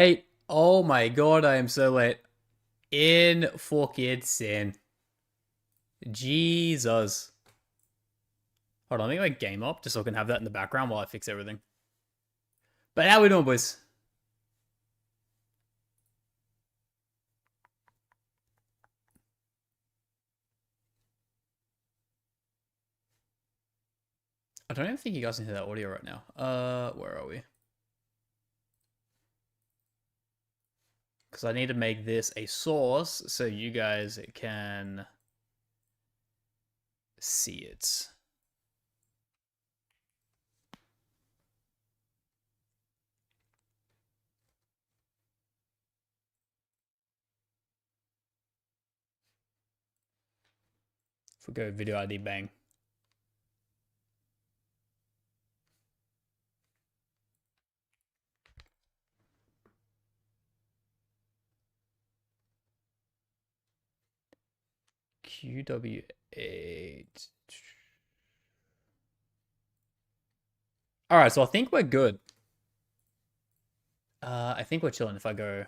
Hey, oh my god, I am so late. In fucking sin. Jesus. Hold on, let me make my game up just so I can have that in the background while I fix everything. But how we doing, boys? I don't even think you guys can hear that audio right now. Where are we? Because I need to make this a source so you guys can see it. If we go video ID, bang. QW8. Alright, so I think we're good. I think we're chilling if I go...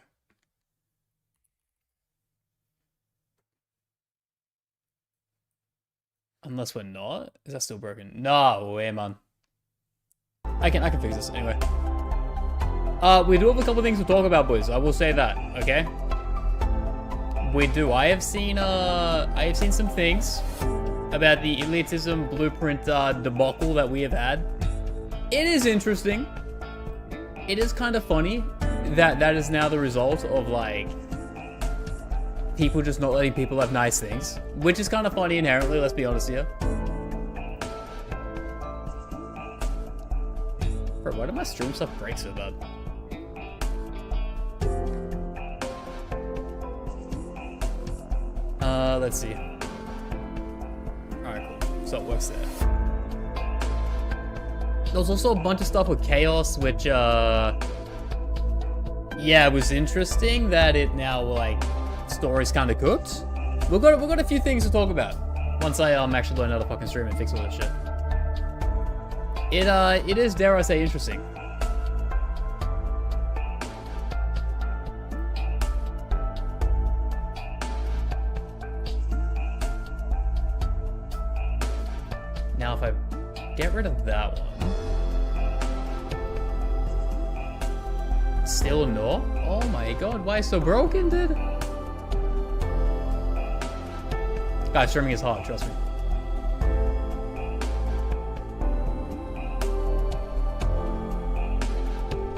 Unless we're not? Is that still broken? No way, man. I can fix this anyway. We do have a couple things to talk about, boys. I will say that, okay? We do. I have seen some things about the elitism blueprint debacle that we have had. It is interesting. It is kind of funny that that is now the result of like people just not letting people have nice things, which is kind of funny inherently. Let's be honest here. Bro, why did my stream stuff break so bad? Let's see. Alright, cool. So it works there. There was also a bunch of stuff with chaos, which, yeah, it was interesting that it now, like, story's kind of cooked. We've got a few things to talk about once I actually learn how to fucking stream and fix all this shit. It is, dare I say, interesting. Now, if I get rid of that one, still no. Oh my god, why so broken, dude? God, streaming is hard, trust me.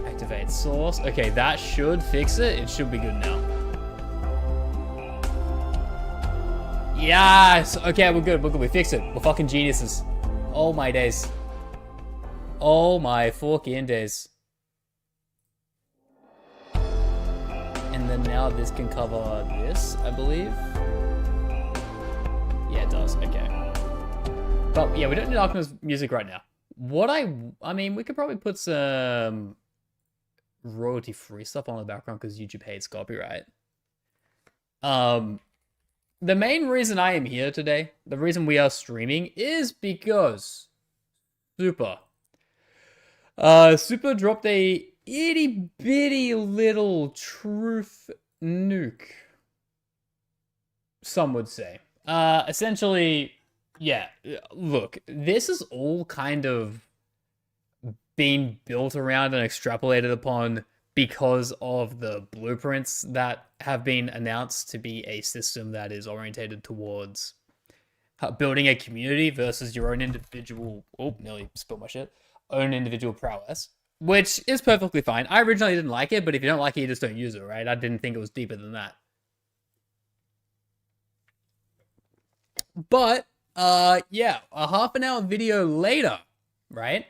Activate source. Okay, that should fix it. It should be good now. Yes! Okay, we're good. We fixed it. We're fucking geniuses. Oh my days. Oh my fucking days. And then now this can cover this, I believe. Yeah, it does. Okay. But yeah, we don't need Arknights music right now. What I mean, we could probably put some royalty-free stuff on the background because YouTube hates copyright. The main reason I am here today, the reason we are streaming, is because Supah. Supah dropped a itty-bitty little truth nuke, some would say. Essentially, yeah, look, this is all kind of being built around and extrapolated upon because of the blueprints that have been announced to be a system that is orientated towards building a community versus your own individual, oh, nearly spilled my shit, own individual prowess, which is perfectly fine. I originally didn't like it, but if you don't like it, you just don't use it, right? I didn't think it was deeper than that. But, yeah, a half an hour video later, right?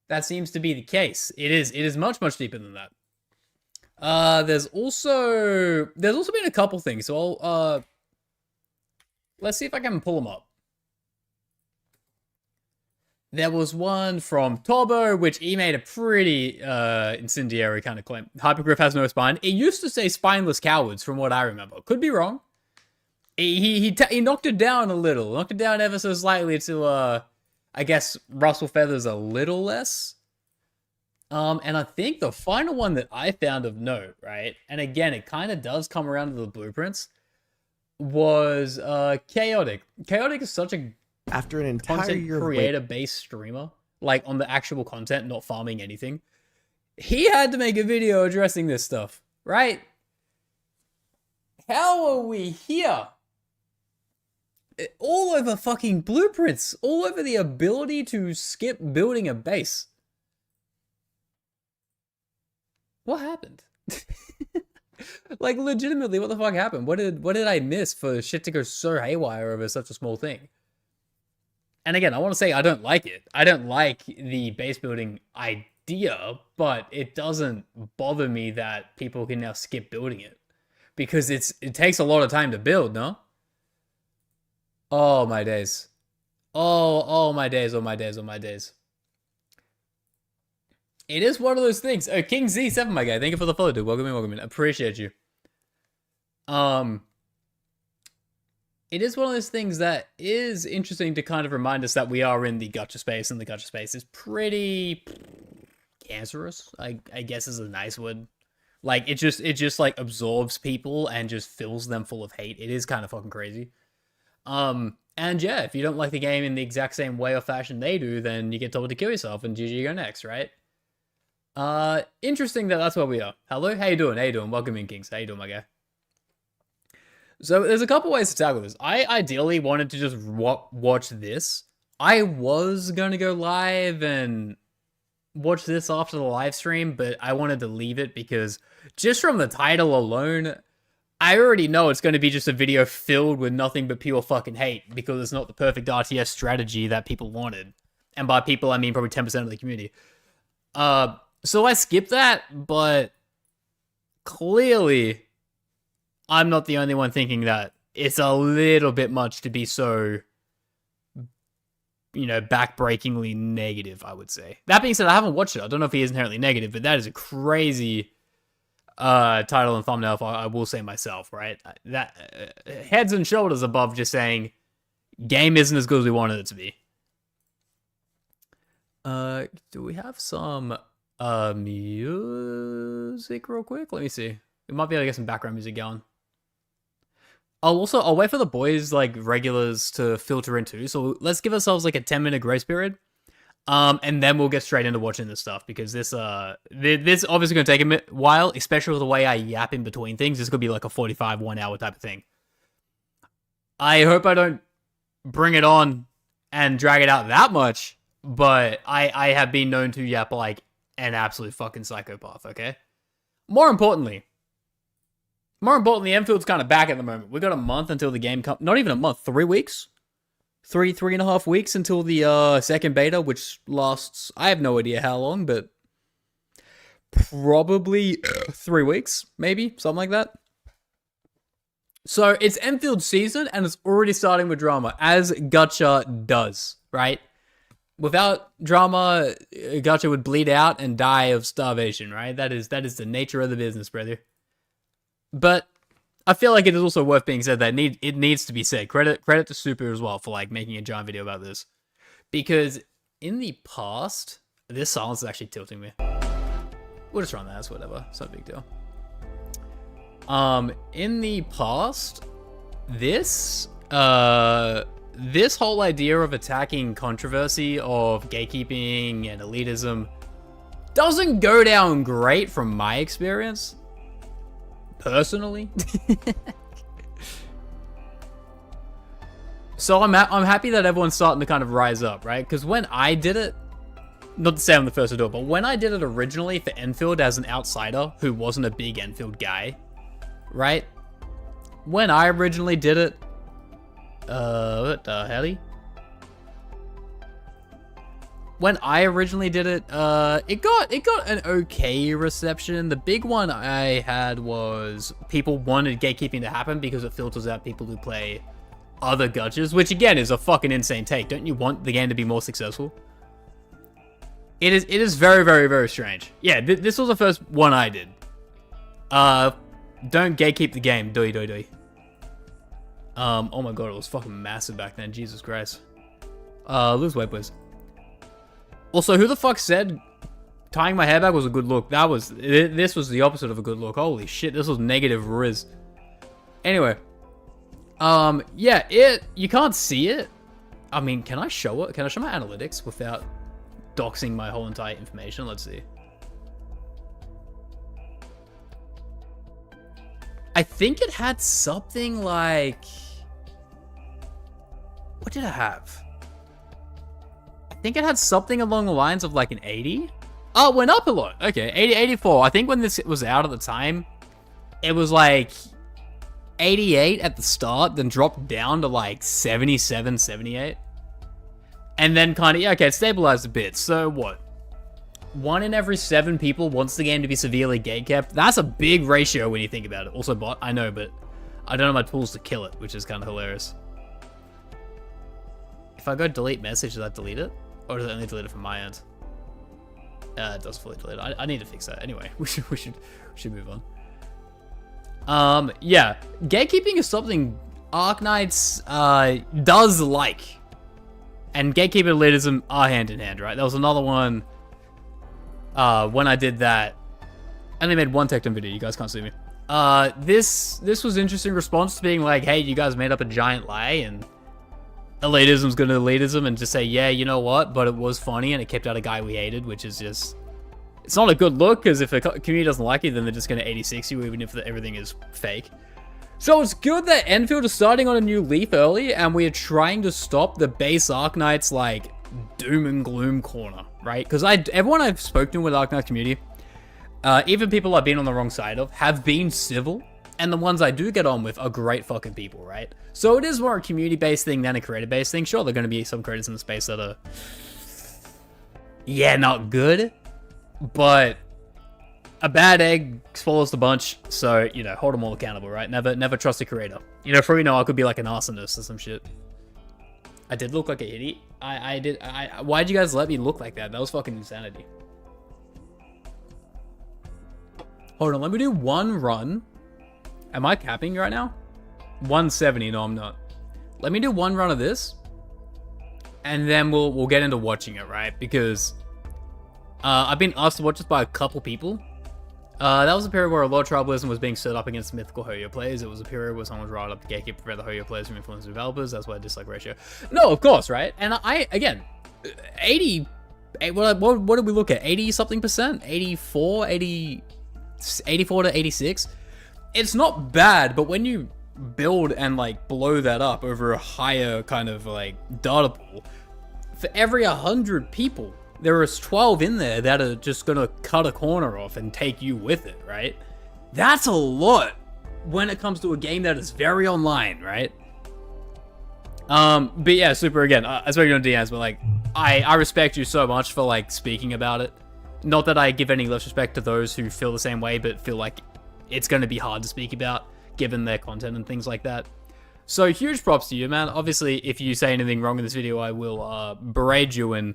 That seems to be the case. It is much deeper than that. There's also been a couple things. So I'll let's see if I can pull them up. There was one from Tobo, which he made a pretty incendiary kind of claim. Hypergriff has no spine. It used to say spineless cowards, from what I remember. Could be wrong. He knocked it down a little. Knocked it down ever so slightly to I guess ruffle feathers a little less. And I think the final one that I found of note, right? And again, it kind of does come around to the blueprints, was Chaotic. Chaotic is such a After an entire content year of creator-based streamer, like on the actual content, not farming anything. He had to make a video addressing this stuff, right? How are we here? All over fucking blueprints, all over the ability to skip building a base. What happened? Like, legitimately, what the fuck happened? What did I miss for shit to go so haywire over such a small thing? And again, I want to say I don't like it. I don't like the base building idea, but it doesn't bother me that people can now skip building it. Because it takes a lot of time to build, no? Oh, my days. Oh, my days, oh, my days, oh, my days. It is one of those things. Oh, King Z7, my guy. Thank you for the follow, dude. Welcome in. Appreciate you. It is one of those things that is interesting to kind of remind us that we are in the gacha space, and the gacha space is pretty cancerous, I guess is a nice word. Like, it just like absorbs people and just fills them full of hate. It is kind of fucking crazy. And yeah, if you don't like the game in the exact same way or fashion they do, then you get told to kill yourself and GG go next, right? Interesting that that's where we are. Hello, how you doing? How you doing? Welcome in, Kings. How you doing, my guy? So there's a couple ways to tackle this. I ideally wanted to just watch this. I was going to go live and watch this after the live stream, but I wanted to leave it because just from the title alone, I already know it's going to be just a video filled with nothing but pure fucking hate because it's not the perfect RTS strategy that people wanted. And by people, I mean probably 10% of the community. So I skipped that, but clearly I'm not the only one thinking that it's a little bit much to be so, you know, backbreakingly negative, I would say. That being said, I haven't watched it. I don't know if he is inherently negative, but that is a crazy title and thumbnail, if I will say myself, right? That heads and shoulders above just saying game isn't as good as we wanted it to be. Do we have some music real quick? Let me see. We might be able to get some background music going. I'll wait for the boys, like, regulars to filter in too. So let's give ourselves like a 10-minute grace period. And then we'll get straight into watching this stuff because this obviously going to take a while, especially with the way I yap in between things. This could be like a 45, 1 hour type of thing. I hope I don't bring it on and drag it out that much, but I have been known to yap like an absolute fucking psychopath, okay? More importantly, Enfield's kind of back at the moment. We got a month until the game comes. Not even a month, 3 weeks? 3.5 weeks until the second beta, which lasts, I have no idea how long, but probably 3 weeks, maybe, something like that. So it's Enfield season, and it's already starting with drama, as Gacha does, right? Without drama, Gacha would bleed out and die of starvation, right? That is the nature of the business, brother. But I feel like it is also worth being said that it needs to be said. Credit to Supah as well for like making a giant video about this, because in the past, this silence is actually tilting me. We'll just run that. It's whatever. It's not a big deal. In the past, this whole idea of attacking controversy of gatekeeping and elitism doesn't go down great from my experience. Personally. So I'm happy that everyone's starting to kind of rise up, right? Because when I did it, not to say I'm the first to do it, but when I did it originally for Enfield as an outsider who wasn't a big Enfield guy, right? When I originally did it, what the hell? When I originally did it, it got an okay reception. The big one I had was people wanted gatekeeping to happen because it filters out people who play other gachas, which again is a fucking insane take. Don't you want the game to be more successful? It is very, very, very strange. Yeah, this was the first one I did. Don't gatekeep the game, doi. Oh my god, it was fucking massive back then. Jesus Christ. Lose weight, please. Also, who the fuck said Tying my hair back was a good look. This was the opposite of a good look. Holy shit, this was negative riz. Anyway. Yeah, you can't see it. I mean, can I show it? Can I show my analytics without doxing my whole entire information? Let's see. I think it had something like... What did it have? I think it had something along the lines of like an 80. Oh, it went up a lot. Okay, 80, 84. I think when this was out at the time, it was like 88 at the start, then dropped down to like 77, 78. And then kind of, yeah, okay, it stabilized a bit. So what? 1 in every 7 people wants the game to be severely gatekept. That's a big ratio when you think about it. Also bot, I know, but I don't know my tools to kill it, which is kind of hilarious. If I go delete message, does that delete it? Or does it only delete it from my end? It does fully delete it. I need to fix that. Anyway, we should move on. Yeah, gatekeeping is something Arknights does like, and gatekeeping and elitism are hand in hand, right? There was another one when I did that. I only made one tech time video. You guys can't see me. This was interesting response to being like, hey, you guys made up a giant lie, and elitism's gonna elitism, and just say, yeah, you know what? But it was funny, and it kept out a guy we hated, which is just... It's not a good look, because if a community doesn't like you, then they're just going to 86 you, even if everything is fake. So it's good that Endfield is starting on a new leaf early, and we are trying to stop the base Arknights, like, doom and gloom corner, right? Because everyone I've spoken to with Arknights community, even people I've been on the wrong side of, have been civil, and the ones I do get on with are great fucking people, right? So it is more a community-based thing than a creator-based thing. Sure, there are going to be some creators in the space that are... Yeah, not good. But a bad egg swallows the bunch, so, you know, hold them all accountable, right? Never trust a creator. You know, for all you know, I could be like an arsonist or some shit. I did look like an idiot. Why'd you guys let me look like that? That was fucking insanity. Hold on, let me do one run. Am I capping right now? 170, no, I'm not. Let me do one run of this, and then we'll get into watching it, right? Because... I've been asked to watch this by a couple people. That was a period where a lot of tribalism was being set up against mythical Hoyo players. It was a period where someone was right up the gatekeep to prevent the Hoyo players from influencing developers. That's why I dislike ratio. No, of course, right? And again, 80... What did we look at? 80-something percent? 84? 84 to 86? It's not bad, but when you build and, like, blow that up over a higher kind of, like, data pool, for every 100 people... There is 12 in there that are just gonna cut a corner off and take you with it, right? That's a lot when it comes to a game that is very online, right? But yeah, Supah, again, I spoke on DMs, but like, I respect you so much for like speaking about it. Not that I give any less respect to those who feel the same way, but feel like it's gonna be hard to speak about given their content and things like that. So huge props to you, man. Obviously, if you say anything wrong in this video, I will berate you and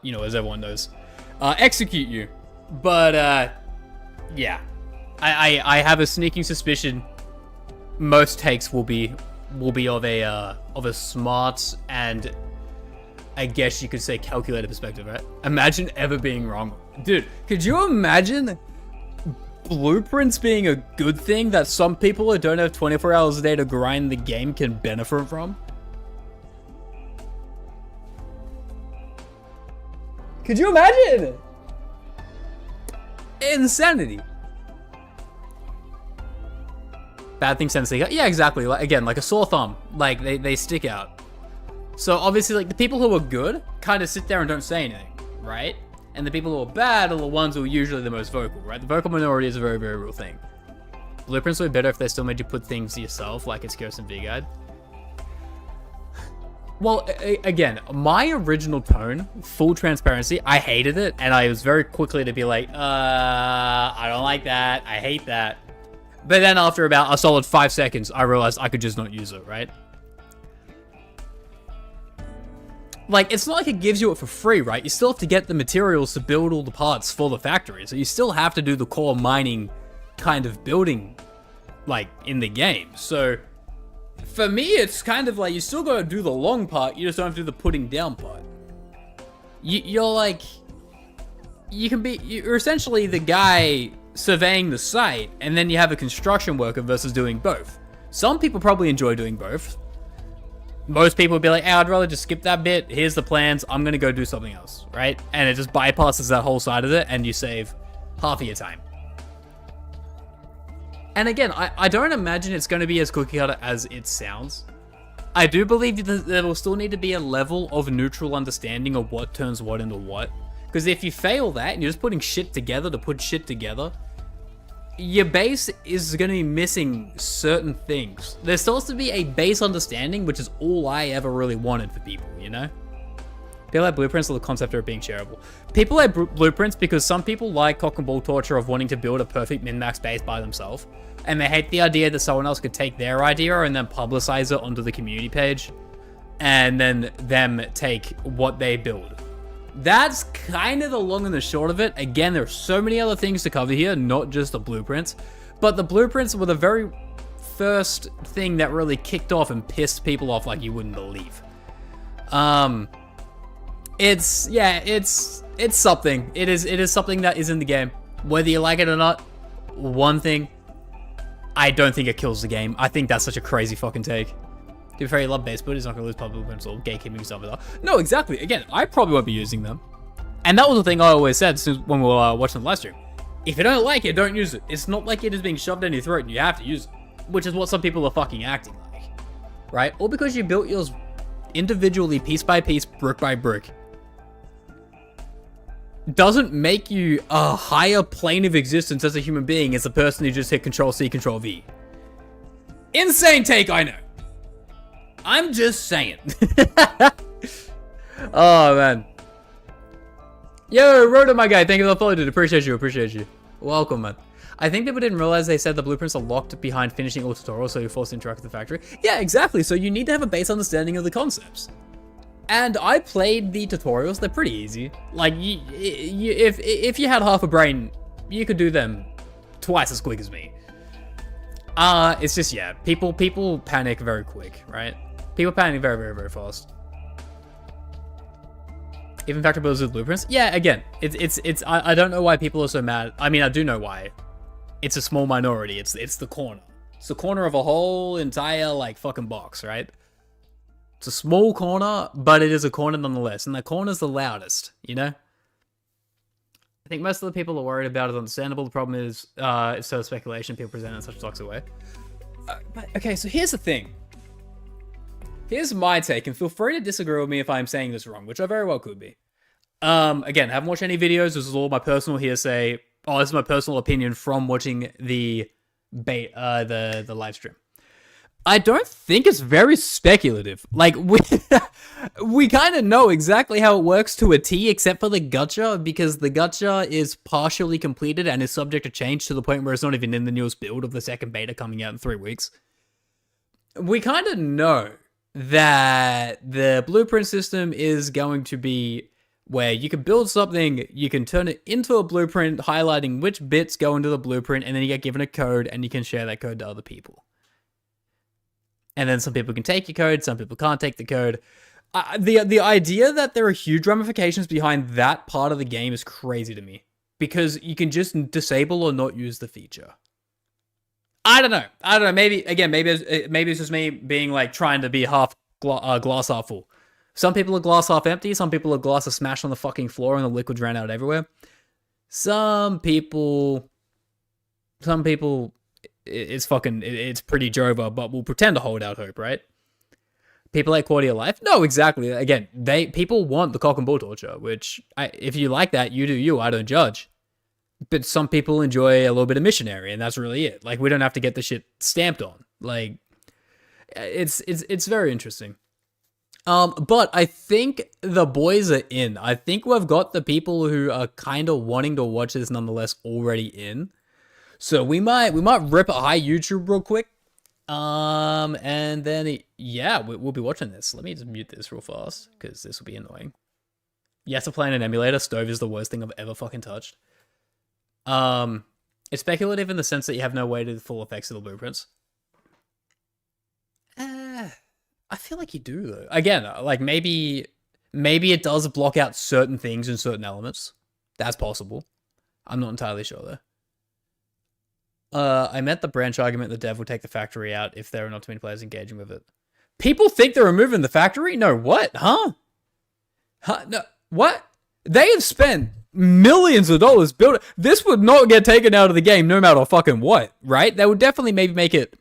you know, as everyone knows, execute you. But, yeah. I have a sneaking suspicion most takes will be of a smart and, I guess you could say, calculated perspective, right? Imagine ever being wrong. Dude, could you imagine blueprints being a good thing that some people who don't have 24 hours a day to grind the game can benefit from? Could you imagine? Insanity. Bad things tend to stick out. Yeah, exactly. Like, again, like a sore thumb. Like, they stick out. So, obviously, like, the people who are good kind of sit there and don't say anything, right? And the people who are bad are the ones who are usually the most vocal, right? The vocal minority is a very, very real thing. Blueprints would be better if they still made you put things yourself, like it's Kirsten V Guide. Well, again, my original tone, full transparency, I hated it, and I was very quickly to be like, I don't like that, I hate that. But then after about a solid 5 seconds, I realized I could just not use it, right? Like, it's not like it gives you it for free, right? You still have to get the materials to build all the parts for the factory, so you still have to do the core mining kind of building, like, in the game. So... for me, it's kind of like you still gotta do the long part, you just don't have to do the putting down part. You're like... you're essentially the guy surveying the site, and then you have a construction worker versus doing both. Some people probably enjoy doing both. Most people would be like, hey, I'd rather just skip that bit. Here's the plans. I'm going to go do something else, right? And it just bypasses that whole side of it, and you save half of your time. And again, I don't imagine it's going to be as cookie cutter as it sounds. I do believe that there will still need to be a level of neutral understanding of what turns what into what. Because if you fail that, and you're just putting shit together to put shit together, your base is going to be missing certain things. There still has to be a base understanding, which is all I ever really wanted for people, you know? People like blueprints or the concept of being shareable. People like blueprints because some people like cock and ball torture of wanting to build a perfect min-max base by themselves. And they hate the idea that someone else could take their idea and then publicize it onto the community page. And then them take what they build. That's kind of the long and the short of it. Again, there are so many other things to cover here, not just the blueprints. But the blueprints were the very first thing that really kicked off and pissed people off like you wouldn't believe. It's something. It is something that is in the game. Whether you like it or not, one thing, I don't think it kills the game. I think that's such a crazy fucking take. To be fair, you love base, but he's not going to lose public blueprints or gatekeeping stuff with that. No, exactly. Again, I probably won't be using them. And that was the thing I always said when we were watching the live stream. If you don't like it, don't use it. It's not like it is being shoved down your throat and you have to use it. Which is what some people are fucking acting like. Right? All because you built yours individually, piece by piece, brick by brick. Doesn't make you a higher plane of existence as a human being as a person who just hit Control-C, Control-V. Insane take, I know. I'm just saying. Oh, man. Yo, Rhoda, my guy. Thank you for the follow, dude. Appreciate you. Welcome, man. I think people didn't realize they said the blueprints are locked behind finishing all tutorials, so you're forced to interact with the factory. Yeah, exactly. So you need to have a base understanding of the concepts. And I played the tutorials. They're pretty easy. Like, if you had half a brain, you could do them twice as quick as me. It's just, yeah, people panic very quick, right? People panic very, very, very fast. Even factory builders with blueprints? Yeah, again, I don't know why people are so mad. I mean, I do know why. It's a small minority. It's the corner. It's the corner of a whole entire, like, fucking box, right? It's a small corner, but it is a corner nonetheless. And that corner's the loudest, you know? I think most of the people are worried about it. Understandable. The problem is, it's sort of speculation. People present it in such a toxic way. But, okay, so here's the thing. Here's my take, and feel free to disagree with me if I'm saying this wrong, which I very well could be. Again, haven't watched any videos. This is all my personal hearsay. Oh, this is my personal opinion from watching the live stream. I don't think it's very speculative. Like, we kind of know exactly how it works to a T, except for the gacha, because the gacha is partially completed and is subject to change to the point where it's not even in the newest build of the second beta coming out in 3 weeks. We kind of know that the blueprint system is going to be where you can build something, you can turn it into a blueprint, highlighting which bits go into the blueprint, and then you get given a code, and you can share that code to other people. And then some people can take your code, some people can't take the code. The idea that there are huge ramifications behind that part of the game is crazy to me. Because you can just disable or not use the feature. I don't know. Maybe it's just me being like trying to be glass half full. Some people are glass half empty. Some people are glass are smashed on the fucking floor and the liquids ran out everywhere. Some people, it's pretty Jova, but we'll pretend to hold out hope, right? People like quality of life? No, exactly. Again, people want the cock and bull torture, which, if you like that, you do you. I don't judge. But some people enjoy a little bit of missionary, and that's really it. Like, we don't have to get the shit stamped on. Like, it's very interesting. But I think the boys are in. I think we've got the people who are kind of wanting to watch this nonetheless already in. So we might rip a high YouTube real quick. And then, yeah, we'll be watching this. Let me just mute this real fast, because this will be annoying. You have to play in an emulator. Stove is the worst thing I've ever fucking touched. It's speculative in the sense that you have no way to the full effects of the blueprints. I feel like you do, though. Again, like, maybe it does block out certain things and certain elements. That's possible. I'm not entirely sure though. I meant the branch argument the dev will take the factory out if there are not too many players engaging with it. People think they're removing the factory? No, what? Huh? No, what? They have spent millions of dollars building. This would not get taken out of the game no matter fucking what, right? They would definitely maybe make it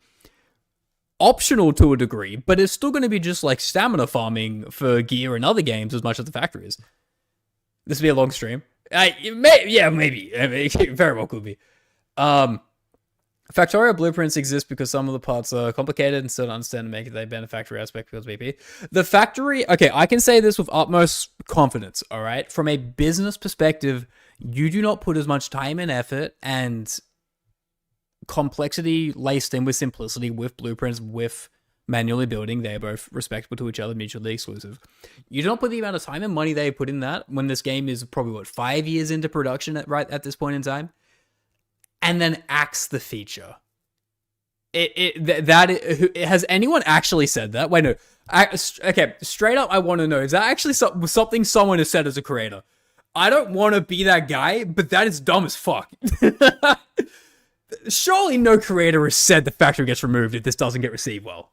optional to a degree, but it's still going to be just like stamina farming for gear and other games as much as the factory is. This would be a long stream. Maybe. It very well could be. Factorial blueprints exist because some of the parts are complicated and still don't understand and make it a better factory aspect because BP. The factory, okay, I can say this with utmost confidence, all right? From a business perspective, you do not put as much time and effort and complexity laced in with simplicity, with blueprints, with manually building. They are both respectable to each other, mutually exclusive. You do not put the amount of time and money they put in that when this game is probably, 5 years into production at this point in time, and then axe the feature. Has anyone actually said that? Wait, no. Okay, straight up, I want to know, is that actually something someone has said as a creator? I don't want to be that guy, but that is dumb as fuck. Surely no creator has said the factory gets removed if this doesn't get received well.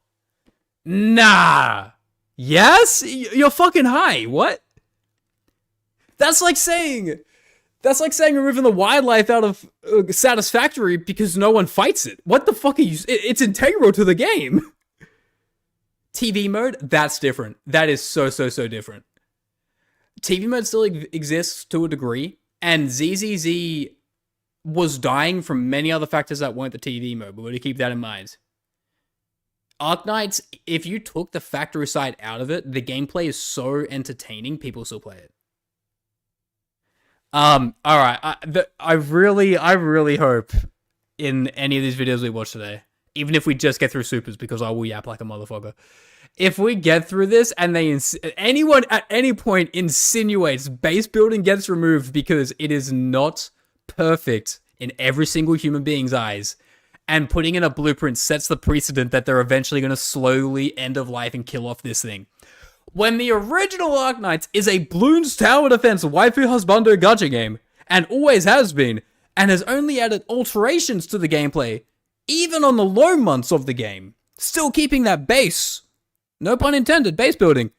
Nah. Yes? You're fucking high. What? That's like saying removing the wildlife out of Satisfactory because no one fights it. What the fuck are you... It's integral to the game. TV mode? That's different. That is so different. TV mode still exists to a degree, and ZZZ was dying from many other factors that weren't the TV mode, but we're to keep that in mind. Arknights, if you took the factory side out of it, the gameplay is so entertaining, people still play it. All right. I really hope in any of these videos we watch today, even if we just get through supers, because I will yap like a motherfucker. If we get through this and anyone at any point insinuates base building gets removed because it is not perfect in every single human being's eyes, and putting in a blueprint sets the precedent that they're eventually going to slowly end of life and kill off this thing. When the original Arknights is a Bloons Tower Defense waifu husbando gacha game, and always has been, and has only added alterations to the gameplay, even on the low months of the game, still keeping that base, no pun intended, base building,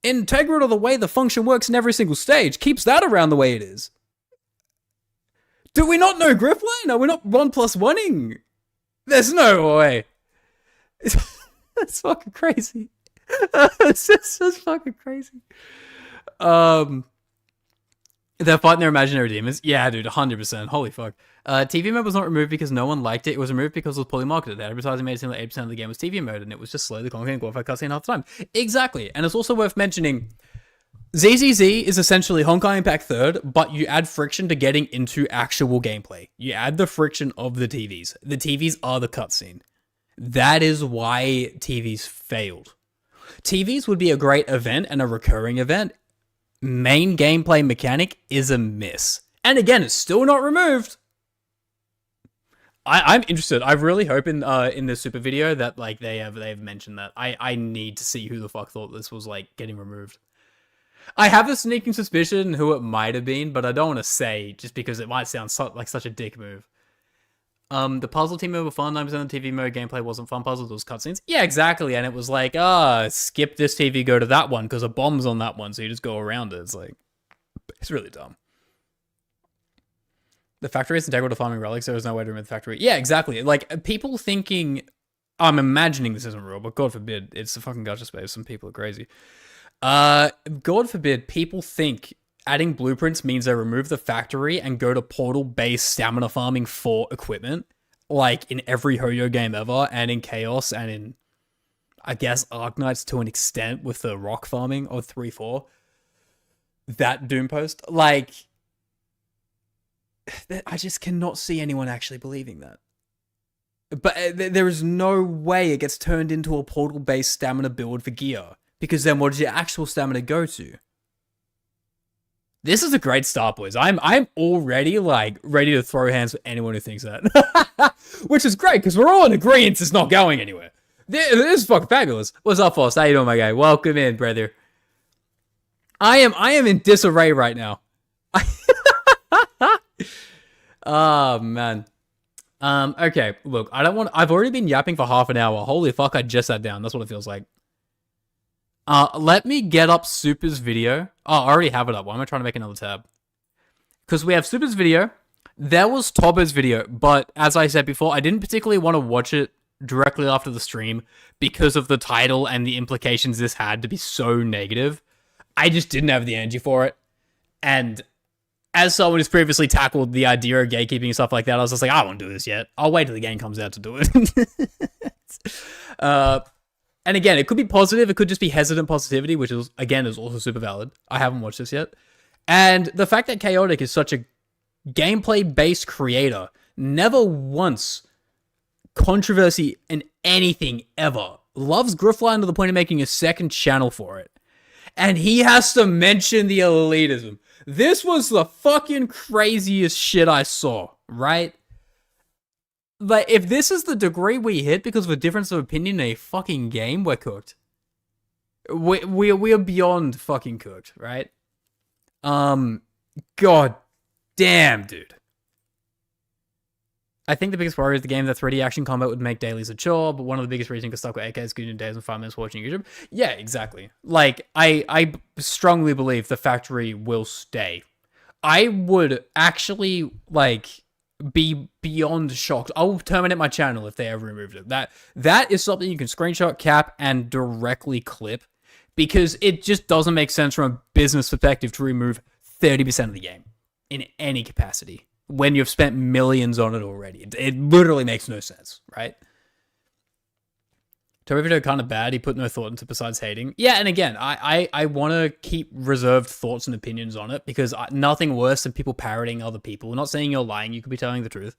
integral to the way the function works in every single stage, keeps that around the way it is. Do we not know Griffline? Are we not 1+1ing? There's no way. That's fucking crazy. It's just fucking crazy. They're fighting their imaginary demons. Yeah, dude, 100%. Holy fuck. TV mode was not removed because no one liked it. It was removed because it was poorly marketed. The advertising made it seem like 8% of the game was TV mode, and it was just slowly conquering and glorified cutscene half the time. Exactly. And it's also worth mentioning, ZZZ is essentially Honkai Impact 3rd, but you add friction to getting into actual gameplay. You add the friction of the TVs. The TVs are the cutscene. That is why TVs failed. TVs would be a great event and a recurring event. Main gameplay mechanic is a miss. And again, it's still not removed. I'm interested. I really hope in the super video that like they've mentioned that. I need to see who the fuck thought this was like getting removed. I have a sneaking suspicion who it might have been, but I don't want to say just because it might sound like such a dick move. The puzzle team mode were fun. 9% of the TV mode gameplay wasn't fun puzzles, it was cutscenes. Yeah, exactly. And it was like, skip this TV, go to that one, because a bomb's on that one, so you just go around it. It's like, it's really dumb. The factory is integral to farming relics, so there's no way to remove the factory. Yeah, exactly. Like, people thinking, I'm imagining this isn't real, but God forbid, it's a fucking gacha space. Some people are crazy. God forbid, people think adding blueprints means they remove the factory and go to portal-based stamina farming for equipment, like in every Hoyo game ever, and in Chaos, and in, I guess, Arknights to an extent with the rock farming of 3-4. That Doom post. Like, I just cannot see anyone actually believing that. But there is no way it gets turned into a portal-based stamina build for gear, because then what does your actual stamina go to? This is a great start, boys. I'm already, like, ready to throw hands for anyone who thinks that. Which is great, because we're all in agreement it's not going anywhere. This is fucking fabulous. What's up, Foss? How you doing, my guy? Welcome in, brother. I am in disarray right now. Oh, man. Okay, look, I've already been yapping for half an hour. Holy fuck, I just sat down. That's what it feels like. Let me get up Supah's video. Oh, I already have it up. Why am I trying to make another tab? Because we have Supah's video. There was Tobo's video, but as I said before, I didn't particularly want to watch it directly after the stream because of the title and the implications this had to be so negative. I just didn't have the energy for it. And as someone who's previously tackled the idea of gatekeeping and stuff like that, I was just like, I won't do this yet. I'll wait till the game comes out to do it. And again, it could be positive. It could just be hesitant positivity, which is, again, is also super valid. I haven't watched this yet. And the fact that Chaotic is such a gameplay-based creator, never once controversy in anything ever, loves Griffline to the point of making a second channel for it. And he has to mention the elitism. This was the fucking craziest shit I saw, right? Like, if this is the degree we hit because of a difference of opinion in a fucking game, we're cooked. We are beyond fucking cooked, right? God damn, dude. I think the biggest worry is the game that 3D action combat would make dailies a chore, but one of the biggest reasons is stuck with AKs, good days and 5 minutes watching YouTube. Yeah, exactly. Like, I strongly believe the factory will stay. I would actually, like, be beyond shocked. I will terminate my channel if they ever removed it. That is something you can screenshot, cap, and directly clip, because it just doesn't make sense from a business perspective to remove 30% of the game in any capacity when you've spent millions on it already. It literally makes no sense, right? Toby video kind of bad. He put no thought into besides hating. Yeah, and again, I want to keep reserved thoughts and opinions on it because nothing worse than people parroting other people. Not saying you're lying. You could be telling the truth.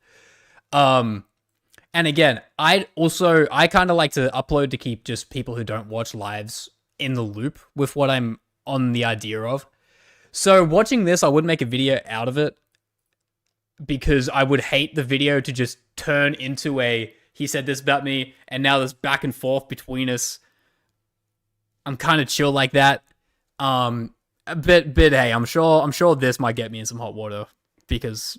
And again, I kind of like to upload to keep just people who don't watch lives in the loop with what I'm on the idea of. So watching this, I wouldn't make a video out of it because I would hate the video to just turn into a, he said this about me, and now there's back and forth between us. I'm kind of chill like that. But hey, I'm sure this might get me in some hot water because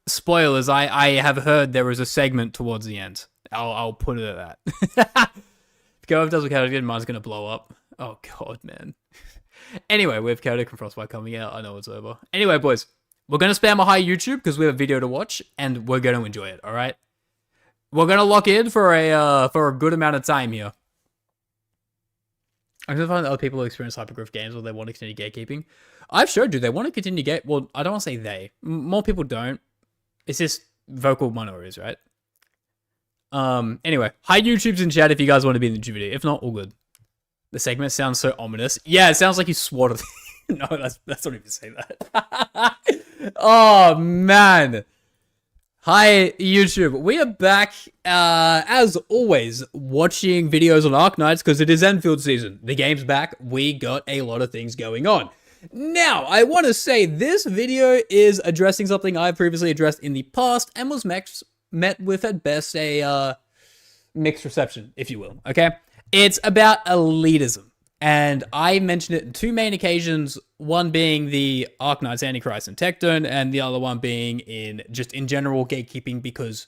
spoilers, I have heard there was a segment towards the end. I'll put it at that. If Go does what Chaotic did, mine's gonna blow up. Oh god, man. Anyway, with Chaotic and Frostbite coming out, I know it's over. Anyway, boys, we're gonna spam a high YouTube because we have a video to watch, and we're gonna enjoy it. All right, we're gonna lock in for a good amount of time here. I'm gonna find that other people who experience hypergrowth games where they want to continue gatekeeping. I've showed you they want to continue gate. Well, I don't want to say they. More people don't. It's just vocal minorities, right? Anyway, hi YouTubes in chat if you guys want to be in the video. If not, all good. The segment sounds so ominous. Yeah, it sounds like you swatted. No, that's not even say that. Oh man. Hi YouTube. We are back as always watching videos on Arknights because it is Endfield season. The game's back. We got a lot of things going on. Now, I want to say this video is addressing something I've previously addressed in the past and was met with at best a mixed reception, if you will, okay? It's about elitism, and I mentioned it in two main occasions, one being the Arknights, Antichrist, and Tecton, and the other one being in general gatekeeping, because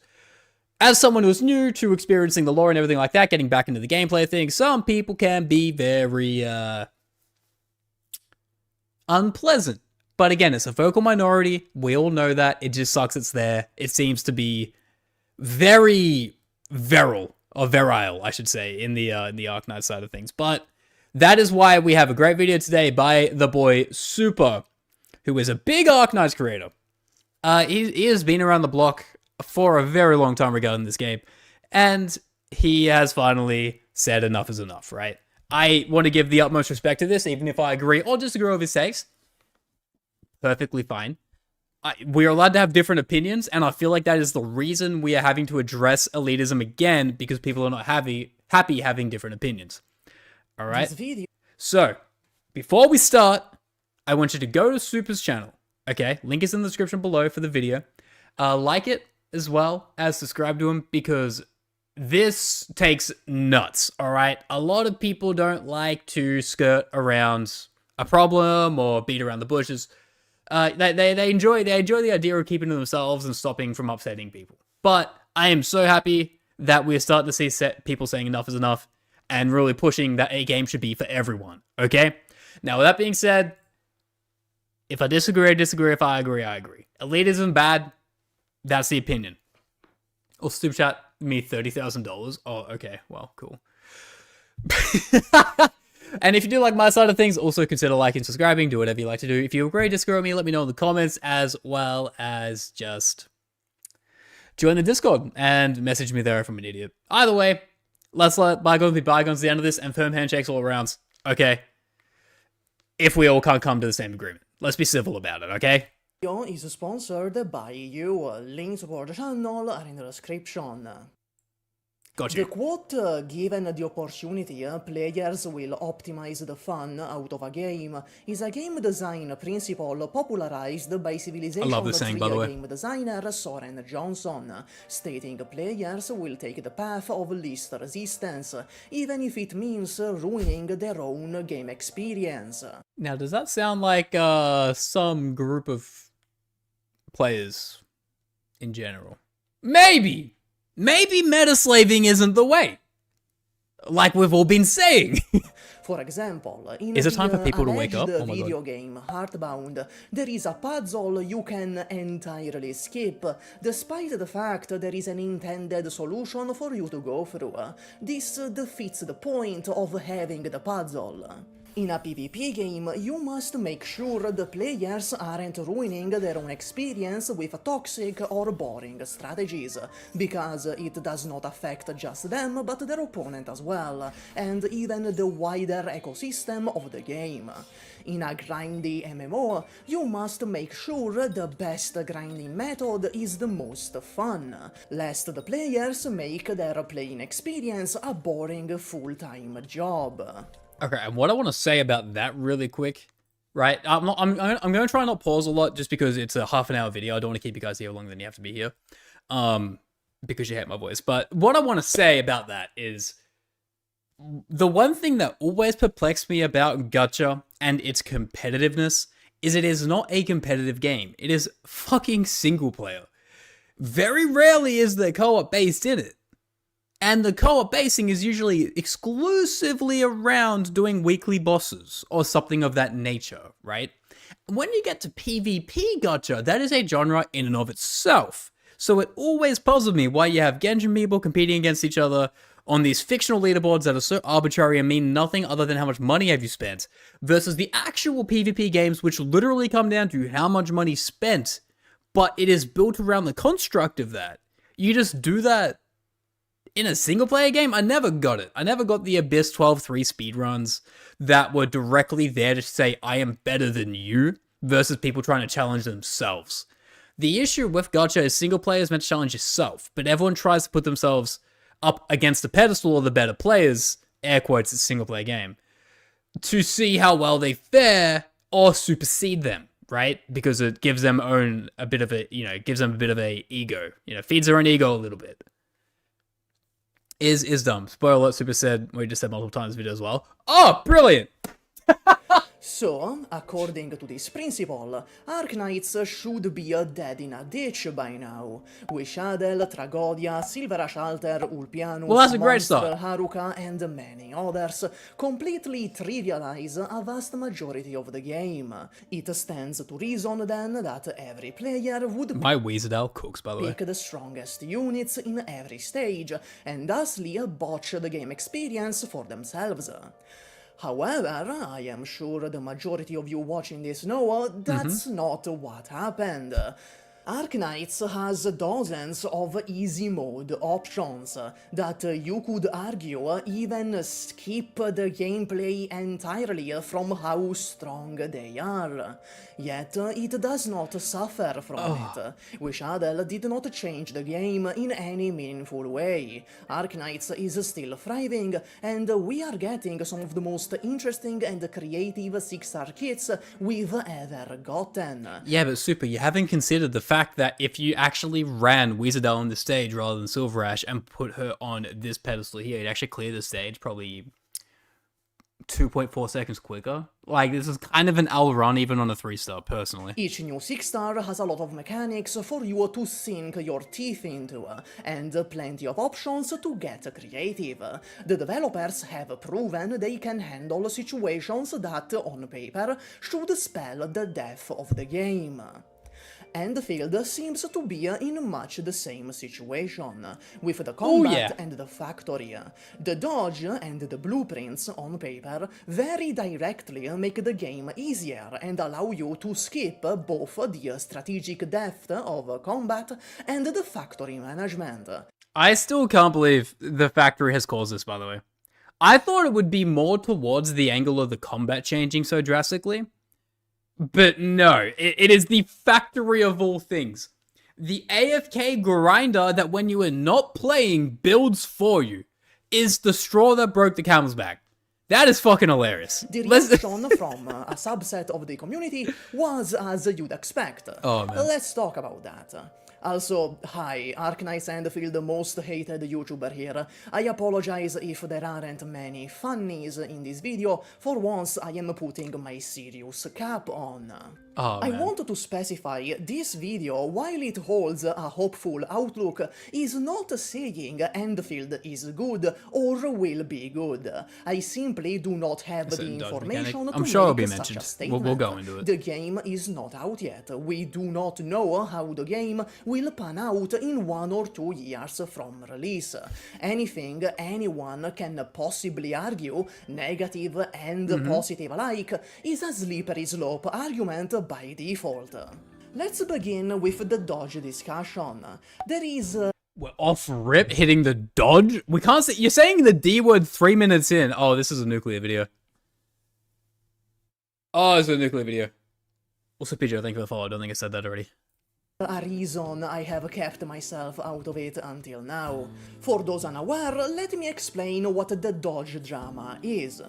as someone who's new to experiencing the lore and everything like that, getting back into the gameplay thing, some people can be very unpleasant. But again, it's a vocal minority. We all know that. It just sucks it's there. It seems to be very virile, I should say, in the Arknight side of things. But that is why we have a great video today by the boy Supah, who is a big Arknights creator. He has been around the block for a very long time regarding this game, and he has finally said enough is enough, right? I want to give the utmost respect to this, even if I agree or disagree with his takes. Perfectly fine. We are allowed to have different opinions, and I feel like that is the reason we are having to address elitism again, because people are not happy having different opinions. Alright? So, before we start, I want you to go to Supah's channel. Okay? Link is in the description below for the video. Like it, as well as subscribe to him, because this takes nuts, alright? A lot of people don't like to skirt around a problem or beat around the bushes. They enjoy the idea of keeping to themselves and stopping from upsetting people. But I am so happy that we're starting to see people saying enough is enough and really pushing that a game should be for everyone. Okay? Now, with that being said, if I disagree, I disagree. If I agree, I agree. Elitism bad. That's the opinion. Or super chat me $30,000. Oh, okay. Well, cool. And if you do like my side of things, also consider liking, subscribing, do whatever you like to do. If you agree, disagree with me, let me know in the comments, as well as just join the Discord and message me there if I'm an idiot. Either way, let's let bygones be bygones at the end of this, and firm handshakes all around. Okay? If we all can't come to the same agreement. Let's be civil about it, okay? Video is sponsored by you. Links for the channel are in the description. Got The you. quote, given the opportunity, players will optimize the fun out of a game, is a game design principle popularized by Civilization I love this saying, by the way. game designer Soren Johnson, stating players will take the path of least resistance, even if it means ruining their own game experience. Now, does that sound like some group of players in general? Maybe! Maybe metaslaving isn't the way. Like we've all been saying. For example, in Is it time for people to wake up? alleged Oh my video god. game Heartbound, there is a puzzle you can entirely skip, despite the fact there is an intended solution for you to go through. This defeats the point of having the puzzle. In a PvP game, you must make sure the players aren't ruining their own experience with toxic or boring strategies, because it does not affect just them but their opponent as well, and even the wider ecosystem of the game. In a grindy MMO, you must make sure the best grinding method is the most fun, lest the players make their playing experience a boring full-time job. Okay, and what I want to say about that really quick, right? I'm going to try and not pause a lot just because it's a half-an-hour video. I don't want to keep you guys here longer than you have to be here, because you hate my voice. But what I want to say about that is the one thing that always perplexed me about Gacha and its competitiveness is it is not a competitive game. It is fucking single player. Very rarely is there co-op based in it. And the co-op basing is usually exclusively around doing weekly bosses or something of that nature, right? When you get to PvP Gacha, that is a genre in and of itself. So it always puzzled me why you have Genjin people competing against each other on these fictional leaderboards that are so arbitrary and mean nothing other than how much money have you spent, versus the actual PvP games which literally come down to how much money spent, but it is built around the construct of that. You just do that in a single-player game. I never got it. I never got the Abyss 12-3 speedruns that were directly there to say, I am better than you, versus people trying to challenge themselves. The issue with Gacha is single player is meant to challenge yourself, but everyone tries to put themselves up against the pedestal of the better players, air quotes, it's a single-player game, to see how well they fare or supersede them, right? Because it gives them a bit of a ego, feeds their own ego a little bit. Is dumb. Spoiler alert, Supah said, we just said multiple times in the video as well. Oh, brilliant! So, according to this principle, arknights should be dead in a ditch by now. Wishadel, Tragodia, Silverash Alter, Ulpianus, Well, that's a great Monster, start. Haruka, and many others completely trivialize a vast majority of the game. It stands to reason then that every player would My Weezadel cooks, by the way. pick the strongest units in every stage, and thusly botch the game experience for themselves. However, I am sure the majority of you watching this know that's not what happened. Arknights has dozens of easy mode options that you could argue even skip the gameplay entirely from how strong they are. Yet it does not suffer from it. Wishadel did not change the game in any meaningful way. Arknights is still thriving, and we are getting some of the most interesting and creative 6-star kits we've ever gotten. Yeah, but Supah, you haven't considered the fact that if you actually ran Weezadel on the stage rather than Silverash and put her on this pedestal here, you'd actually clear the stage probably 2.4 seconds quicker. Like, this is kind of an L run even on a 3-star, personally. Each new 6-star has a lot of mechanics for you to sink your teeth into, and plenty of options to get creative. The developers have proven they can handle situations that, on paper, should spell the death of the game. Endfield seems to be in much the same situation, with the combat and the factory. The dodge and the blueprints, on paper, very directly make the game easier and allow you to skip both the strategic depth of combat and the factory management. I still can't believe the factory has caused this, by the way. I thought it would be more towards the angle of the combat changing so drastically. But no, it is the factory of all things. The AFK grinder that when you are not playing builds for you is the straw that broke the camel's back. That is fucking hilarious. The reaction from a subset of the community was as you'd expect. Oh, man. Let's talk about that. Also, hi, Arknights Endfield, the most hated YouTuber here. I apologize if there aren't many funnies in this video. For once, I am putting my serious cap on. Oh, I want to specify, this video, while it holds a hopeful outlook, is not saying Endfield is good or will be good. I simply do not have the information to make such a statement. We'll go into it. The game is not out yet. We do not know how the game will pan out in 1 or 2 years from release. Anything anyone can possibly argue, negative and positive alike, is a slippery slope argument by default. Let's begin with the dodge discussion. There is We're off rip hitting the dodge? We can't say. You're saying the D word 3 minutes in. Oh, this is a nuclear video. Oh, it's a nuclear video. Also, Pedro, thank you for the follow. I don't think I said that already. a reason I have kept myself out of it until now. For those unaware, let me explain what the dodge drama is.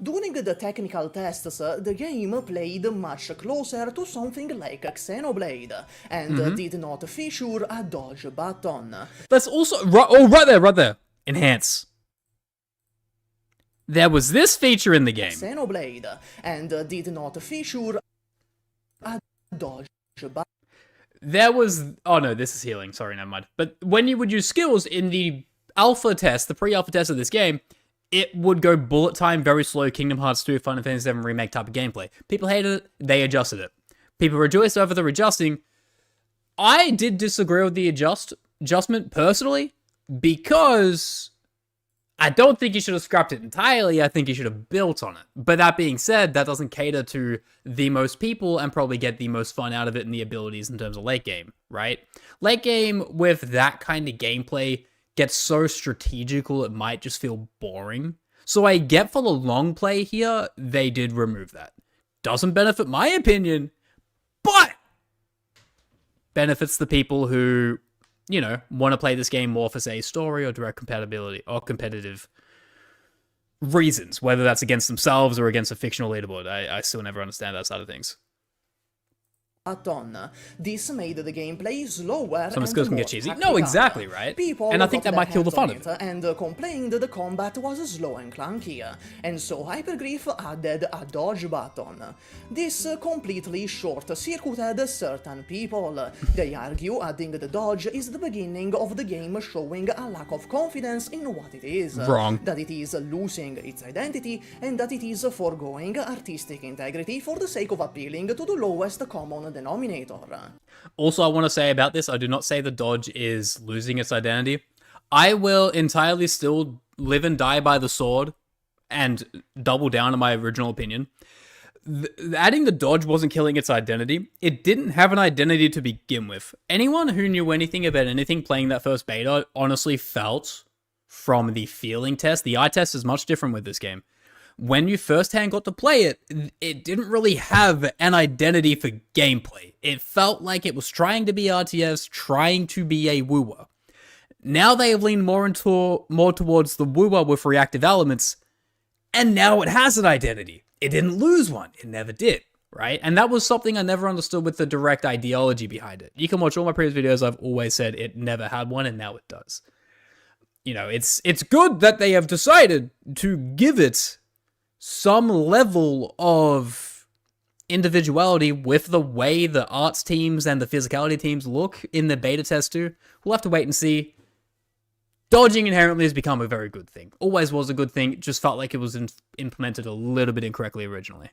During the technical tests, the game played much closer to something like Xenoblade, and did not feature a dodge button. That's also... right there. Enhance. There was this feature in the game. Xenoblade, and did not feature a dodge button. There was... Oh no, this is healing. Sorry, never mind. But when you would use skills in the alpha test, the pre-alpha test of this game, it would go bullet time, very slow, Kingdom Hearts 2, Final Fantasy VII Remake type of gameplay. People hated it, they adjusted it. People rejoiced over the adjusting. I did disagree with the adjustment personally, because I don't think you should have scrapped it entirely. I think you should have built on it. But that being said, that doesn't cater to the most people and probably get the most fun out of it and the abilities in terms of late game, right? Late game with that kind of gameplay gets so strategical it might just feel boring. So I get for the long play here, they did remove that. Doesn't benefit my opinion, but benefits the people who, you know, want to play this game more for, say, story or direct compatibility or competitive reasons, whether that's against themselves or against a fictional leaderboard. I still never understand that side of things. This made the gameplay slower. Some skills can get cheesy. No, exactly, right? People and I think that might kill the fun of it. And complained the combat was slow and clunky, and so Hypergriff added a dodge button. This completely short-circuited certain people. They argue adding the dodge is the beginning of the game showing a lack of confidence in what it is. Wrong. That it is losing its identity, and that it is foregoing artistic integrity for the sake of appealing to the lowest common denominator. Also, I want to say about this, I do not say the dodge is losing its identity. I will entirely still live and die by the sword and double down on my original opinion. Adding the dodge wasn't killing its identity. It didn't have an identity to begin with. Anyone who knew anything about anything playing that first beta honestly felt from the feeling test. The eye test is much different with this game. When you firsthand got to play it, it didn't really have an identity for gameplay. It felt like it was trying to be RTS, trying to be a wooer. Now they have leaned more towards the wooer with reactive elements, and now it has an identity. It didn't lose one. It never did, right? And that was something I never understood with the direct ideology behind it. You can watch all my previous videos. I've always said it never had one, and now it does. You know, it's good that they have decided to give it some level of individuality with the way the arts teams and the physicality teams look in the beta test too. We'll have to wait and see. Dodging inherently has become a very good thing. Always was a good thing. It just felt like it was implemented a little bit incorrectly originally.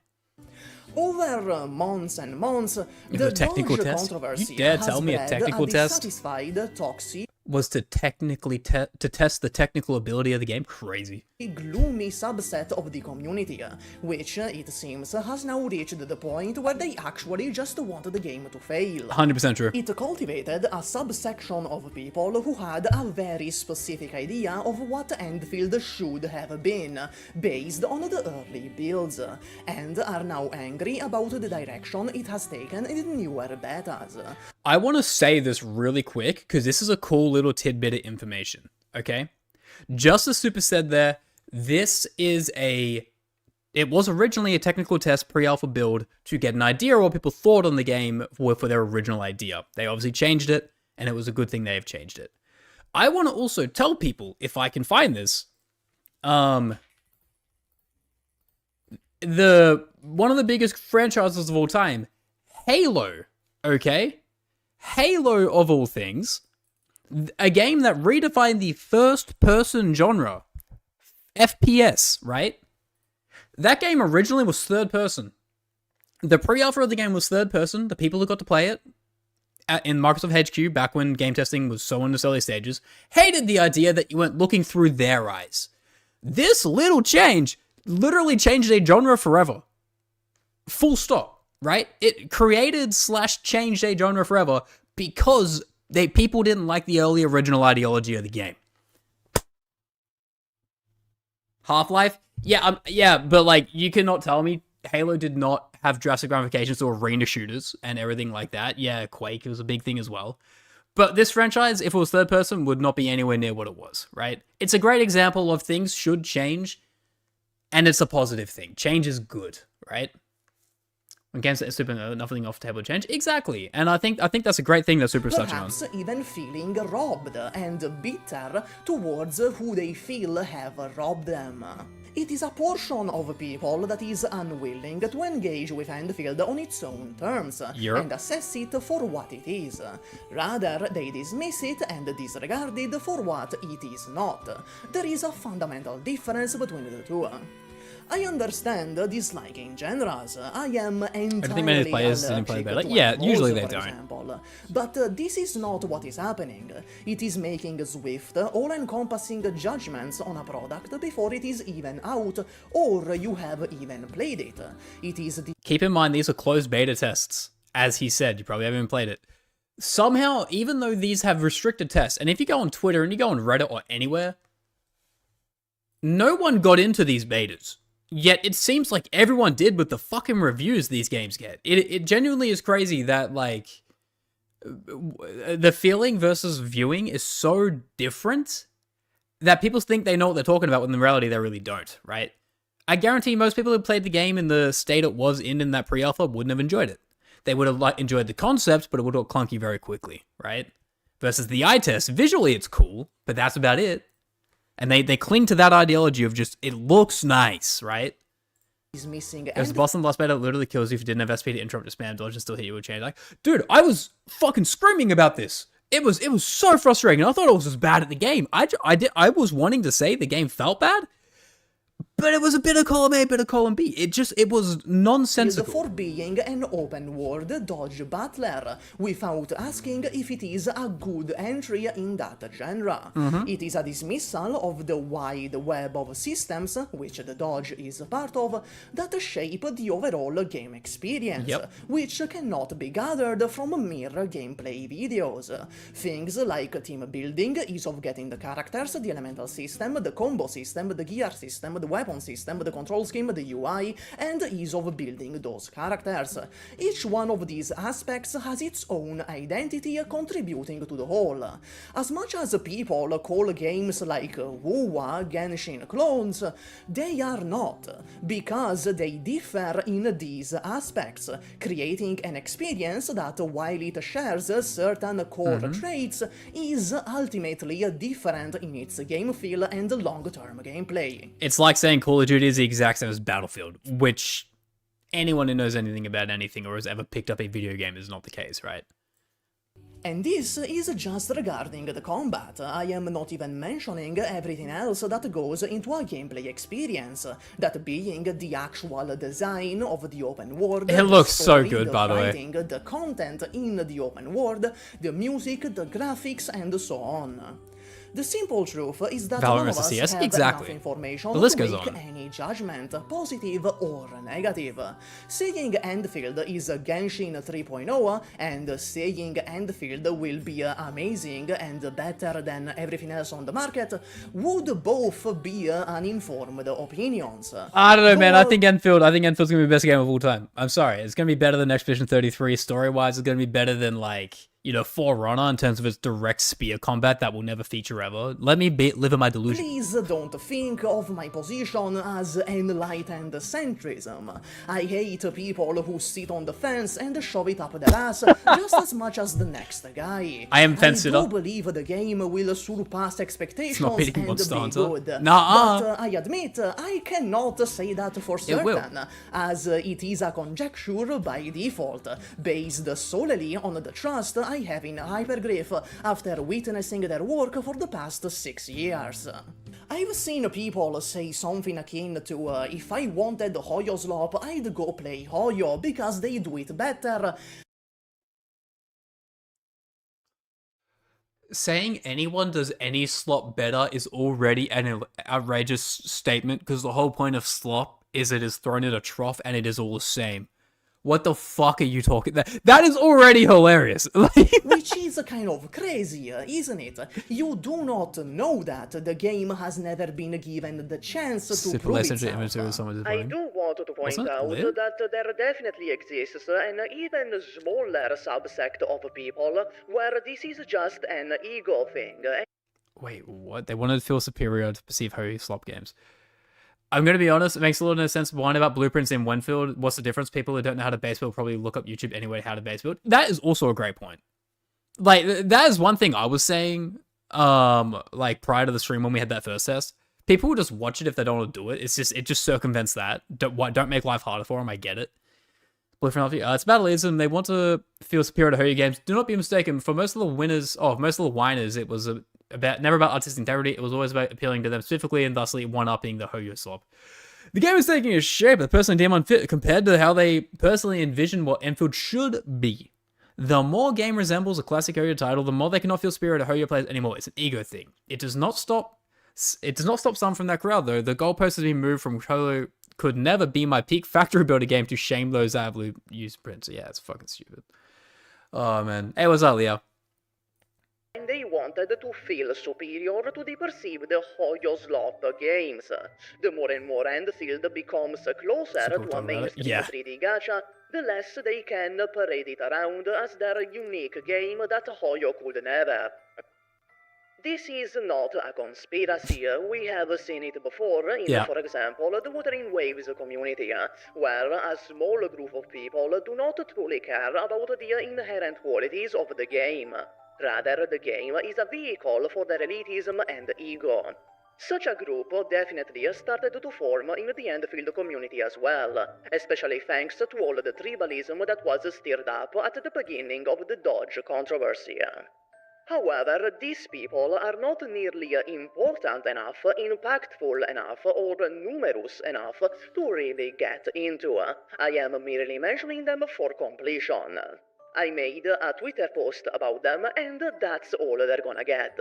Over months and months, The the technical Dodge test? controversy You dare has tell me a bred technical test? dissatisfied, toxic, Was to technically to test the technical ability of the game? Crazy. gloomy subset of the community, which, it seems, has now reached the point where they actually just want the game to fail. 100% true. It cultivated a subsection of people who had a very specific idea of what Endfield should have been, based on the early builds, and are now angry about the direction it has taken in the newer betas. I want to say this really quick, because this is a cool little tidbit of information, okay? Just as Supah said there, it was originally a technical test pre-alpha build to get an idea of what people thought on the game for their original idea. They obviously changed it, and it was a good thing they have changed it. I want to also tell people, if I can find this, one of the biggest franchises of all time, Halo, okay? Halo, of all things, a game that redefined the first-person genre, FPS, right? That game originally was third-person. The pre-alpha of the game was third-person. The people who got to play it in Microsoft HQ, back when game testing was so in its early stages, hated the idea that you weren't looking through their eyes. This little change literally changed a genre forever. Full stop, right? It created / changed a genre forever because people didn't like the early original ideology of the game. Half-Life? Yeah, but like, you cannot tell me Halo did not have drastic ramifications to arena shooters and everything like that. Yeah, Quake was a big thing as well. But this franchise, if it was third person, would not be anywhere near what it was, right? It's a great example of things should change, and it's a positive thing. Change is good, right? When games that are super nothing off the table change, exactly. And I think that's a great thing that Supah's touching on. Perhaps even feeling robbed and bitter towards who they feel have robbed them. It is a portion of people that is unwilling to engage with Endfield on its own terms and assess it for what it is. Rather, they dismiss it and disregard it for what it is not. There is a fundamental difference between the two. I understand disliking genres. I am entirely many players didn't play better. Yeah, usually they don't. Example. But this is not what is happening. It is making swift, all-encompassing judgments on a product before it is even out, or you have even played it. It is Keep in mind, these are closed beta tests. As he said, you probably haven't even played it. Somehow, even though these have restricted tests, and if you go on Twitter and you go on Reddit or anywhere, no one got into these betas. Yet it seems like everyone did with the fucking reviews these games get. It genuinely is crazy that, like, the feeling versus viewing is so different that people think they know what they're talking about when in reality they really don't, right? I guarantee most people who played the game in the state it was in that pre-alpha wouldn't have enjoyed it. They would have enjoyed the concept, but it would have got clunky very quickly, right? Versus the eye test, visually it's cool, but that's about it. And they cling to that ideology of just, it looks nice, right? is missing. There's a boss in the last beta that literally kills you if you didn't have SP to interrupt the spam dodge and still hit you with chain. Like, dude, I was fucking screaming about this. It was so frustrating. I thought it was as bad at the game. I was wanting to say the game felt bad, but it was a bit of column A, bit of column B. It was nonsensical. For being an open world dodge battler, without asking if it is a good entry in that genre. It is a dismissal of the wide web of systems, which the dodge is a part of, that shape the overall game experience, which cannot be gathered from mere gameplay videos. Things like team building, ease of getting the characters, the elemental system, the combo system, the gear system, the weapon system, the control scheme, the UI, and ease of building those characters. Each one of these aspects has its own identity contributing to the whole. As much as people call games like WoW Genshin clones, they are not, because they differ in these aspects, creating an experience that, while it shares certain core traits, is ultimately different in its game feel and long-term gameplay. It's like saying saying Call of Duty is the exact same as Battlefield, which anyone who knows anything about anything or has ever picked up a video game is not the case, right? And this is just regarding the combat. I am not even mentioning everything else that goes into a gameplay experience, that being the actual design of the open world. It looks story, so good, by the way. writing, the content in the open world, the music, the graphics, and so on. The simple truth is that Valorant none of versus us CS? have Exactly. enough information The list to goes make on. any judgment, positive or negative. Saying Endfield is Genshin 3.0 and saying Endfield will be amazing and better than everything else on the market would both be uninformed opinions. I don't know, man. I Though- think Enfield's gonna be the best game of all time. I'm sorry. It's gonna be better than Expedition 33 story-wise. It's gonna be better than, like, you know, Forerunner in terms of its direct spear combat that will never feature ever. Let me live in my delusion. Please don't think of my position as enlightened centrism. I hate people who sit on the fence and shove it up their ass just as much as the next guy. I am fence sitter. I do believe the game will surpass expectations beating and Monster be Hunter. good. Nuh-uh. But I admit, I cannot say that for It will. certain, as it is a conjecture by default, based solely on the trust I have in Hypergriff after witnessing their work for the past 6 years. I've seen people say something akin to, if I wanted Hoyo Slop, I'd go play Hoyo because they do it better. Saying anyone does any slop better is already an outrageous statement, because the whole point of slop is it is thrown in a trough and it is all the same. What the fuck are you talking? That is already hilarious. Which is kind of crazy, isn't it? You do not know that the game has never been given the chance to prove itself. I do want to point Wasn't it out lit? that there definitely exists an even smaller subsect of people where this is just an ego thing. Wait, what? They wanted to feel superior to perceive holy slop games. I'm going to be honest, it makes a little no sense. One about blueprints in Endfield. What's the difference? People who don't know how to base build probably look up YouTube anyway how to base build. That is also a great point. Like, that is one thing I was saying, like, prior to the stream when we had that first test. People will just watch it if they don't want to do it. It just circumvents that. Don't make life harder for them, I get it. Blueprint, it's Battleism. They want to feel superior to Hoyo games. Do not be mistaken. For most of the winners, most of the whiners, it was never about artistic integrity. It was always about appealing to them specifically and thusly one-upping the Hoyo slop. The game is taking a shape that personally deem unfit compared to how they personally envision what Endfield should be. The more a game resembles a classic Hoyo title, the more they cannot feel superior to Hoyo players anymore. It's an ego thing. It does not stop some from that crowd, though. The goalpost has been moved from Hoyo could never be my peak factory builder game to shame those that have used prints. Yeah, it's fucking stupid. Oh, man. Hey, what's up, Leo? And they wanted to feel superior to the perceived Hoyo slop games. The more and more Endfield becomes closer Super to a talk about it. mainstream Yeah. 3D gacha, the less they can parade it around as their unique game that Hoyo could never. This is not a conspiracy. We have seen it before in, Yeah. for example, the Wuthering Waves community, where a small group of people do not truly care about the inherent qualities of the game. Rather, the game is a vehicle for their elitism and ego. Such a group definitely started to form in the Endfield community as well, especially thanks to all the tribalism that was stirred up at the beginning of the Dodge controversy. However, these people are not nearly important enough, impactful enough, or numerous enough to really get into. I am merely mentioning them for completion. I made a Twitter post about them, and that's all they're gonna get.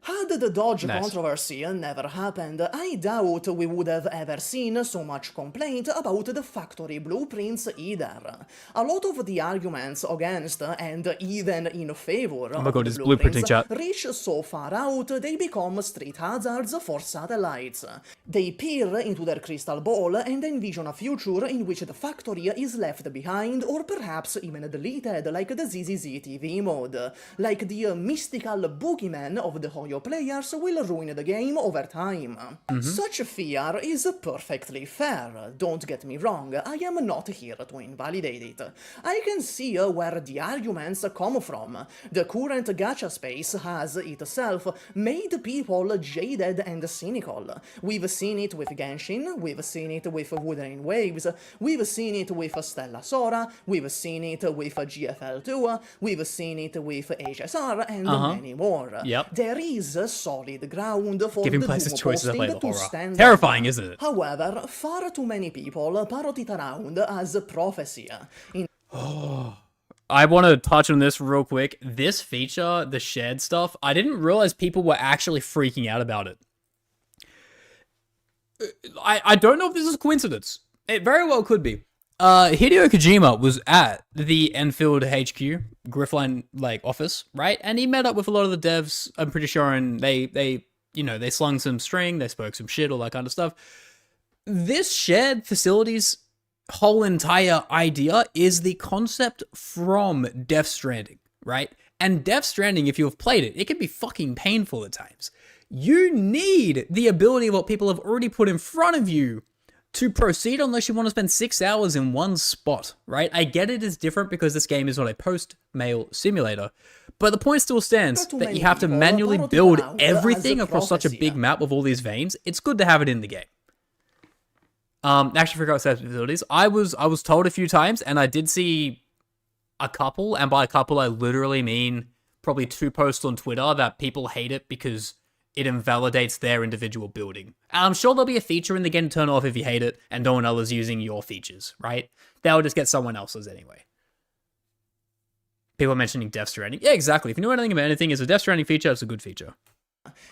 Had the Dodge Nice. controversy never happened, I doubt we would have ever seen so much complaint about the factory blueprints either. A lot of the arguments against and even in favor Oh my of god, the it's blueprinting blueprints chat. reach so far out they become street hazards for satellites. They peer into their crystal ball and envision a future in which the factory is left behind or perhaps even deleted like the ZZZ TV mode, like the mystical boogeyman of the Hoyo players will ruin the game over time. Such fear is perfectly fair, don't get me wrong, I am not here to invalidate it. I can see where the arguments come from. The current gacha space has itself made people jaded and cynical. We've seen it with Genshin, we've seen it with Wuthering Waves, we've seen it with Stella Sora, we've seen it with GFL2, we've seen it with HSR, and many more. Yep. There is solid ground for Giving the places Doom choices to play posting the to horror. stand Terrifying, up. isn't it? However, far too many people parrot it around as prophecy. I want to touch on this real quick. This feature, the shared stuff, I didn't realize people were actually freaking out about it. I don't know if this is a coincidence. It very well could be. Hideo Kojima was at the Enfield HQ, Griffline office, right? And he met up with a lot of the devs, I'm pretty sure, and they slung some string, they spoke some shit, all that kind of stuff. This shared facilities whole entire idea is the concept from Death Stranding, right? And Death Stranding, if you've played it, it can be fucking painful at times. You need the ability of what people have already put in front of you to proceed unless you want to spend 6 hours in one spot, right? I get it is different because this game is not a post-mail simulator, but the point still stands that you have to manually build everything across such a big map with all these veins. It's good to have it in the game. Actually, forgot about facilities. I was told a few times, and I did see a couple, and by a couple I literally mean probably 2 posts on Twitter that people hate it because it invalidates their individual building. And I'm sure there'll be a feature in the game to turn off if you hate it, and no one else is using your features, right? They'll just get someone else's anyway. People are mentioning Death Stranding. Yeah, exactly. If you know anything about anything, it's a Death Stranding feature, it's a good feature.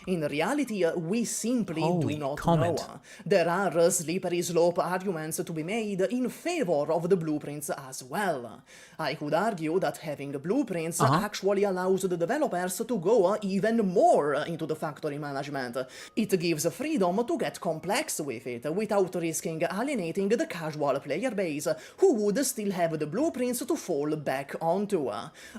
In reality, we simply do not know. There are slippery slope arguments to be made in favor of the blueprints as well. I could argue that having blueprints actually allows the developers to go even more into the factory management. It gives freedom to get complex with it without risking alienating the casual player base who would still have the blueprints to fall back onto.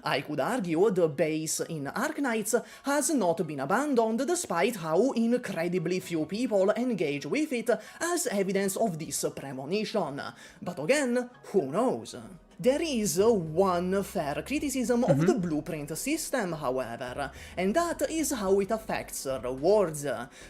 I could argue the base in Arknights has not been abandoned despite how incredibly few people engage with it as evidence of this premonition. But again, who knows? There is one fair criticism of the blueprint system, however, and that is how it affects rewards.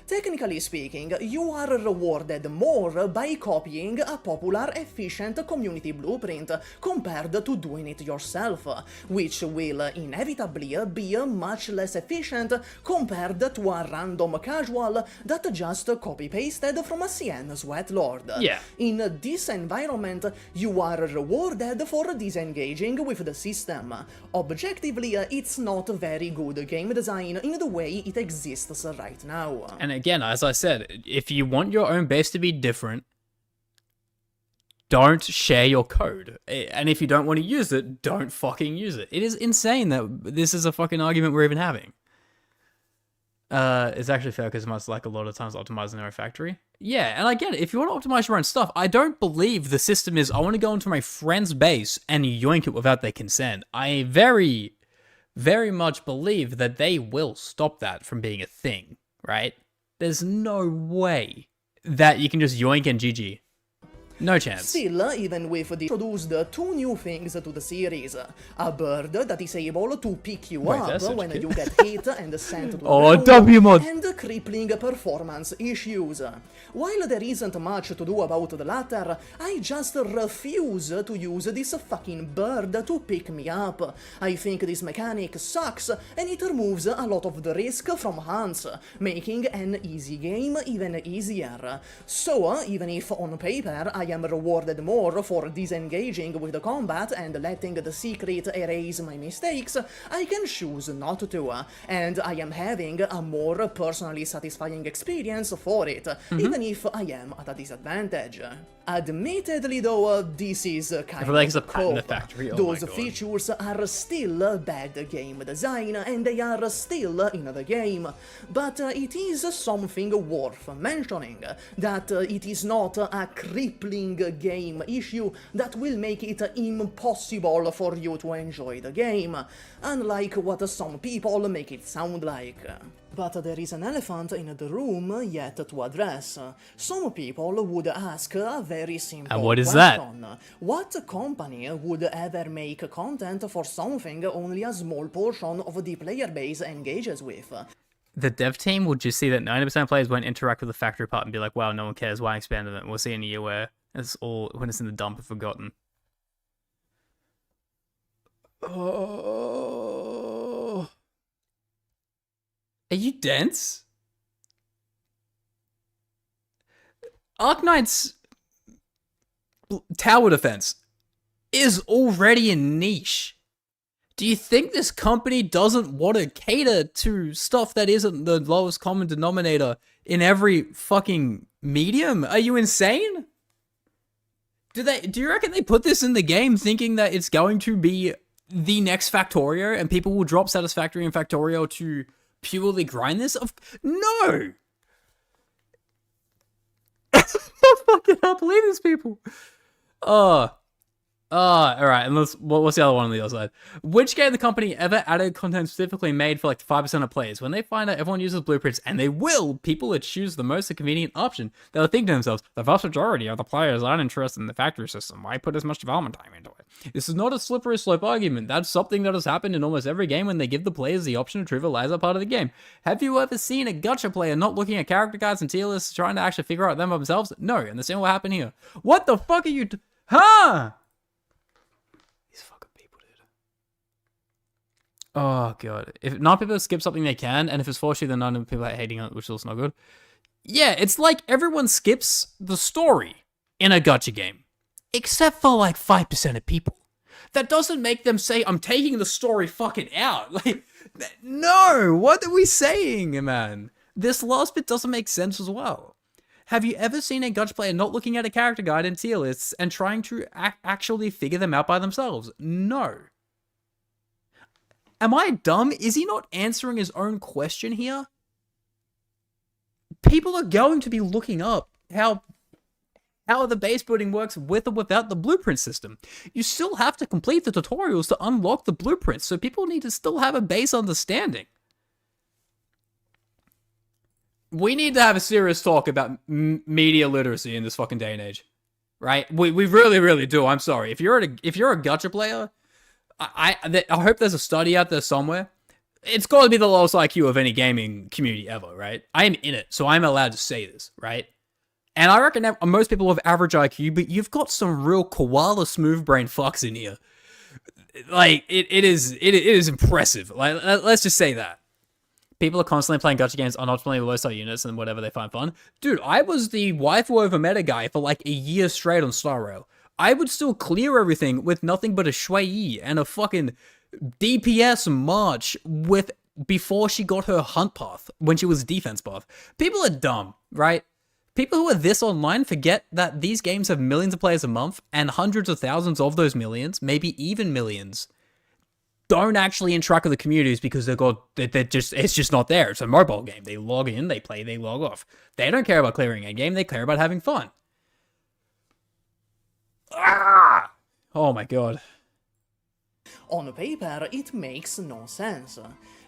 Technically speaking, you are rewarded more by copying a popular, efficient community blueprint compared to doing it yourself, which will inevitably be much less efficient compared to a random casual that just copy-pasted from a CN sweatlord. Yeah. In this environment, you are rewarded for disengaging with the system. Objectively, it's not very good game design in the way it exists right now. And again, as I said, if you want your own base to be different, don't share your code. And if you don't want to use it, don't fucking use it. It is insane that this is a fucking argument we're even having. It's actually fair because it's like a lot of times optimizing their own factory. Yeah, and I get it. If you want to optimize your own stuff, I don't believe the system is, I want to go into my friend's base and yoink it without their consent. I very, very much believe that they will stop that from being a thing, right? There's no way that you can just yoink and GG. No chance. Still, even with the introduced 2 new things to the series. A bird that is able to pick you up when you get hit and sent to the ground, W-mod. and crippling performance issues. While there isn't much to do about the latter, I just refuse to use this fucking bird to pick me up. I think this mechanic sucks, and it removes a lot of the risk from hunts, making an easy game even easier. So, even if on paper I am rewarded more for disengaging with the combat and letting the secret erase my mistakes, I can choose not to, and I am having a more personally satisfying experience for it, even if I am at a disadvantage. Admittedly though, this is kind of a cope. Those features are still bad game design, and they are still in the game, but it is something worth mentioning, that it is not a crippling annoying game issue that will make it impossible for you to enjoy the game, unlike what some people make it sound like. But there is an elephant in the room yet to address. Some people would ask a very simple And what is question. that? What company would ever make content for something only a small portion of the player base engages with? The dev team will just see that 90% of players won't interact with the factory part and be like, wow, no one cares, why expand it? We'll see in a year where it's all, when it's in the dump and forgotten. Oh. Are you dense? Arknights tower defense is already a niche. Do you think this company doesn't want to cater to stuff that isn't the lowest common denominator in every fucking medium? Are you insane? Do you reckon they put this in the game thinking that it's going to be the next Factorio and people will drop Satisfactory and Factorio to purely grind this? No! I fucking can't believe these people. Alright, and what's the other one on the other side? Which game the company ever added content specifically made for like 5% of players? When they find out everyone uses blueprints, and they will, people would choose the most convenient option. They'll think to themselves, the vast majority of the players aren't interested in the factory system. Why put as much development time into it? This is not a slippery slope argument. That's something that has happened in almost every game when they give the players the option to trivialize that part of the game. Have you ever seen a gacha player not looking at character cards and tier lists trying to actually figure out them themselves? No, and the same will happen here. What the fuck are you huh? These fucking people, dude. Oh, God. If not people skip something they can, and if it's forced you, then none of people are hating it, which is also not good. Yeah, it's like everyone skips the story in a gacha game. Except for like 5% of people. That doesn't make them say, I'm taking the story fucking out. Like, no, what are we saying, man? This last bit doesn't make sense as well. Have you ever seen a gacha player not looking at a character guide and tier lists and trying to actually figure them out by themselves? No. Am I dumb? Is he not answering his own question here? People are going to be looking up how the base building works with or without the blueprint system. You still have to complete the tutorials to unlock the blueprints, so people need to still have a base understanding. We need to have a serious talk about media literacy in this fucking day and age, right? We really, really do. I'm sorry. If you're a gacha player, I hope there's a study out there somewhere. It's got to be the lowest IQ of any gaming community ever, right? I am in it, so I'm allowed to say this, right? And I reckon that most people have average IQ, but you've got some real koala smooth brain fucks in here. Like, it is impressive. Like, let's just say that. People are constantly playing gacha games on optimally low star units and whatever they find fun. Dude, I was the waifu over meta guy for like a year straight on Star Rail. I would still clear everything with nothing but a Shui and a fucking DPS march before she got her hunt path, when she was defense path. People are dumb, right? People who are this online forget that these games have millions of players a month, and hundreds of thousands of those millions, maybe even millions, don't actually interact with the communities because it's just not there. It's a mobile game. They log in, they play, they log off. They don't care about clearing a game, they care about having fun. Ah! Oh my god. On paper, it makes no sense.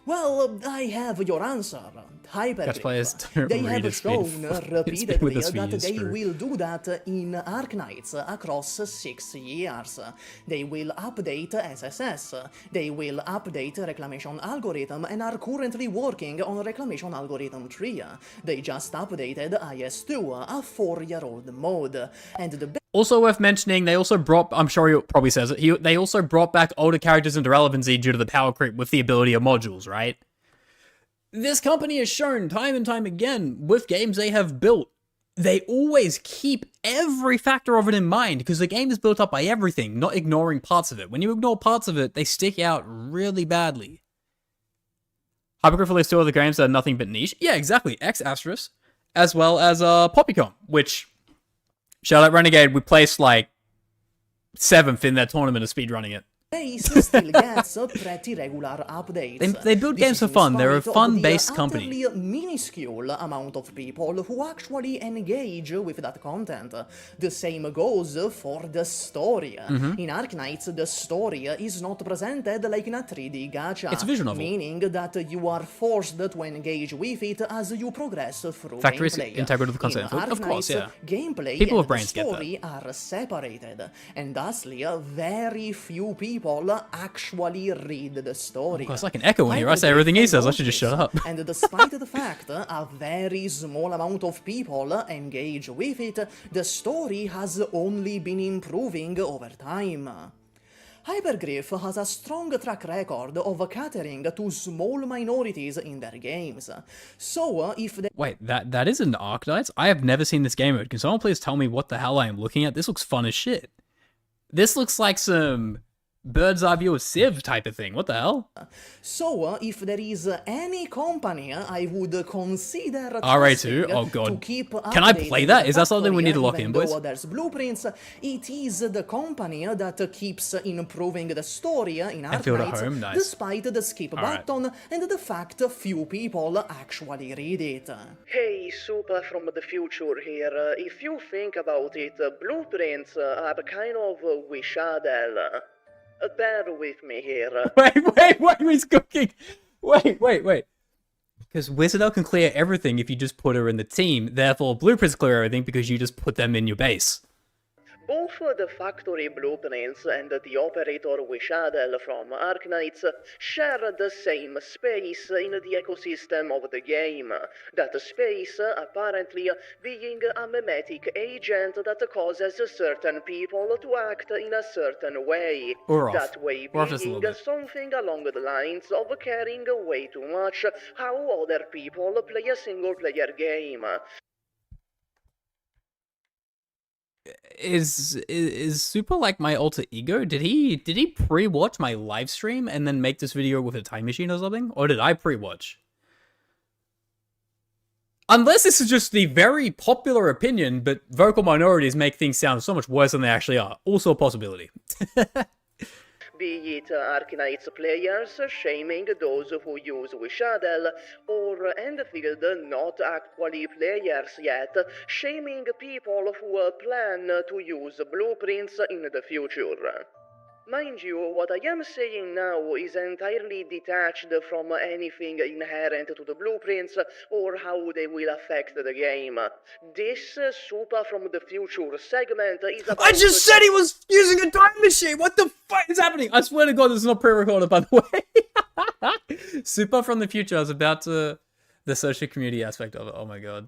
Well, I have your answer. Players don't They read have at speed. shown It's been repeatedly with us for that years, they true. will do that in Arknights across 6 years. They will update SSS. They will update reclamation algorithm and are currently working on reclamation algorithm 3. They just updated IS2, a 4-year-old mode. And the Also worth mentioning, they also brought, I'm sure he probably says it, they also brought back older characters into relevancy due to the power creep with the ability of modules, right? This company has shown time and time again, with games they have built, they always keep every factor of it in mind, because the game is built up by everything, not ignoring parts of it. When you ignore parts of it, they stick out really badly. Hypergriff lists 2 other games that are nothing but niche. Yeah, exactly. X Asterisk, as well as Poppycom, which... Shout out Renegade, we placed like 7th in their tournament of speedrunning it. Base still gets pretty regular updates. They build This games is for fun. in They're a spite of fun-based the company. utterly minuscule amount of people who actually engage with that content. The same goes for the story. In Arknights, the story is not presented like in a 3D gacha. It's a visual novel. Meaning that you are forced to engage with it as you progress through Factory is gameplay. integral to the concept. In Of course, Arknights, yeah. gameplay People with and brains get that. story are separated, and thusly very few people actually read the story. Oh, it's like an echo in here. I say everything he says. I should just shut up. And despite the fact a very small amount of people engage with it, the story has only been improving over time. Hypergriff has a strong track record of catering to small minorities in their games. So, if they Wait, that is an Arknights? I have never seen this game mode. Can someone please tell me what the hell I am looking at? This looks fun as shit. This looks like some bird's eye view of Civ type of thing. What the hell? So, if there is any company I would consider RA2? Oh god. to keep Can I play that? Is that something we need to lock even in, boys? though there's blueprints, it is the company that keeps improving the story in Endfield at Arknights, home? Nice. despite the skip Alright. button and the fact few people actually read it. Hey, Supah from the future here. If you think about it, blueprints are kind of wishadel. Bear with me here. Wait, he's cooking. Wait. Because Wizardel can clear everything if you just put her in the team. Therefore, Blueprints clear everything because you just put them in your base. Both the factory blueprints and the operator Wishadel from Arknights share the same space in the ecosystem of the game. That space, apparently, being a memetic agent that causes certain people to act in a certain way. Or off. That way Or off just a being little bit. something along the lines of caring way too much how other people play a single-player game. Is Supah like my alter ego? Did he pre-watch my live stream and then make this video with a time machine or something? Or did I pre-watch? Unless this is just the very popular opinion, but vocal minorities make things sound so much worse than they actually are. Also a possibility. Be it Arknights players shaming those who use Wishadel, or Endfield not actually players yet, shaming people who plan to use blueprints in the future. Mind you, what I am saying now is entirely detached from anything inherent to the blueprints or how they will affect the game. This Supah from the future segment is about I just said he was using a time machine! What the fuck is happening? I swear to god this is not pre-recorded, by the way. Supah from the future. I was about to... The social community aspect of it. Oh my god.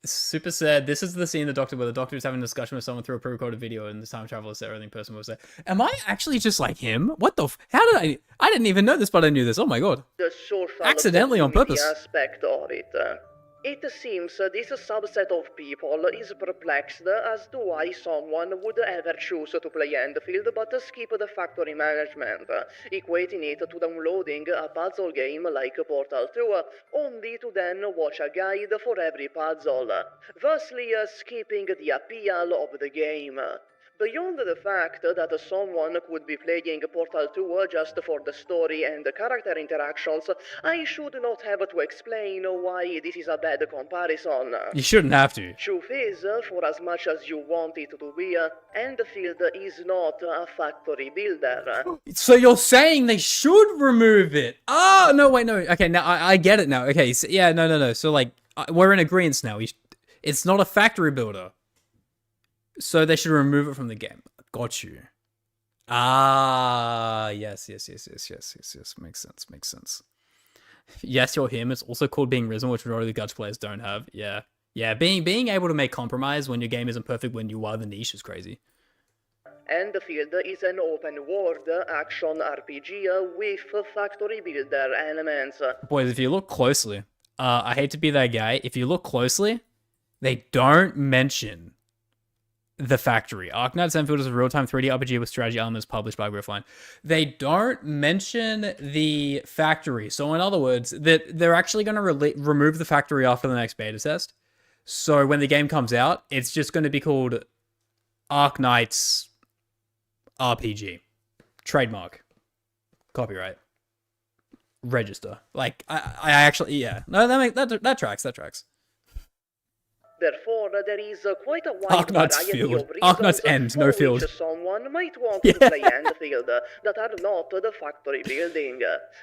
Supah said, this is the scene in the Doctor where the Doctor is having a discussion with someone through a pre-recorded video and the time traveler said everything person will say. Am I actually just like him? What the how did I didn't even know this, but I knew this. Oh my god. the social Accidentally on community purpose. aspect of it. It seems this subset of people is perplexed as to why someone would ever choose to play Endfield but skip the factory management, equating it to downloading a puzzle game like Portal 2, only to then watch a guide for every puzzle, thusly skipping the appeal of the game. Beyond the fact that someone could be playing Portal 2 just for the story and the character interactions, I should not have to explain why this is a bad comparison. You shouldn't have to. Truth is, for as much as you want it to be, Endfield is not a factory builder. So you're saying they should remove it? Oh, no, wait, no. Okay, now I get it now. Okay, so, yeah, no. So, like, we're in agreement now. It's not a factory builder. So they should remove it from the game. Got you. Ah, yes. Makes sense. Yes, you're him. It's also called being risen, which majority of the Gacha players don't have. Yeah. Being able to make compromise when your game isn't perfect when you are the niche is crazy. Endfield is an open world action RPG with factory builder elements. Boys, if you look closely, I hate to be that guy. If you look closely, they don't mention the factory. Arknights Endfield is a real-time 3D RPG with strategy elements published by Griffline. They don't mention the factory. So in other words, that they're actually going to remove the factory after the next beta test. So when the game comes out, it's just going to be called Arknights RPG. Trademark. Copyright. Register. Like, I actually, yeah. No, that tracks. Therefore, there is quite a wide Arknights variety field. of reasons Arknights end, no for field. which someone might want to play Endfield that are not the factory building.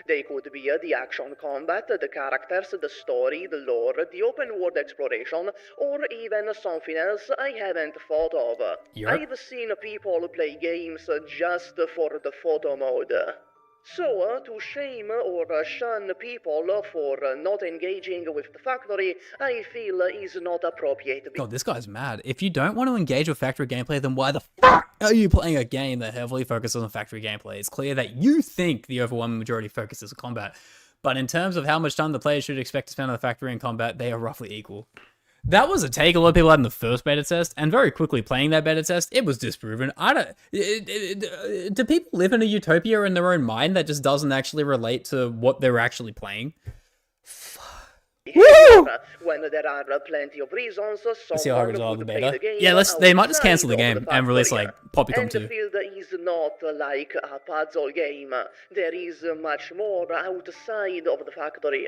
They could be the action combat, the characters, the story, the lore, the open world exploration, or even something else I haven't thought of. Yep. I've seen people play games just for the photo mode. So, to shame or shun people for not engaging with the factory, I feel is not appropriate. God, this guy's mad. If you don't want to engage with factory gameplay, then why the fuck are you playing a game that heavily focuses on factory gameplay? It's clear that you think the overwhelming majority focuses on combat. But in terms of how much time the player should expect to spend on the factory and combat, they are roughly equal. That was a take a lot of people had in the first beta test, and very quickly playing that beta test, it was disproven. Do people live in a utopia in their own mind that just doesn't actually relate to what they're actually playing? Woo! When there are plenty of reasons, Let's see how hard someone the would play beta. the game Yeah, they might just cancel the outside game of and release factory. like Poppycom 2. Endfield is not like a puzzle game. There is much more outside of the factory.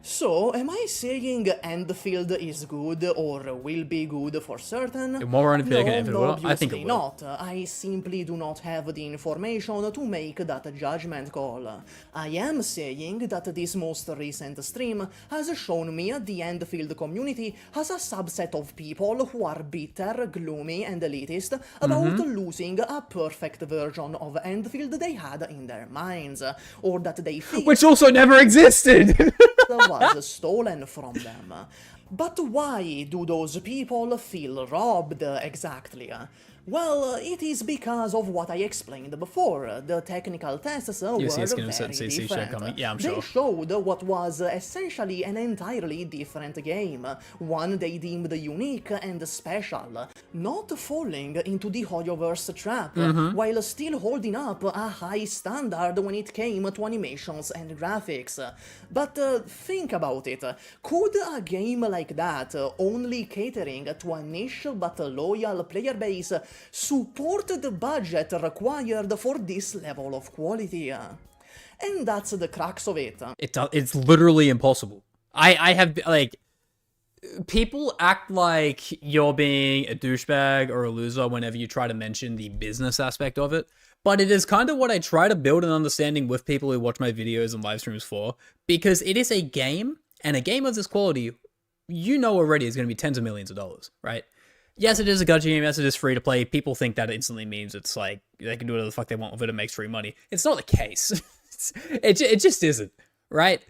So, am I saying Endfield is good or will be good for certain? And while we're on the pick and Endfield, no, well, I think it obviously will. not. I simply do not have the information to make that judgment call. I am saying that this most recent stream has shown me the Endfield community has a subset of people who are bitter, gloomy, and elitist about losing a perfect version of Endfield they had in their minds, or that they feel Which also never existed! was stolen from them. But why do those people feel robbed exactly? Well, it is because of what I explained before. The technical tests were You see a very skin of CC show different. coming. Yeah, I'm They sure. showed what was essentially an entirely different game, one they deemed unique and special, not falling into the hoyoverse trap, while still holding up a high standard when it came to animations and graphics. But think about it, could a game like that, only catering to a niche but loyal player base, support the budget required for this level of quality? And that's the crux of it. It's literally impossible. I have, like, people act like you're being a douchebag or a loser whenever you try to mention the business aspect of it. But it is kind of what I try to build an understanding with people who watch my videos and live streams for, because it is a game, and a game of this quality, you know already is going to be tens of millions of dollars, right? Yes, it is a gacha game. Yes, it is free to play. People think that instantly means it's like they can do whatever the fuck they want with it and makes free money. It's not the case. It just isn't, right?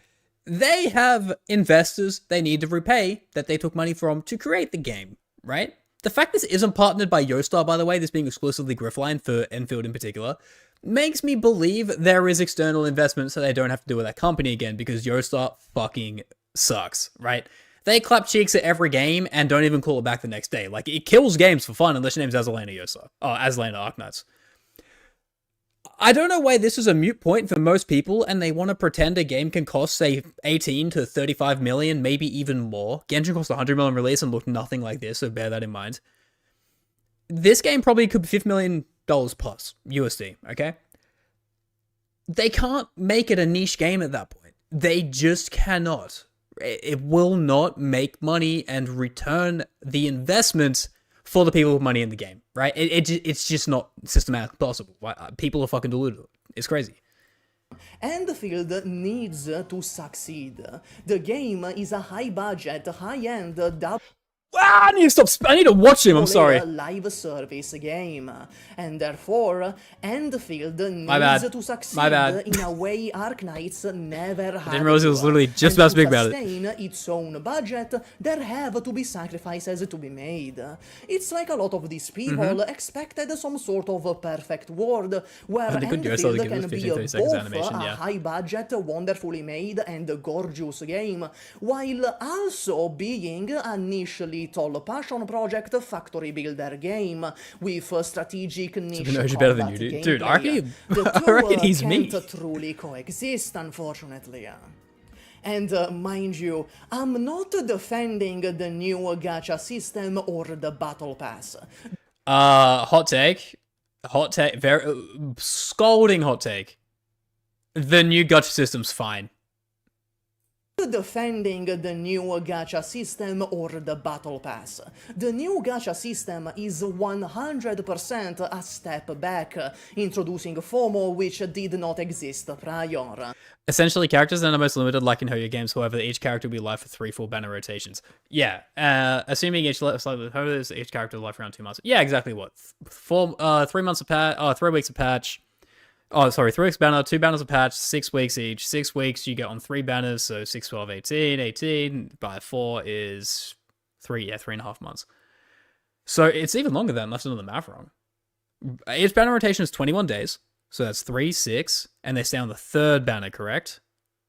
They have investors they need to repay that they took money from to create the game, right? The fact this isn't partnered by Yostar, by the way, this being exclusively Griffline for Endfield in particular, makes me believe there is external investment so they don't have to deal with that company again, because Yostar fucking sucks, right? They clap cheeks at every game and don't even call it back the next day. Like, it kills games for fun unless your name's Azalena Yostar. Oh, Azalena Arknights. I don't know why this is a moot point for most people, and they want to pretend a game can cost, say, 18 to 35 million, maybe even more. Genshin cost 100 million release and looked nothing like this, so bear that in mind. This game probably could be $50 million plus USD, okay? They can't make it a niche game at that point. They just cannot. It will not make money and return the investment for the people with money in the game, right? It's just not systematically possible. People are fucking deluded. It's crazy. Endfield needs to succeed. The game is a high-budget, high-end, I need to stop. I need to watch him. I'm sorry. a live service game, and therefore Endfield bad. needs to succeed My bad. in a way Arknights never had. I didn't realize it was literally just And about to speak about it. To sustain its own budget, there have to be sacrifices to be made. It's like a lot of these people expected some sort of a perfect world where they could do it so they Endfield could can do be 15-30 seconds both animation, a yeah. high-budget, wonderfully made, and gorgeous game, while also being a niche little passion project factory builder game with a strategic niche knows you better than combat you do. Dude, gameplay. I reckon he's me. Can't truly coexist, unfortunately. And mind you, I'm not defending the new gacha system or the battle pass. Hot take. hot take, very scolding hot take. The new gacha system's fine. Defending the new gacha system or the battle pass. The new gacha system is 100% a step back, introducing FOMO which did not exist prior. Essentially, characters are the most limited, like in Hoyo games. However, each character will be live for 3 full banner rotations. Yeah, assuming each each character will live around 2 months. Yeah, exactly what 3 months a patch. 3 weeks a patch. Oh, sorry, 3 weeks banner, 2 banners a patch, 6 weeks each. 6 weeks, you get on 3 banners, so 6, 12, 18. 18 by 4 is 3.5 months. So it's even longer than, unless I'm doing the math wrong. Each banner rotation is 21 days, so that's 3, 6, and they stay on the 3rd banner, correct?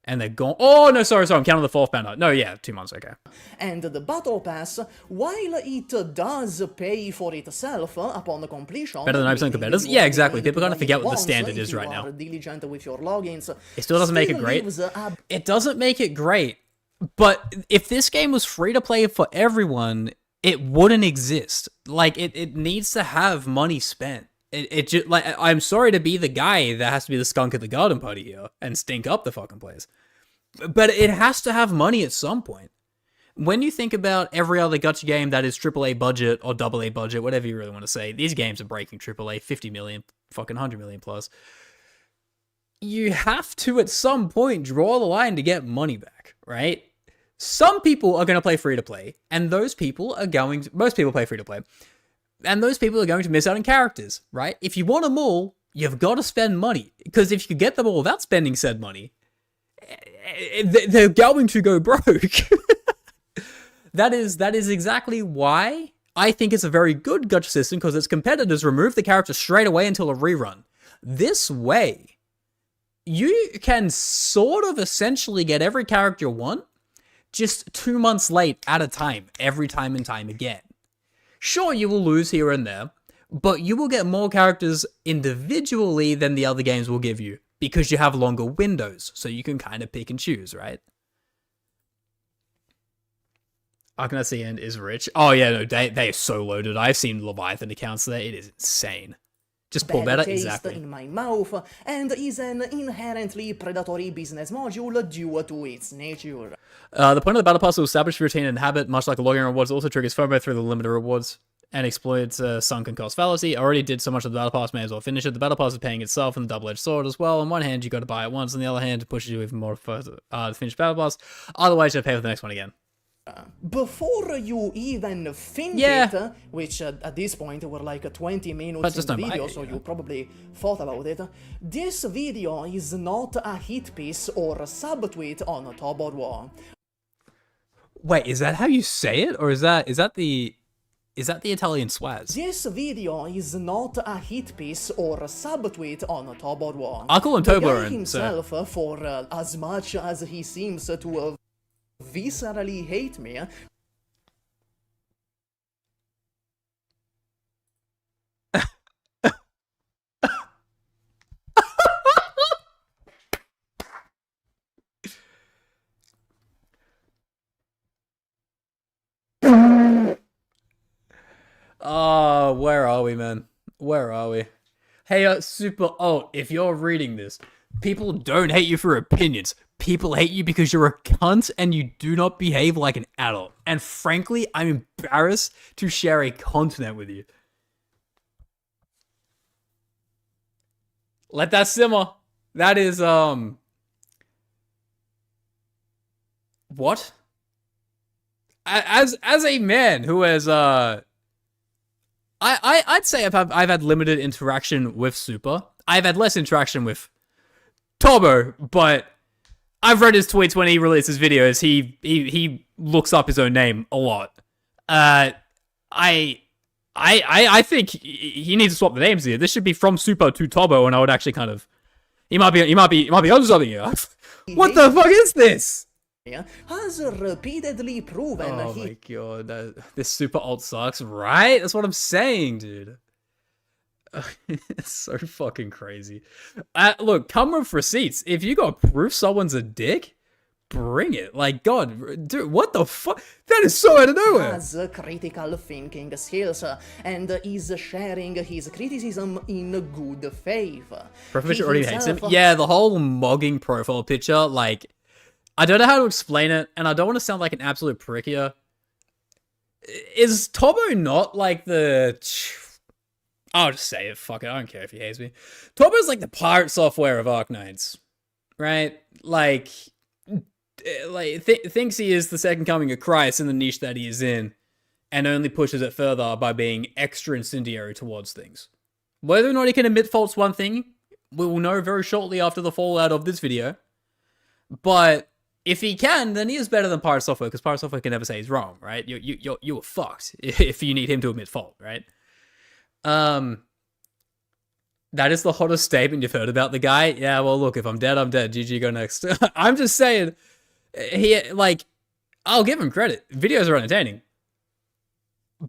And they're gone. Oh, no, sorry, I'm counting the 4th banner. No, yeah, 2 months, okay. And the battle pass, while it does pay for itself upon completion, better than 9% competitors? Yeah, exactly. People are going to forget what the standard is right now. Diligent with your logins, it still doesn't make it great. It doesn't make it great, but if this game was free to play for everyone, it wouldn't exist. Like, it needs to have money spent. It just, like, I'm sorry to be the guy that has to be the skunk at the garden party here and stink up the fucking place, but it has to have money at some point. When you think about every other gacha game that is AAA budget or AA budget, whatever you really want to say, these games are breaking AAA, 50 million, fucking 100 million plus. You have to at some point draw the line to get money back, right? Some people are going to play free to play, and those people are going to, most people play free to play. And those people are going to miss out on characters, right? If you want them all, you've got to spend money. Because if you could get them all without spending said money, they're going to go broke. That is exactly why I think it's a very good gacha system, because its competitors remove the character straight away until a rerun. This way, you can sort of essentially get every character you want, just 2 months late at a time, every time and time again. Sure, you will lose here and there, but you will get more characters individually than the other games will give you, because you have longer windows, so you can kind of pick and choose, right? Arknights the end is rich. Oh yeah, no, they are so loaded. I've seen Leviathan accounts there. It is insane. Just pull better, exactly. In my mouth, and is an inherently predatory business module due to its nature. The point of the battle pass is to establish routine and habit, much like a login rewards. Also triggers FOMO through the limited rewards and exploits sunken cost fallacy. I already did so much of the battle pass, may as well finish it. The battle pass is paying itself in the double-edged sword as well. On one hand, you got to buy it once. On the other hand, it pushes you even more further to finish battle pass. Otherwise, you have to pay for the next one again. Before you even finish it, which at this point were like 20 minutes in the video, so you probably thought about it, this video is not a hit piece or a subtweet on Toboru. Wait, is that how you say it, or is that the Italian swaz? This video is not a hit piece or a subtweet on Toboru. I'll call him Toblerone. Himself, for as much as he seems to viscerally hate me, oh, where are we, man? Where are we? Hey, Super Alt, if you're reading this, people don't hate you for opinions. People hate you because you're a cunt and you do not behave like an adult. And frankly, I'm embarrassed to share a continent with you. Let that simmer. That is, what? As a man who has, I'd say I've had limited interaction with Supah. I've had less interaction with Tobo, but I've read his tweets when he releases videos. He looks up his own name a lot. I think he needs to swap the names here. This should be from Supah to Tobo, and I would actually kind of, he might be onto something here. What the fuck is this? Has repeatedly proven oh my god, this Super Alt sucks, right? That's what I'm saying, dude. It's so fucking crazy. Look, come with receipts. If you got proof someone's a dick, bring it. Like, God, dude, what the fuck? That is so out of nowhere. Has critical thinking skills and is sharing his criticism in good faith. Professor He already hates him. himself- Yeah, the whole mogging profile picture, like, I don't know how to explain it, and I don't want to sound like an absolute prick here. Is Tobo not like the... I'll just say it, fuck it, I don't care if he hates me. Tobo's like the pirate software of Arknights, right? Like thinks he is the second coming of Christ in the niche that he is in, and only pushes it further by being extra incendiary towards things. Whether or not he can admit fault's one thing, we will know very shortly after the fallout of this video. But if he can, then he is better than pirate software, because pirate software can never say he's wrong, right? You're fucked if you need him to admit fault, right? That is the hottest statement you've heard about the guy. Yeah, well, look, if I'm dead, I'm dead. GG, go next. I'm just saying, I'll give him credit. Videos are entertaining.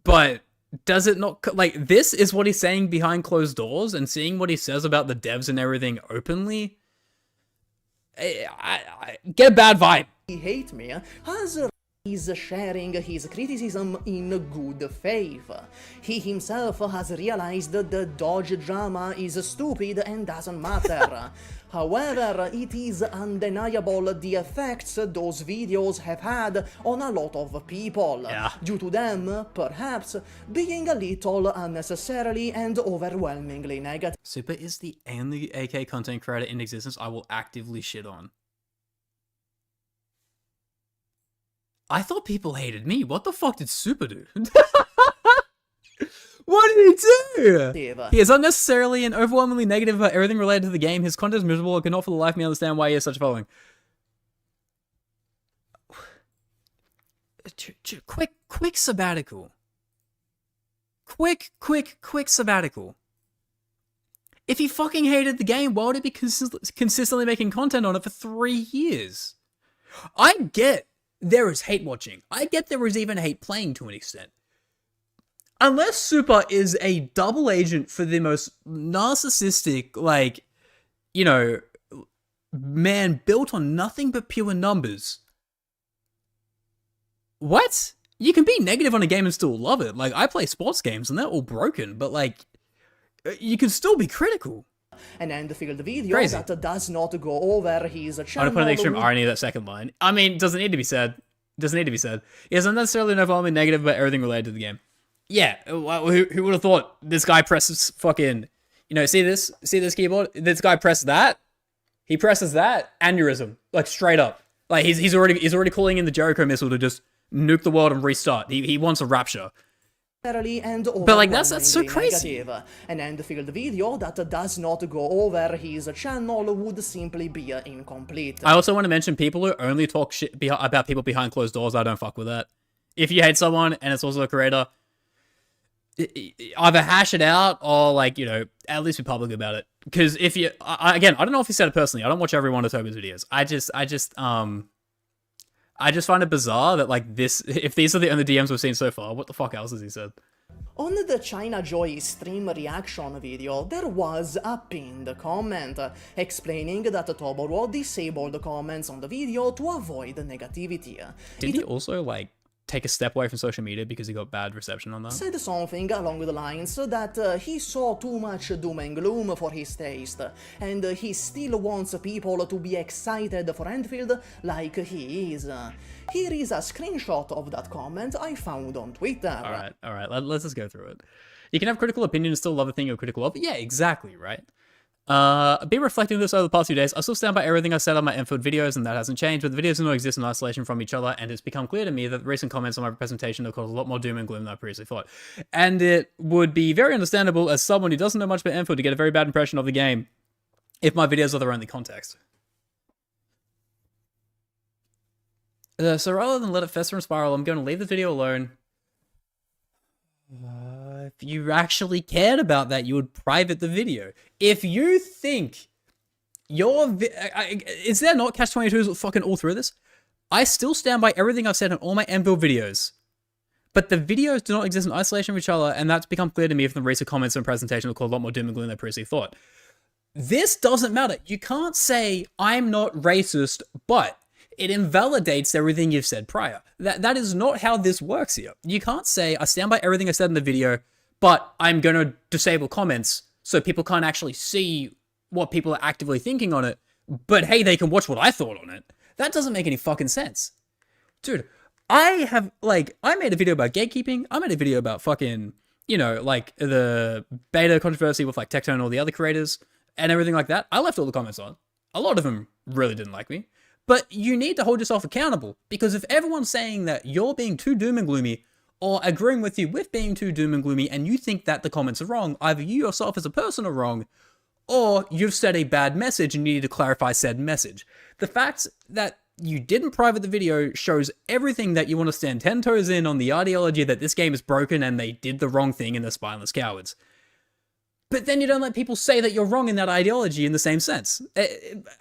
But does it not, like, this is what he's saying behind closed doors, and seeing what he says about the devs and everything openly, I get a bad vibe. He hate me, as is sharing his criticism in good faith. He himself has realized the Dodge drama is stupid and doesn't matter. However, it is undeniable the effects those videos have had on a lot of people, due to them, perhaps, being a little unnecessarily and overwhelmingly negative. Supah is the only AK content creator in existence I will actively shit on. I thought people hated me. What the fuck did Supah do? What did he do? He is unnecessarily and overwhelmingly negative about everything related to the game. His content is miserable. I cannot for the life of me understand why he has such a following. Quick sabbatical. Quick sabbatical. If he fucking hated the game, why would he be consistently making content on it for 3 years? I get there is hate watching. I get there is even hate playing to an extent. Unless Supah is a double agent for the most narcissistic, like, you know, man built on nothing but pure numbers. What? You can be negative on a game and still love it. Like, I play sports games and they're all broken, but, like, you can still be critical. An Endfield video Crazy. that does not go over his I'm channel. gonna put an extreme irony in that second line. I mean, doesn't need to be said. Doesn't need to be said. He is unnecessarily and overwhelmingly negative about everything related to the game. Yeah, who would have thought this guy presses fucking, you know, see this keyboard? This guy pressed that. He presses that, aneurysm, like straight up. Like he's already calling in the Jericho missile to just nuke the world and restart. He wants a rapture. But like that's so crazy. An Endfield video that does not go over his channel would simply be incomplete. I also want to mention people who only talk shit about people behind closed doors. I don't fuck with that. If you hate someone and it's also a creator, either hash it out or, like, you know, at least be public about it. Because if you, again, I don't know if he said it personally. I don't watch every one of Toby's videos. I just find it bizarre that, like, this, if these are the only DMs we've seen so far, what the fuck else has he said? On the China Joy stream reaction video, there was a pinned comment explaining that Toboro disabled comments on the video to avoid negativity. Did he also, like, take a step away from social media because he got bad reception on that? Said something along the lines that he saw too much doom and gloom for his taste, and he still wants people to be excited for Endfield like he is. Here is a screenshot of that comment I found on Twitter. Alright, let's just go through it. You can have critical opinion and still love the thing you're critical of. Yeah, exactly, right? I've been reflecting this over the past few days. I still stand by everything I said on my Endfield videos, and that hasn't changed, but the videos do not exist in isolation from each other, and it's become clear to me that the recent comments on my presentation have caused a lot more doom and gloom than I previously thought. And it would be very understandable as someone who doesn't know much about Endfield to get a very bad impression of the game if my videos are their only context. So rather than let it fester and spiral, I'm going to leave the video alone. If you actually cared about that, you would private the video. If you think your is there not catch-22s fucking all through this? I still stand by everything I've said in all my Endfield videos. But the videos do not exist in isolation from each other, and that's become clear to me from the recent comments and presentation that called a lot more doom and gloom than I previously thought. This doesn't matter. You can't say, I'm not racist, but it invalidates everything you've said prior. That is not how this works here. You can't say, I stand by everything I said in the video, but I'm going to disable comments so people can't actually see what people are actively thinking on it, but hey, they can watch what I thought on it. That doesn't make any fucking sense. Dude, I made a video about gatekeeping. I made a video about fucking, you know, like the beta controversy with like Tectone and all the other creators and everything like that. I left all the comments on. A lot of them really didn't like me. But you need to hold yourself accountable, because if everyone's saying that you're being too doom and gloomy or agreeing with you with being too doom and gloomy and you think that the comments are wrong, either you yourself as a person are wrong or you've said a bad message and you need to clarify said message. The fact that you didn't private the video shows everything that you want to stand 10 toes in on the ideology that this game is broken and they did the wrong thing and they're spineless cowards. But then you don't let people say that you're wrong in that ideology in the same sense.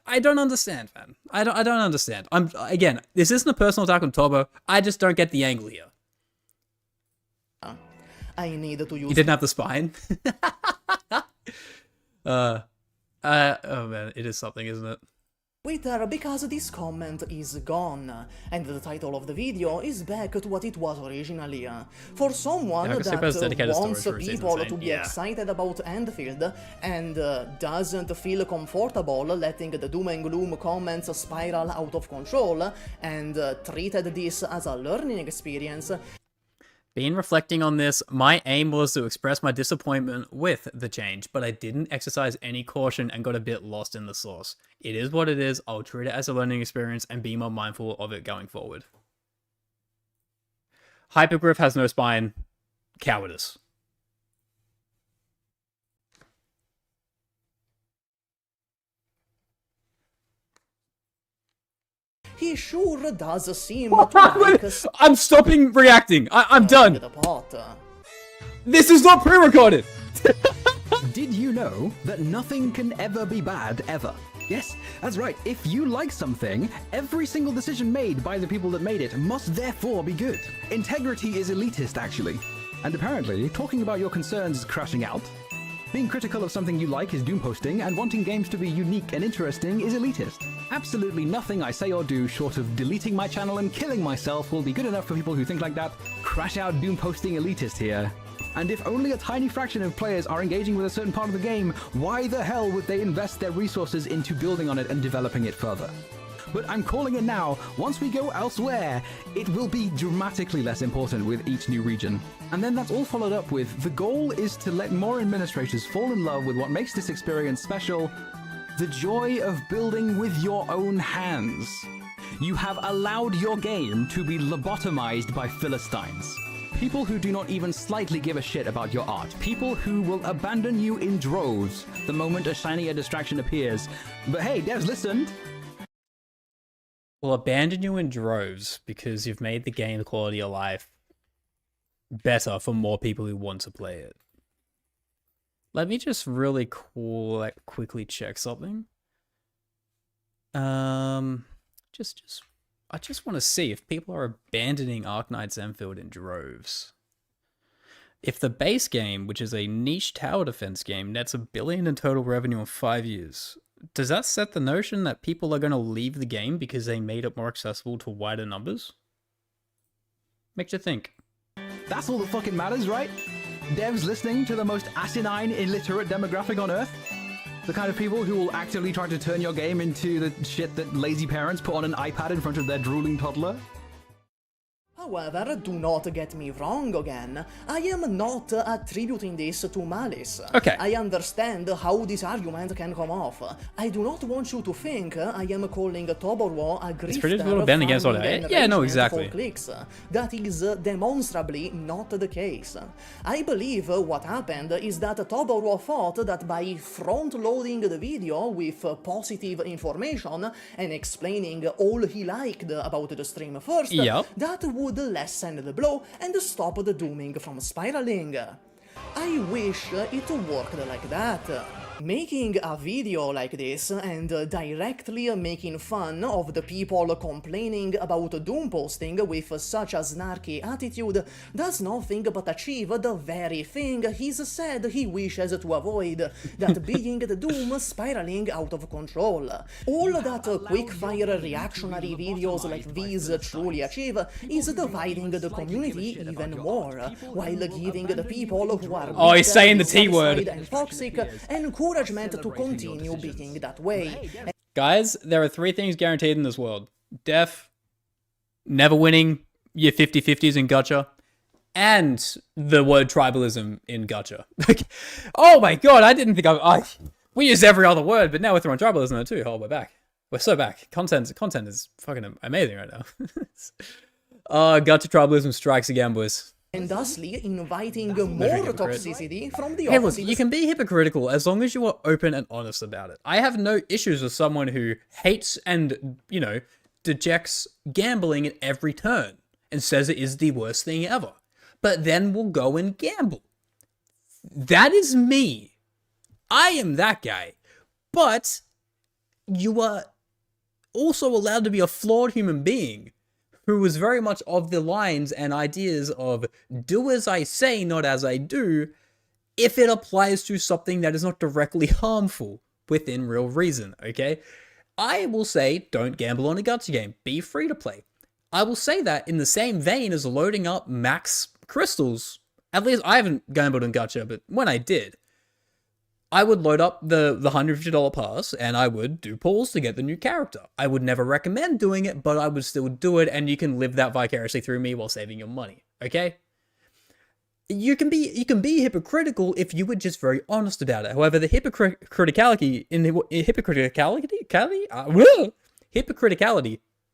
I don't understand, man. I don't understand. Again, this isn't a personal attack on Turbo. I just don't get the angle here. I need to use... He didn't have the spine. Oh man, it is something, isn't it? Twitter because this comment is gone, and the title of the video is back to what it was originally. For someone that wants people to be excited about Endfield and doesn't feel comfortable letting the doom and gloom comments spiral out of control and treated this as a learning experience. Been reflecting on this, my aim was to express my disappointment with the change, but I didn't exercise any caution and got a bit lost in the sauce. It is what it is. I'll treat it as a learning experience and be more mindful of it going forward. Hypergriff has no spine. Cowardice. He sure does seem to like us. I'm stopping reacting. I'm done. This is not pre-recorded. Did you know that nothing can ever be bad, ever? Yes, that's right. If you like something, every single decision made by the people that made it must therefore be good. Integrity is elitist, actually. And apparently, talking about your concerns is crashing out. Being critical of something you like is doom posting, and wanting games to be unique and interesting is elitist. Absolutely nothing I say or do short of deleting my channel and killing myself will be good enough for people who think like that. Crash out doom posting elitist here. And if only a tiny fraction of players are engaging with a certain part of the game, why the hell would they invest their resources into building on it and developing it further? But I'm calling it now, once we go elsewhere, it will be dramatically less important with each new region. And then that's all followed up with, the goal is to let more administrators fall in love with what makes this experience special, the joy of building with your own hands. You have allowed your game to be lobotomized by Philistines. People who do not even slightly give a shit about your art. People who will abandon you in droves the moment a shinier distraction appears. But hey, devs listened. Will abandon you in droves because you've made the game quality of life better for more people who want to play it. Let me just really quickly check something. I just want to see if people are abandoning Arknights Endfield in droves. If the base game, which is a niche tower defense game, nets $1 billion in total revenue in 5 years, does that set the notion that people are going to leave the game because they made it more accessible to wider numbers? Makes you think. That's all that fucking matters, right? Devs listening to the most asinine, illiterate demographic on Earth? The kind of people who will actively try to turn your game into the shit that lazy parents put on an iPad in front of their drooling toddler? However, do not get me wrong again. I am not attributing this to malice. Okay. I understand how this argument can come off. I do not want you to think I am calling Toborwo a grifter bend against all that. Yeah, no, exactly. For clicks. That is demonstrably not the case. I believe what happened is that Toborwo thought that by front-loading the video with positive information and explaining all he liked about the stream first, that would lessen the blow and stop the dooming from spiraling. I wish it worked like that. Making a video like this and directly making fun of the people complaining about doom posting with such a snarky attitude does nothing but achieve the very thing he's said he wishes to avoid, that being the doom spiraling out of control. All that quickfire reactionary videos like these truly achieve is dividing the community even more, while giving the people who are Oh, he's saying the T word. and toxic encouragement to continue being that way. Guys, there are 3 things guaranteed in this world. Death, never winning your 50-50s in Gacha, and the word tribalism in Gacha. Oh my god, I didn't think we use every other word, but now we're throwing tribalism in it too. Oh, we're back. We're so back. Content is fucking amazing right now. Gacha tribalism strikes again, boys. And thusly inviting more toxicity from the Hey, look, opposite. you can be hypocritical as long as you are open and honest about it. I have no issues with someone who hates and, dejects gambling at every turn and says it is the worst thing ever, but then will go and gamble. That is me. I am that guy. But you are also allowed to be a flawed human being who was very much of the lines and ideas of do as I say, not as I do, if it applies to something that is not directly harmful within real reason, okay? I will say, don't gamble on a gacha game. Be free to play. I will say that in the same vein as loading up max crystals. At least I haven't gambled on gacha, but when I did, I would load up the $150 pass and I would do pulls to get the new character. I would never recommend doing it, but I would still do it, and you can live that vicariously through me while saving your money, okay? You can be hypocritical if you were just very honest about it. However, the hypocriticality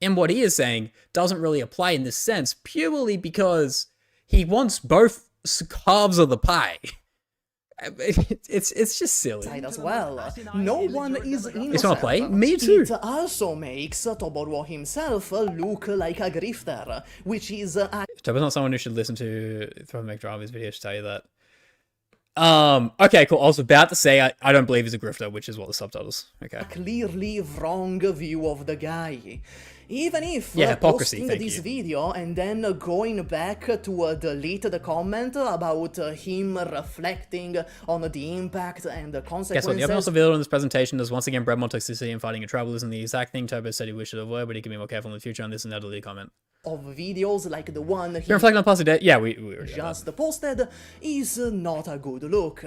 in what he is saying doesn't really apply in this sense, purely because he wants both halves of the pie. It's just silly. As well. No one is innocent. It's not play. Me too. It also makes Toboro himself look like a grifter, which is Tobo's not someone who should listen to Throw Make Drama's videos to tell you that. Okay, cool. I was about to say I don't believe he's a grifter, which is what the subtitles. Okay. a clearly wrong view of the guy. Even if hypocrisy, posting thank this you. video and then going back to delete the comment about him reflecting on the impact and the Guess what? consequences. The evidence revealed in this presentation is once again bred more toxicity and fighting a tribalism. The exact thing Tobo said he wished to avoid, but he can be more careful in the future on this and that delete comment. Of videos like the one he You're reflecting on past day? Yeah, we already got just posted is not a good look.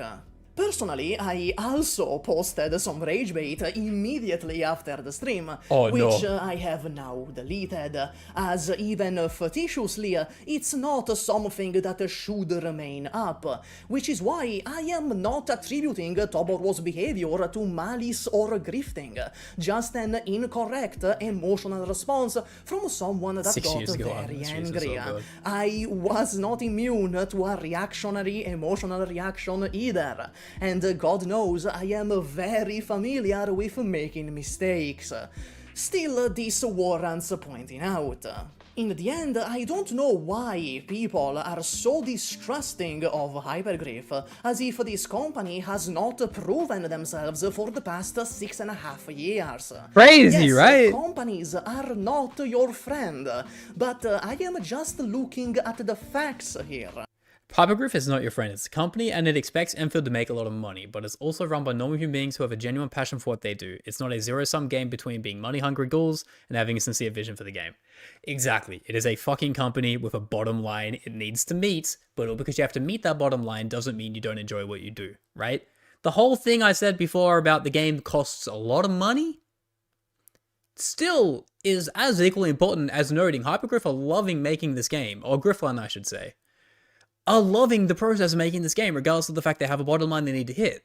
Personally, I also posted some rage bait immediately after the stream, Oh, which no. I have now deleted, as even facetiously, it's not something that should remain up, which is why I am not attributing Toboro's behavior to malice or grifting, just an incorrect emotional response from someone that 6 got years ago, very Jesus, angry. oh God. I was not immune to a reactionary emotional reaction either, and God knows I am very familiar with making mistakes. Still, this warrants pointing out. In the end, I don't know why people are so distrusting of Hypergriff, as if this company has not proven themselves for the past 6.5 years. Crazy, Yes, right? Companies are not your friend, but I am just looking at the facts here. Hypergriff is not your friend. It's a company and it expects Endfield to make a lot of money, but it's also run by normal human beings who have a genuine passion for what they do. It's not a zero-sum game between being money-hungry ghouls and having a sincere vision for the game. Exactly. It is a fucking company with a bottom line it needs to meet, but all because you have to meet that bottom line doesn't mean you don't enjoy what you do, right? The whole thing I said before about the game costs a lot of money still is as equally important as noting Hypergriff are loving making this game, or Griffland I should say, are loving the process of making this game, regardless of the fact they have a bottom line they need to hit.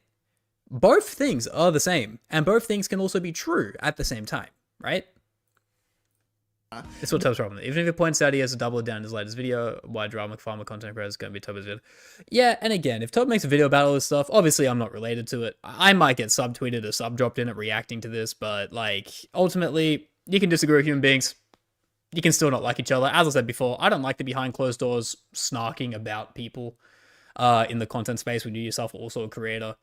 Both things are the same, and both things can also be true at the same time, right? It's what Tobo's problem. Even if it points out he has to double it down in his latest video, why drama farmer content creator is going to be Tobo's video. Yeah, and again, if Tobo makes a video about all this stuff, obviously I'm not related to it. I might get subtweeted or sub-dropped in it reacting to this, but like, ultimately, you can disagree with human beings. You can still not like each other. As I said before, I don't like the behind closed doors snarking about people in the content space when you yourself are also a creator.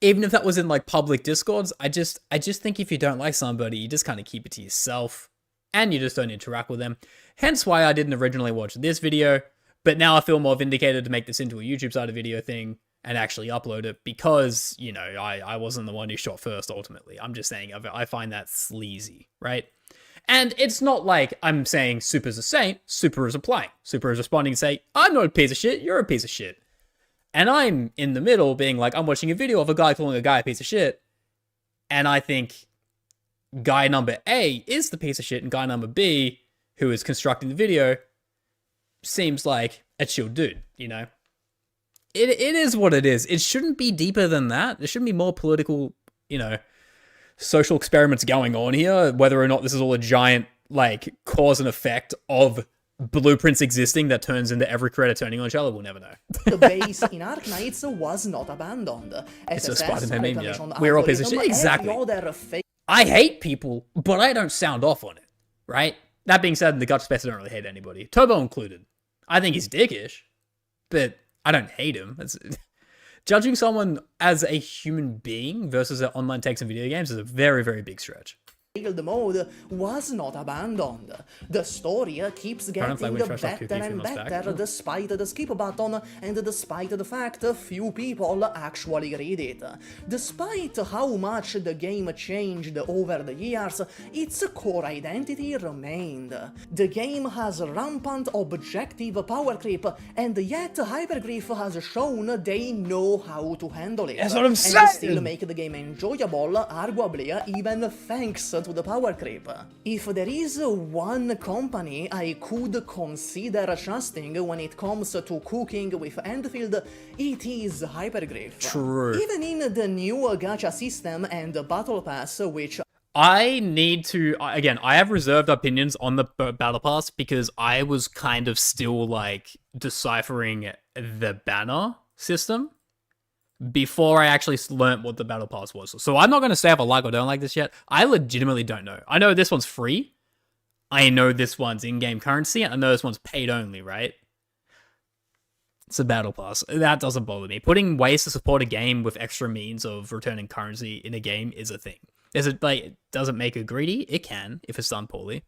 even if that was in like public discords, I just think if you don't like somebody, you just kind of keep it to yourself and you just don't interact with them. Hence why I didn't originally watch this video, but now I feel more vindicated to make this into a YouTube side of video thing and actually upload it because, you know, I wasn't the one who shot first ultimately. I'm just saying I find that sleazy, right? And it's not like I'm saying Supah's a saint. Supah is applying. Supah is responding to say, I'm not a piece of shit, you're a piece of shit. And I'm in the middle being like, I'm watching a video of a guy calling a guy a piece of shit. And I think guy number A is the piece of shit and guy number B, who is constructing the video, seems like a chill dude, you know? It is what it is. It shouldn't be deeper than that. There shouldn't be more political, you know, social experiments going on here, whether or not this is all a giant, like, cause and effect of blueprints existing that turns into every creator turning on each other, we'll never know. The base in Arknights was not abandoned. It's a SSS, Spider-Man meme, yeah. automation We're all pieces of shit. algorithm, Exactly. every other fake I hate people, but I don't sound off on it, right? That being said, in the Gacha space, I don't really hate anybody. Turbo included. I think he's dickish, but I don't hate him. Judging someone as a human being versus their online takes in video games is a very, very big stretch. failed mode was not abandoned. The story keeps getting better and better despite the skip button and despite the fact few people actually read it. Despite how much the game changed over the years, its core identity remained. The game has rampant objective power creep, and yet Hypergriff has shown they know how to handle it. That's what I'm and saying! Still make the game enjoyable, arguably even thanks to the power creep. If there is one company I could consider trusting when it comes to cooking with Endfield, it is Hypergriff. True. Even in the new gacha system and battle pass, which I need to, again, I have reserved opinions on the battle pass because I was kind of still like deciphering the banner system before I actually learned what the battle pass was. So I'm not going to say if I like or don't like this yet. I legitimately don't know. I know this one's free. I know this one's in-game currency. And I know this one's paid only, right? It's a battle pass. That doesn't bother me. Putting ways to support a game with extra means of returning currency in a game is a thing. Is it like, does it make it greedy? It can, if it's done poorly.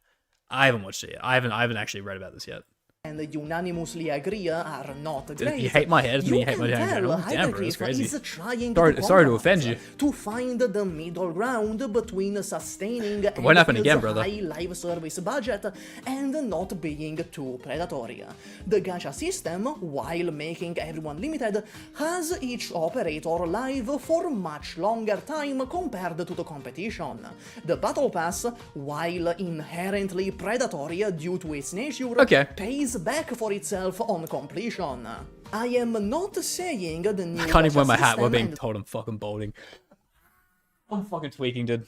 I haven't watched it yet. I haven't actually read about this yet. and unanimously agree are not great. You hate my head, you you hate my head. Damn, bro, that's crazy. Is trying sorry to offend you. To find the middle ground between sustaining it won't happen again, brother. high live service budget and not being too predatory. The gacha system, while making everyone limited, has each operator live for much longer time compared to the competition. The battle pass, while inherently predatory due to its nature, pays back for itself on completion. I am not saying the new I can't even wear my hat system while being and told I'm fucking balding. I'm fucking tweaking, dude.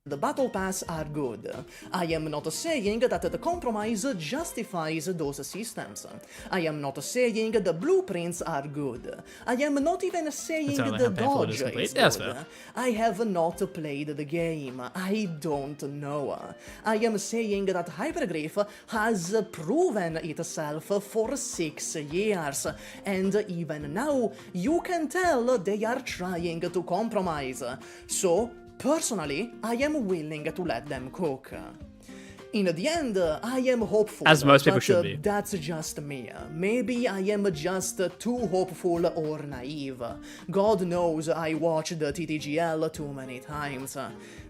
the battle pass are good. I am not saying that the compromise justifies those systems. I am not saying the blueprints are good. I am not even saying the dodge is good. I have not played the game. I don't know. I am saying that Hypergriff has proven itself for 6 years, and even now you can tell they are trying to compromise. So, personally, I am willing to let them cook. In the end, I am hopeful, as most people but should be. That's just me. Maybe I am just too hopeful or naive. God knows I watched the TTGL too many times.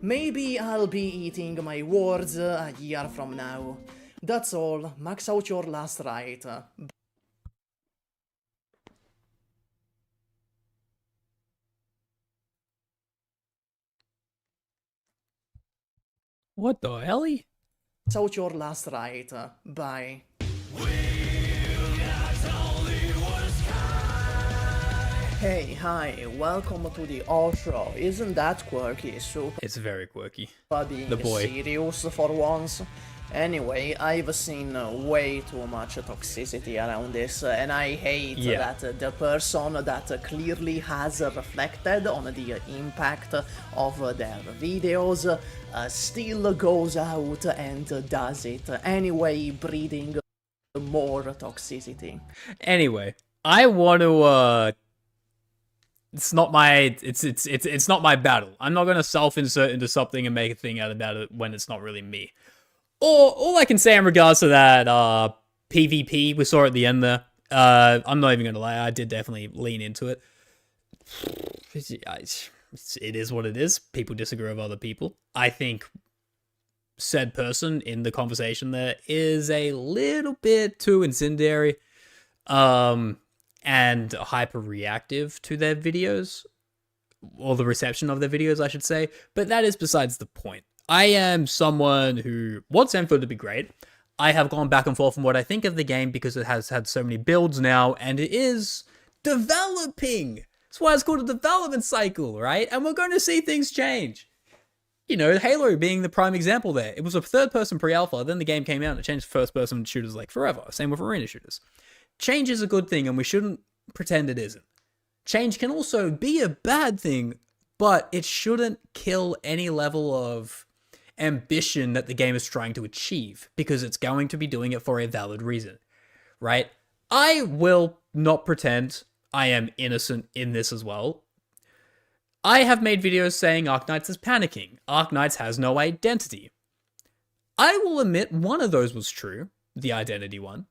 Maybe I'll be eating my words a year from now. That's all. Max out your last right. What the hell? Max out your last right. Bye. Hey, hi, welcome to the outro. Isn't that quirky, Supah? It's very quirky. Being The boy. serious for once. Anyway, I've seen way too much toxicity around this, and I hate that the person that clearly has reflected on the impact of their videos still goes out and does it anyway, breeding more toxicity. Anyway, I want to It's not my it's not my battle. I'm not gonna self-insert into something and make a thing out about it when it's not really me. Or all I can say in regards to that PvP we saw at the end there. I'm not even gonna lie, I did definitely lean into it. It is what it is. People disagree with other people. I think said person in the conversation there is a little bit too incendiary. And hyper reactive to their videos, or the reception of their videos, I should say. But that is besides the point. I am someone who wants Endfield to be great. I have gone back and forth on what I think of the game because it has had so many builds now, and it is developing. That's why it's called a development cycle, right? And we're going to see things change. You know, Halo being the prime example there. It was a third-person pre-alpha, then the game came out and it changed first-person shooters like forever. Same with arena shooters. Change is a good thing, and we shouldn't pretend it isn't. Change can also be a bad thing, but it shouldn't kill any level of ambition that the game is trying to achieve, because it's going to be doing it for a valid reason, right? I will not pretend I am innocent in this as well. I have made videos saying Arknights is panicking. Arknights has no identity. I will admit one of those was true, the identity one,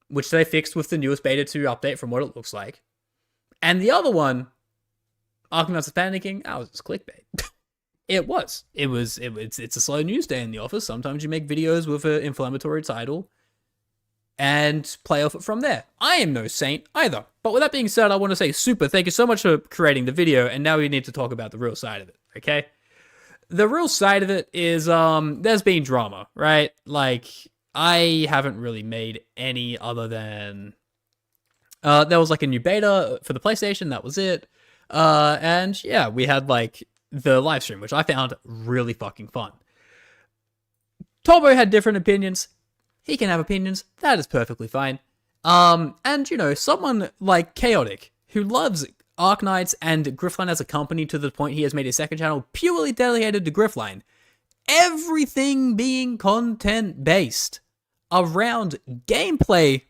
which they fixed with the newest Beta 2 update from what it looks like. And the other one, Arknights is panicking, that was just clickbait. It's a slow news day in the office. Sometimes you make videos with an inflammatory title and play off it from there. I am no saint either. But with that being said, I want to say, Supah, thank you so much for creating the video, and now we need to talk about the real side of it, okay? The real side of it is, there's been drama, right? Like, I haven't really made any other than... there was like a new beta for the PlayStation, that was it. And yeah, we had like the live stream, which I found really fucking fun. Torbo had different opinions. He can have opinions. That is perfectly fine. And you know, someone like Chaotic, who loves Arknights and Griffline as a company to the point he has made a second channel purely dedicated to Griffline. Everything being content-based around gameplay,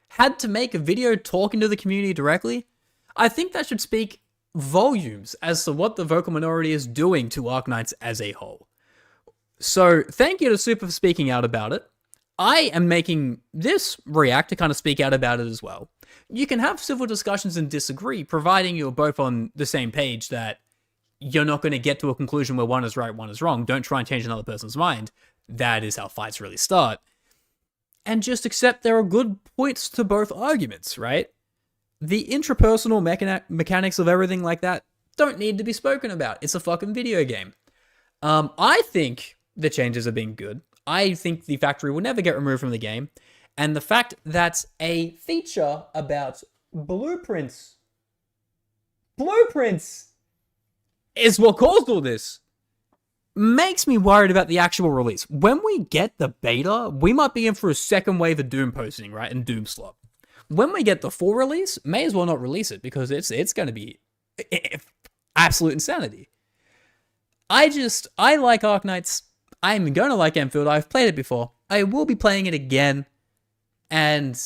had to make a video talking to the community directly. I think that should speak volumes as to what the vocal minority is doing to Arknights as a whole. So thank you to Supah for speaking out about it. I am making this react to kind of speak out about it as well. You can have civil discussions and disagree, providing you're both on the same page that you're not going to get to a conclusion where one is right, one is wrong. Don't try and change another person's mind. That is how fights really start. And just accept there are good points to both arguments, right? The intrapersonal mechanics of everything like that don't need to be spoken about. It's a fucking video game. I think the changes have been good. I think the factory will never get removed from the game. And the fact that a feature about blueprints is what caused all this, makes me worried about the actual release. When we get the beta, we might be in for a second wave of Doom posting, right? And Doom slop. When we get the full release, may as well not release it, because it's going to be absolute insanity. I like Arknights. I'm going to like Endfield. I've played it before. I will be playing it again. And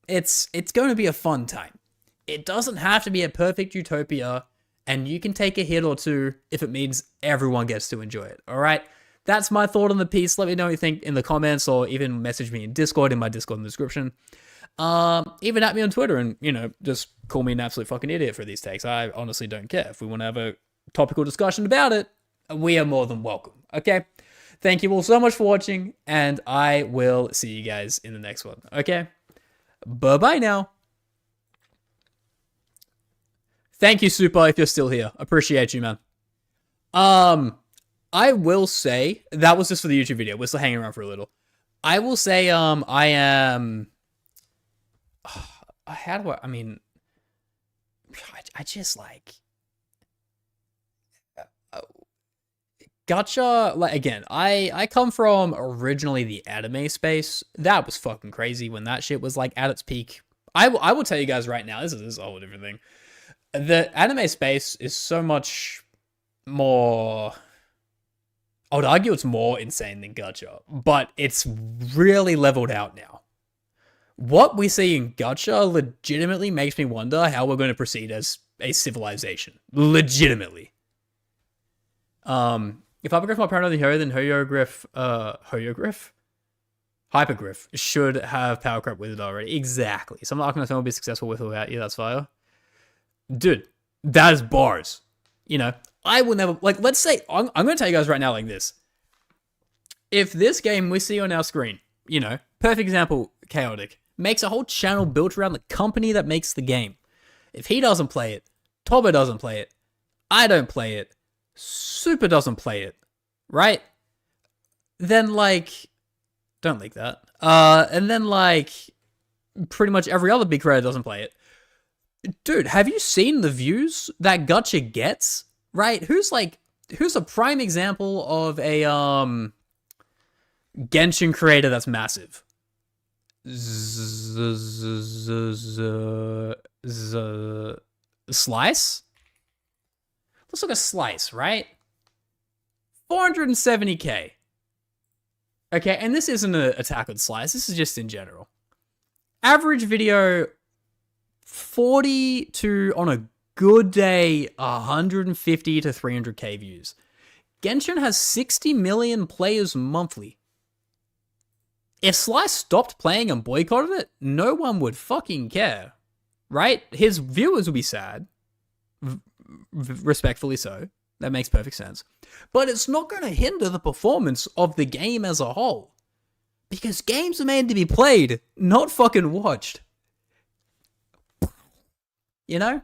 it's going to be a fun time. It doesn't have to be a perfect utopia, and you can take a hit or two if it means everyone gets to enjoy it, alright? That's my thought on the piece. Let me know what you think in the comments, or even message me in Discord, in my Discord in the description. Even at me on Twitter, and, you know, just call me an absolute fucking idiot for these takes. I honestly don't care. If we want to have a topical discussion about it, we are more than welcome, okay? Thank you all so much for watching, and I will see you guys in the next one, okay? Bye-bye now. Thank you, Supah, if you're still here. Appreciate you, man. I will say, that was just for the YouTube video. We're still hanging around for a little. I will say, I am... how do I mean... I just, like... Gacha, like, again, I come from originally the anime space. That was fucking crazy when that shit was, like, at its peak. I will tell you guys right now, this is a whole different thing. The anime space is so much more... I would argue it's more insane than Gacha, but it's really leveled out now. What we see in Gacha legitimately makes me wonder how we're going to proceed as a civilization. Legitimately. If Hypergriff more paranoid than Hero, then Hypergriff should have power creep with it already. Exactly. Some Arknights will be successful with or without you, that's fire. Dude, that is bars. You know, I will never, like, let's say, I'm going to tell you guys right now like this. If this game we see on our screen, you know, perfect example, Chaotic, makes a whole channel built around the company that makes the game. If he doesn't play it, Toba doesn't play it, I don't play it, Supah doesn't play it, right? Then, like, don't leak that. And then, like, pretty much every other big creator doesn't play it. Dude, have you seen the views that Gacha gets? Right? Who's a prime example of a Genshin creator that's massive? Slice? Let's look at Slice, right? 470k. Okay, and this isn't an attack on Slice, this is just in general. Average video, 40 to, on a good day, 150 to 300k views. Genshin has 60 million players monthly. If Slice stopped playing and boycotted it, no one would fucking care. Right? His viewers would be sad. Respectfully so. That makes perfect sense. But it's not going to hinder the performance of the game as a whole. Because games are made to be played, not fucking watched. You know?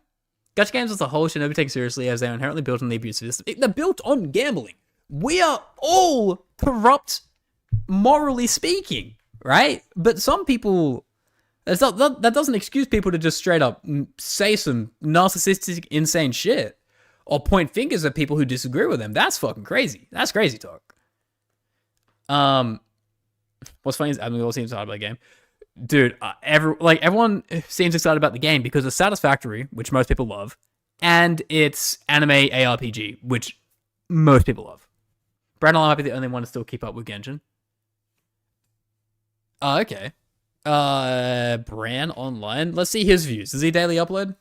Gacha games as a whole should never be taken seriously as they are inherently built on the abuse of system. They're built on gambling. We are all corrupt, morally speaking, right? But some people... That doesn't excuse people to just straight up say some narcissistic, insane shit. Or point fingers at people who disagree with them. That's fucking crazy. That's crazy talk. What's funny is Admiral seems excited about the game. Dude, everyone seems excited about the game because it's satisfactory, which most people love, and it's anime ARPG, which most people love. Brandon might be the only one to still keep up with Genshin. Okay. Bran online. Let's see his views. Does he daily upload?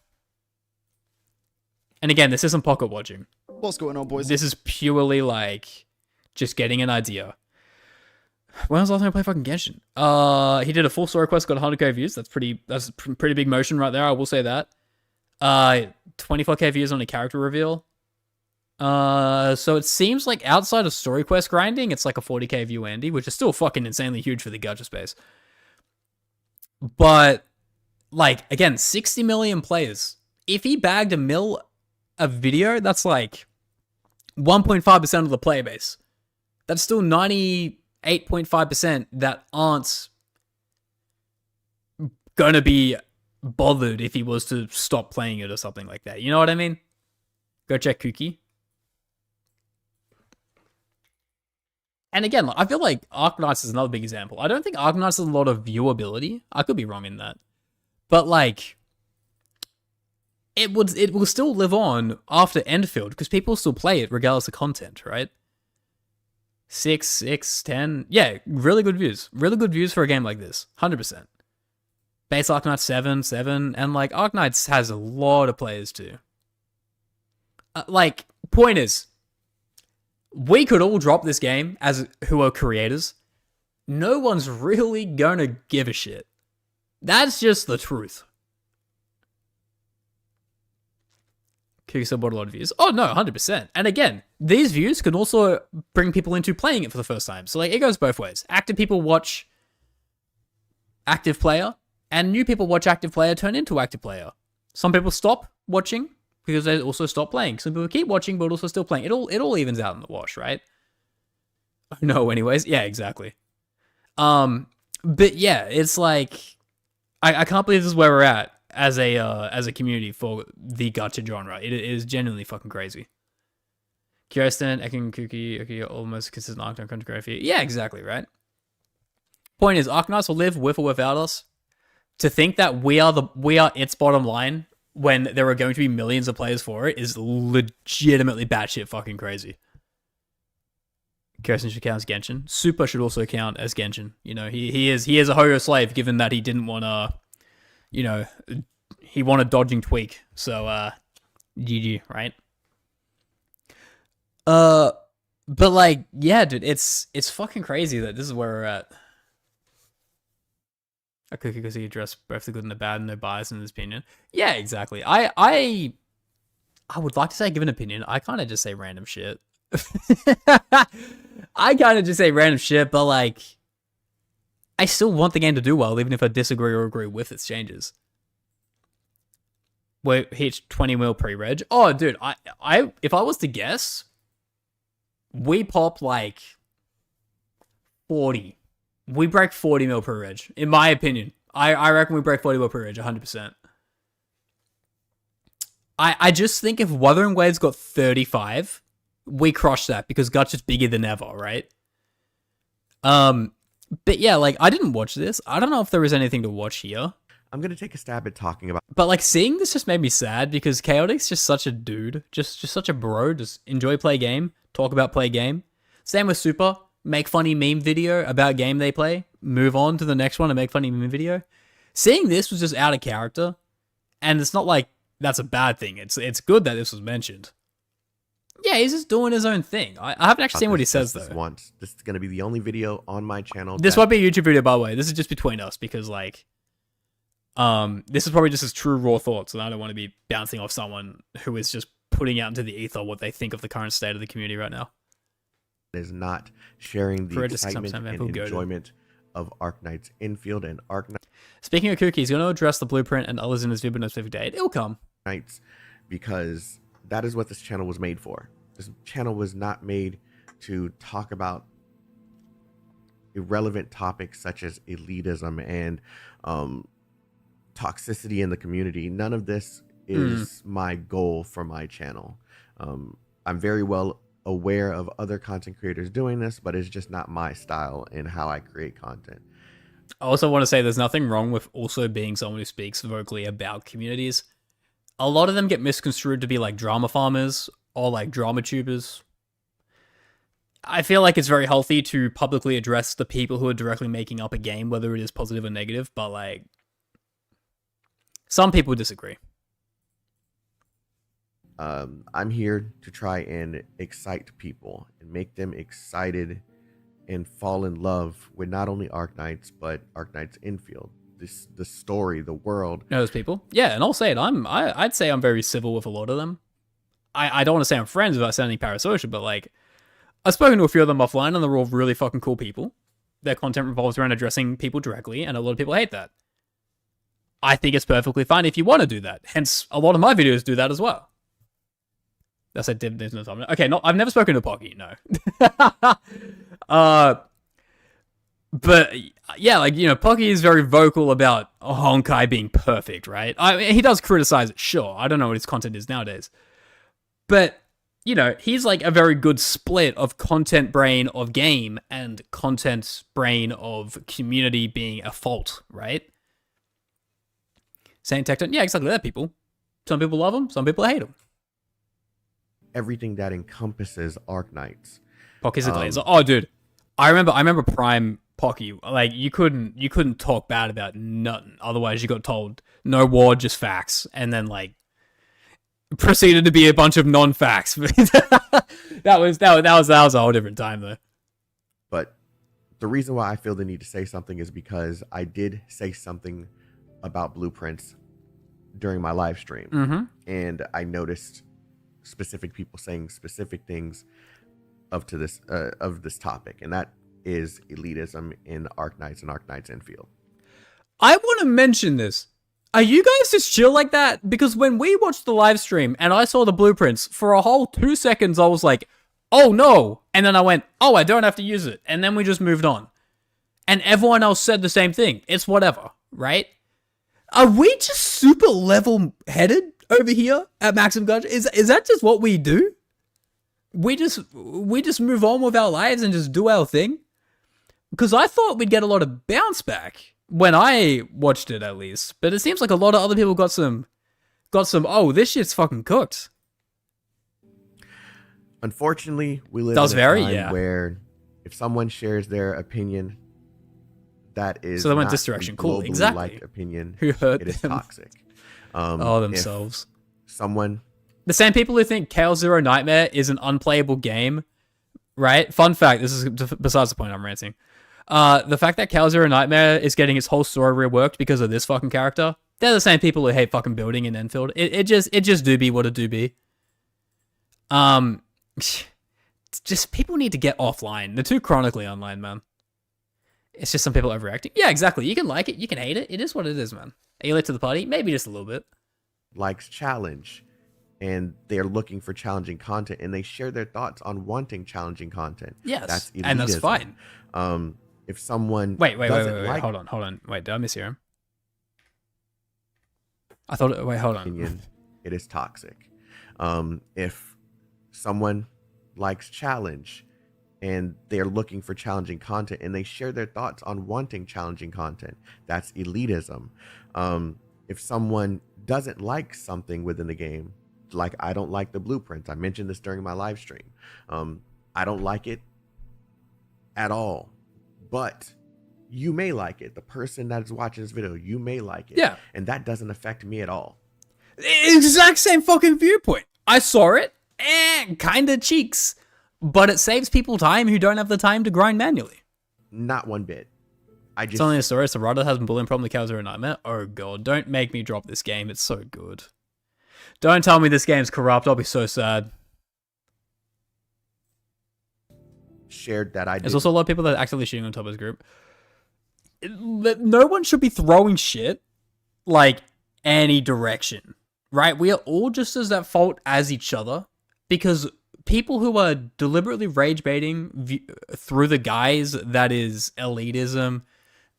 And again, this isn't pocket watching. What's going on, boys? This is purely like just getting an idea. When was the last time I played fucking Genshin? He did a full story quest, got 100k views. That's pretty big motion right there. I will say that. 24k views on a character reveal. So it seems like outside of story quest grinding, it's like a 40k view Andy, which is still fucking insanely huge for the gacha space. But like again, 60 million players. If he bagged a mil a video, that's like 1.5% of the player base. That's still 98.5% that aren't gonna be bothered if he was to stop playing it or something like that. You know what I mean? Go check Kuki. And again, I feel like Arknights is another big example. I don't think Arknights has a lot of viewability. I could be wrong in that. But like, it will still live on after Endfield because people still play it regardless of content, right? 6, 10. Yeah, really good views. Really good views for a game like this. 100%. Base Arknights 7. And like, Arknights has a lot of players too. Like, point is, we could all drop this game as who are creators. No one's really gonna give a shit. That's just the truth. Kuki still bought a lot of views. Oh no, 100%. And again, these views can also bring people into playing it for the first time. So like, it goes both ways. Active people watch active player, and new people watch active player turn into active player. Some people stop watching because they also stop playing. Some people keep watching but also still playing. It all evens out in the wash, right? No, anyways. Yeah, exactly. But yeah, it's like I can't believe this is where we're at as a community for the gacha genre. It is genuinely fucking crazy. Kirsten, Ekin, Kuki, okay, almost consistent Arknight content. Yeah, exactly, right? Point is, Arknights will live with or without us. To think that we are its bottom line when there are going to be millions of players for it is legitimately batshit fucking crazy. Kirsten should count as Genshin. Supah should also count as Genshin. You know, he is a Hoyo slave, given that he didn't want to, you know, he wanted dodging tweak. So GG, right? But like, yeah, dude, it's fucking crazy that this is where we're at. A cookie because he addressed both the good and the bad and no bias in his opinion. Yeah, exactly. I would like to say give an opinion. I kind of just say random shit. I kind of just say random shit, but like, I still want the game to do well, even if I disagree or agree with its changes. Wait, hit 20 mil pre-reg. Oh, dude, I if I was to guess, we pop like 40. We break 40 mil pre-reg, in my opinion. I reckon we break 40 mil pre-reg, 100%. I just think if Wuthering Waves got 35, we crush that because Gacha's bigger than ever, right? But yeah, like, I didn't watch this. I don't know if there is anything to watch here. I'm going to take a stab at talking about... But, like, seeing this just made me sad because Chaotic's just such a dude. Just such a bro. Just enjoy play game. Talk about play game. Same with Supah. Make funny meme video about game they play. Move on to the next one and make funny meme video. Seeing this was just out of character. And it's not like that's a bad thing. It's good that this was mentioned. Yeah, he's just doing his own thing. I haven't actually seen what he says, though. Once. This is going to be the only video on my channel. This won't be a YouTube video, by the way. This is just between us because, like, this is probably just his true raw thoughts, and I don't want to be bouncing off someone who is just putting out into the ether what they think of the current state of the community right now. Is not sharing the excitement and enjoyment of Arknights Endfield and Arknights. Speaking of cookies, going to address the blueprint and others in this video on a specific date. It'll come. Because that is what this channel was made for. This channel was not made to talk about irrelevant topics such as elitism and toxicity in the community. None of this is my goal for my channel. I'm very well aware of other content creators doing this, but it's just not my style in how I create content. I also want to say there's nothing wrong with also being someone who speaks vocally about communities. A lot of them get misconstrued to be like drama farmers or like drama tubers. I feel like it's very healthy to publicly address the people who are directly making up a game, whether it is positive or negative, but like, some people disagree. I'm here to try and excite people and make them excited and fall in love with not only Arknights, but Arknights Endfield. The story, the world. Those people? Yeah, and I'll say it. I'd say I'm very civil with a lot of them. I don't want to say I'm friends without sounding parasocial, but like, I've spoken to a few of them offline and they're all really fucking cool people. Their content revolves around addressing people directly, and a lot of people hate that. I think it's perfectly fine if you want to do that. Hence, a lot of my videos do that as well. That's like, there's no time. Okay, I've never spoken to Pocky, no. But yeah, like, you know, Pocky is very vocal about honkai being perfect, right? I mean, he does criticize it, sure. I don't know what his content is nowadays. But, you know, he's like a very good split of content brain of game and content brain of community being a fault, right? Saying Tecton, yeah, exactly that, people. Some people love him, some people hate him. Everything that encompasses Arknights. Pocky's a glazer. Oh, dude, I remember Prime Pocky. Like, you couldn't talk bad about nothing. Otherwise, you got told no war, just facts, and then like proceeded to be a bunch of non-facts. that was a whole different time though. But the reason why I feel the need to say something is because I did say something about blueprints during my live stream, and I noticed specific people saying specific things of this topic, and that is elitism in Arknights and Arknights Endfield. I want to mention this. Are you guys just chill like that? Because when we watched the live stream and I saw the blueprints, for a whole 2 seconds I was like, oh no, and then I went, oh, I don't have to use it, and then we just moved on. And everyone else said the same thing. It's whatever, right? Are we just super level-headed over here at Maximum Gacha? Is that just what we do? We just move on with our lives and just do our thing? Because I thought we'd get a lot of bounce back when I watched it, at least. But it seems like a lot of other people got some, oh, this shit's fucking cooked. Unfortunately, we live in a time where if someone shares their opinion, that is so they went this direction. Cool, exactly. Opinion. Who hurt it is them? Toxic. Themselves. Someone The same people who think Chaos Zero Nightmare is an unplayable game, right? Fun fact, this is besides the point, I'm ranting. The fact that Chaos Zero Nightmare is getting its whole story reworked because of this fucking character, they're the same people who hate fucking building in Enfield. It just do be what it do be. Just people need to get offline. They're too chronically online, man. It's just some people overreacting. Yeah, exactly. You can like it, you can hate it. It is what it is, man. Are you late to the party? Maybe just a little bit. Likes challenge, and they're looking for challenging content, and they share their thoughts on wanting challenging content. Yes, that's elitism. and that's fine. If someone wait, hold on. Wait, did I mishear him? I thought. Wait, hold on. Opinion, it is toxic. If someone likes challenge, and they're looking for challenging content, and they share their thoughts on wanting challenging content, that's elitism. If someone doesn't like something within the game, like I don't like the blueprints, I mentioned this during my live stream. I don't like it at all, but you may like it. The person that is watching this video, you may like it. Yeah. And that doesn't affect me at all. Exact same fucking viewpoint. I saw it, kinda cheeks. But it saves people time who don't have the time to grind manually. Not one bit. It's only a story. So Rada has been bullying problem with Chaos Zero Nightmare. Oh god, don't make me drop this game. It's so good. Don't tell me this game's corrupt. I'll be so sad. Shared that I did. There's also a lot of people that are actively shooting on top of this group. No one should be throwing shit like any direction, right? We are all just as at fault as each other because people who are deliberately rage baiting through the guise that is elitism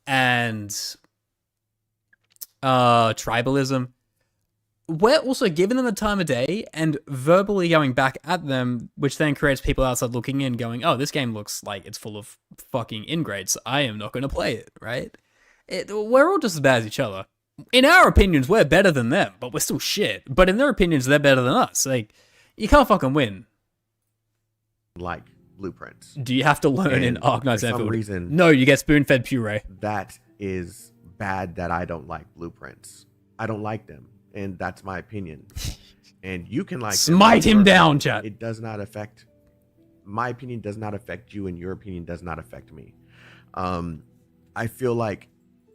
and tribalism, we're also giving them the time of day and verbally going back at them, which then creates people outside looking in going, oh, this game looks like it's full of fucking ingrates. I am not going to play it, right? We're all just as bad as each other. In our opinions, we're better than them, but we're still shit. But in their opinions, they're better than us. Like, you can't fucking win. Like blueprints. Do you have to learn in Arknights? For some reason, no, you get spoon-fed puree. That is bad that I don't like blueprints. I don't like them, and that's my opinion. And you can like smite him down, chat. It does not affect my opinion. Does not affect you, and your opinion does not affect me. I feel like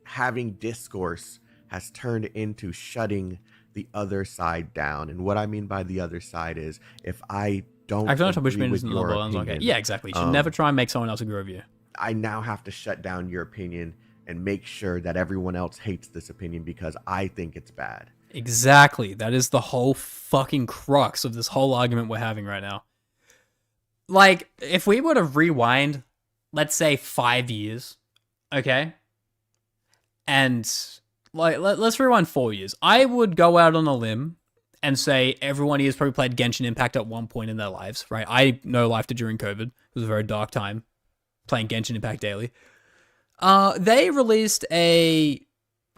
having discourse has turned into shutting the other side down, and what I mean by the other side is if I don't agree with your opinion, yeah, exactly. You should never try and make someone else agree with you. I now have to shut down your opinion and make sure that everyone else hates this opinion because I think it's bad. Exactly. That is the whole fucking crux of this whole argument we're having right now. Like, if we were to rewind, let's say 5 years, okay? And, like, let's rewind 4 years. I would go out on a limb and say everyone here has probably played Genshin Impact at one point in their lives, right? I no-lifed it during COVID. It was a very dark time playing Genshin Impact daily. They released a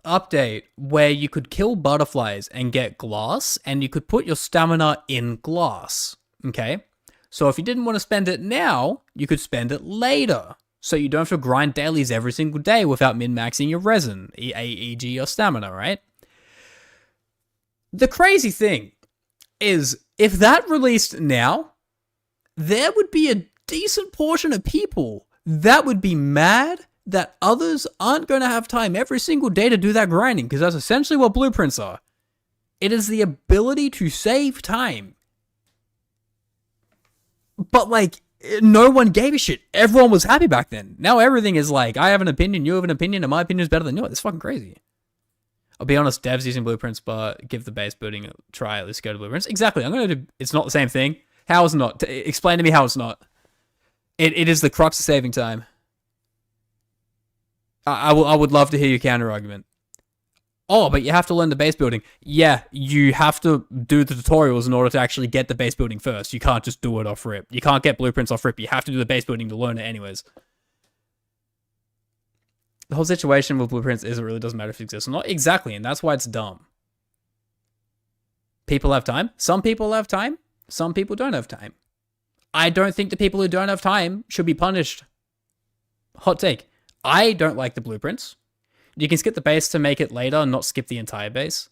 update where you could kill butterflies and get glass, and you could put your stamina in glass, okay? So if you didn't want to spend it now, you could spend it later. So you don't have to grind dailies every single day without min-maxing your resin, e.g. your stamina, right? The crazy thing is, if that released now, there would be a decent portion of people that would be mad that others aren't going to have time every single day to do that grinding, because that's essentially what blueprints are. It is the ability to save time. But, like, no one gave a shit. Everyone was happy back then. Now everything is like, I have an opinion, you have an opinion, and my opinion is better than yours. It's fucking crazy. I'll be honest, devs using blueprints, but give the base building a try, at least go to blueprints. Exactly, I'm going to do... It's not the same thing. How is it not? Explain to me how it's not. It is the crux of saving time. I would love to hear your counter argument. Oh, but you have to learn the base building. Yeah, you have to do the tutorials in order to actually get the base building first. You can't just do it off rip. You can't get blueprints off rip. You have to do the base building to learn it anyways. The whole situation with blueprints is it really doesn't matter if it exists or not. Exactly, and that's why it's dumb. People have time. Some people have time. Some people don't have time. I don't think the people who don't have time should be punished. Hot take. I don't like the blueprints. You can skip the base to make it later and not skip the entire base.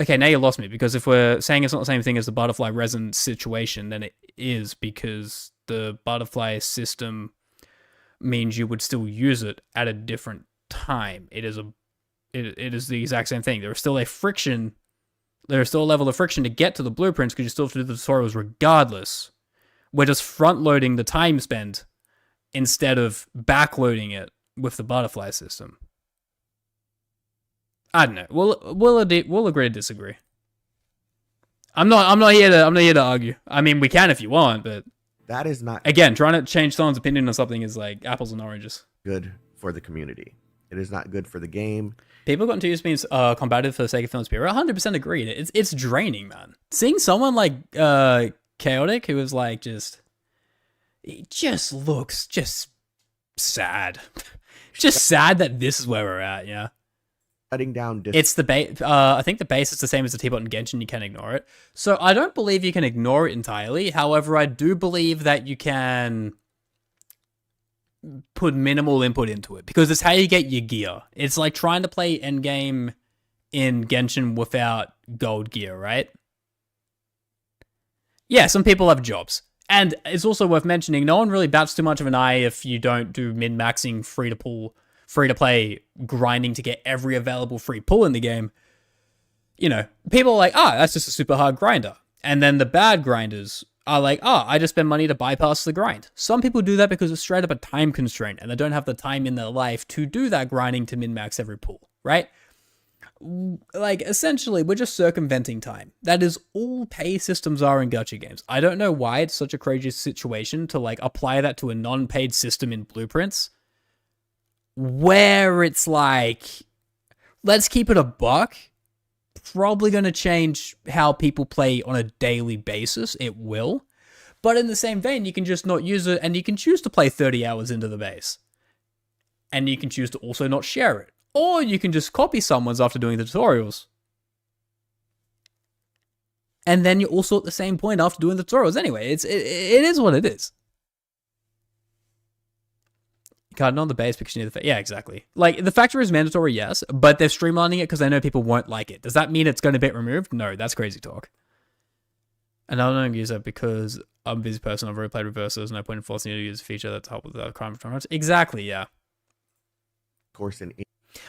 Okay, now you lost me, because if we're saying it's not the same thing as the butterfly resin situation, then it is, because the butterfly system means you would still use it at a different time. It is the exact same thing. There is still a level of friction to get to the blueprints, because you still have to do the tutorials regardless. We're just front loading the time spent instead of backloading it with the butterfly system. I don't know. We'll agree to disagree. I'm not here to argue. I mean, we can if you want, but That is not again, trying to change someone's opinion on something is like apples and oranges. good for the community. It is not good for the game. People got into use being combative for the sake of film spirit. 100% agreed. It's draining, man. Seeing someone like Chaotic, who is like it just looks just sad. Just sad that this is where we're at, yeah. Shutting down It's the base. I think the base is the same as the T-bot in Genshin. You can ignore it. So I don't believe you can ignore it entirely. However, I do believe that you can put minimal input into it, because it's how you get your gear. It's like trying to play endgame in Genshin without gold gear, right? Yeah, some people have jobs. And it's also worth mentioning, no one really bats too much of an eye if you don't do min-maxing free-to-play grinding to get every available free pull in the game. You know, people are like, that's just a super hard grinder. And then the bad grinders are like, I just spend money to bypass the grind. Some people do that because it's straight up a time constraint and they don't have the time in their life to do that grinding to min-max every pull, right? Like, essentially, we're just circumventing time. That is all pay systems are in gacha games. I don't know why it's such a crazy situation to, like, apply that to a non-paid system in Blueprints, where it's like, let's keep it a buck. Probably going to change how people play on a daily basis. It will. But in the same vein, you can just not use it, and you can choose to play 30 hours into the base. And you can choose to also not share it. Or you can just copy someone's after doing the tutorials. And then you're also at the same point after doing the tutorials anyway. It is what it is. You can't on the base because you need the... Yeah, exactly. Like, the factory is mandatory, yes, but they're streamlining it because they know people won't like it. Does that mean it's going to get removed? No, that's crazy talk. And I don't use it because I'm a busy person. I've already played reverse. There's no point in forcing you to use a feature that's helped with the crime tolerance. Exactly, yeah. Of course, in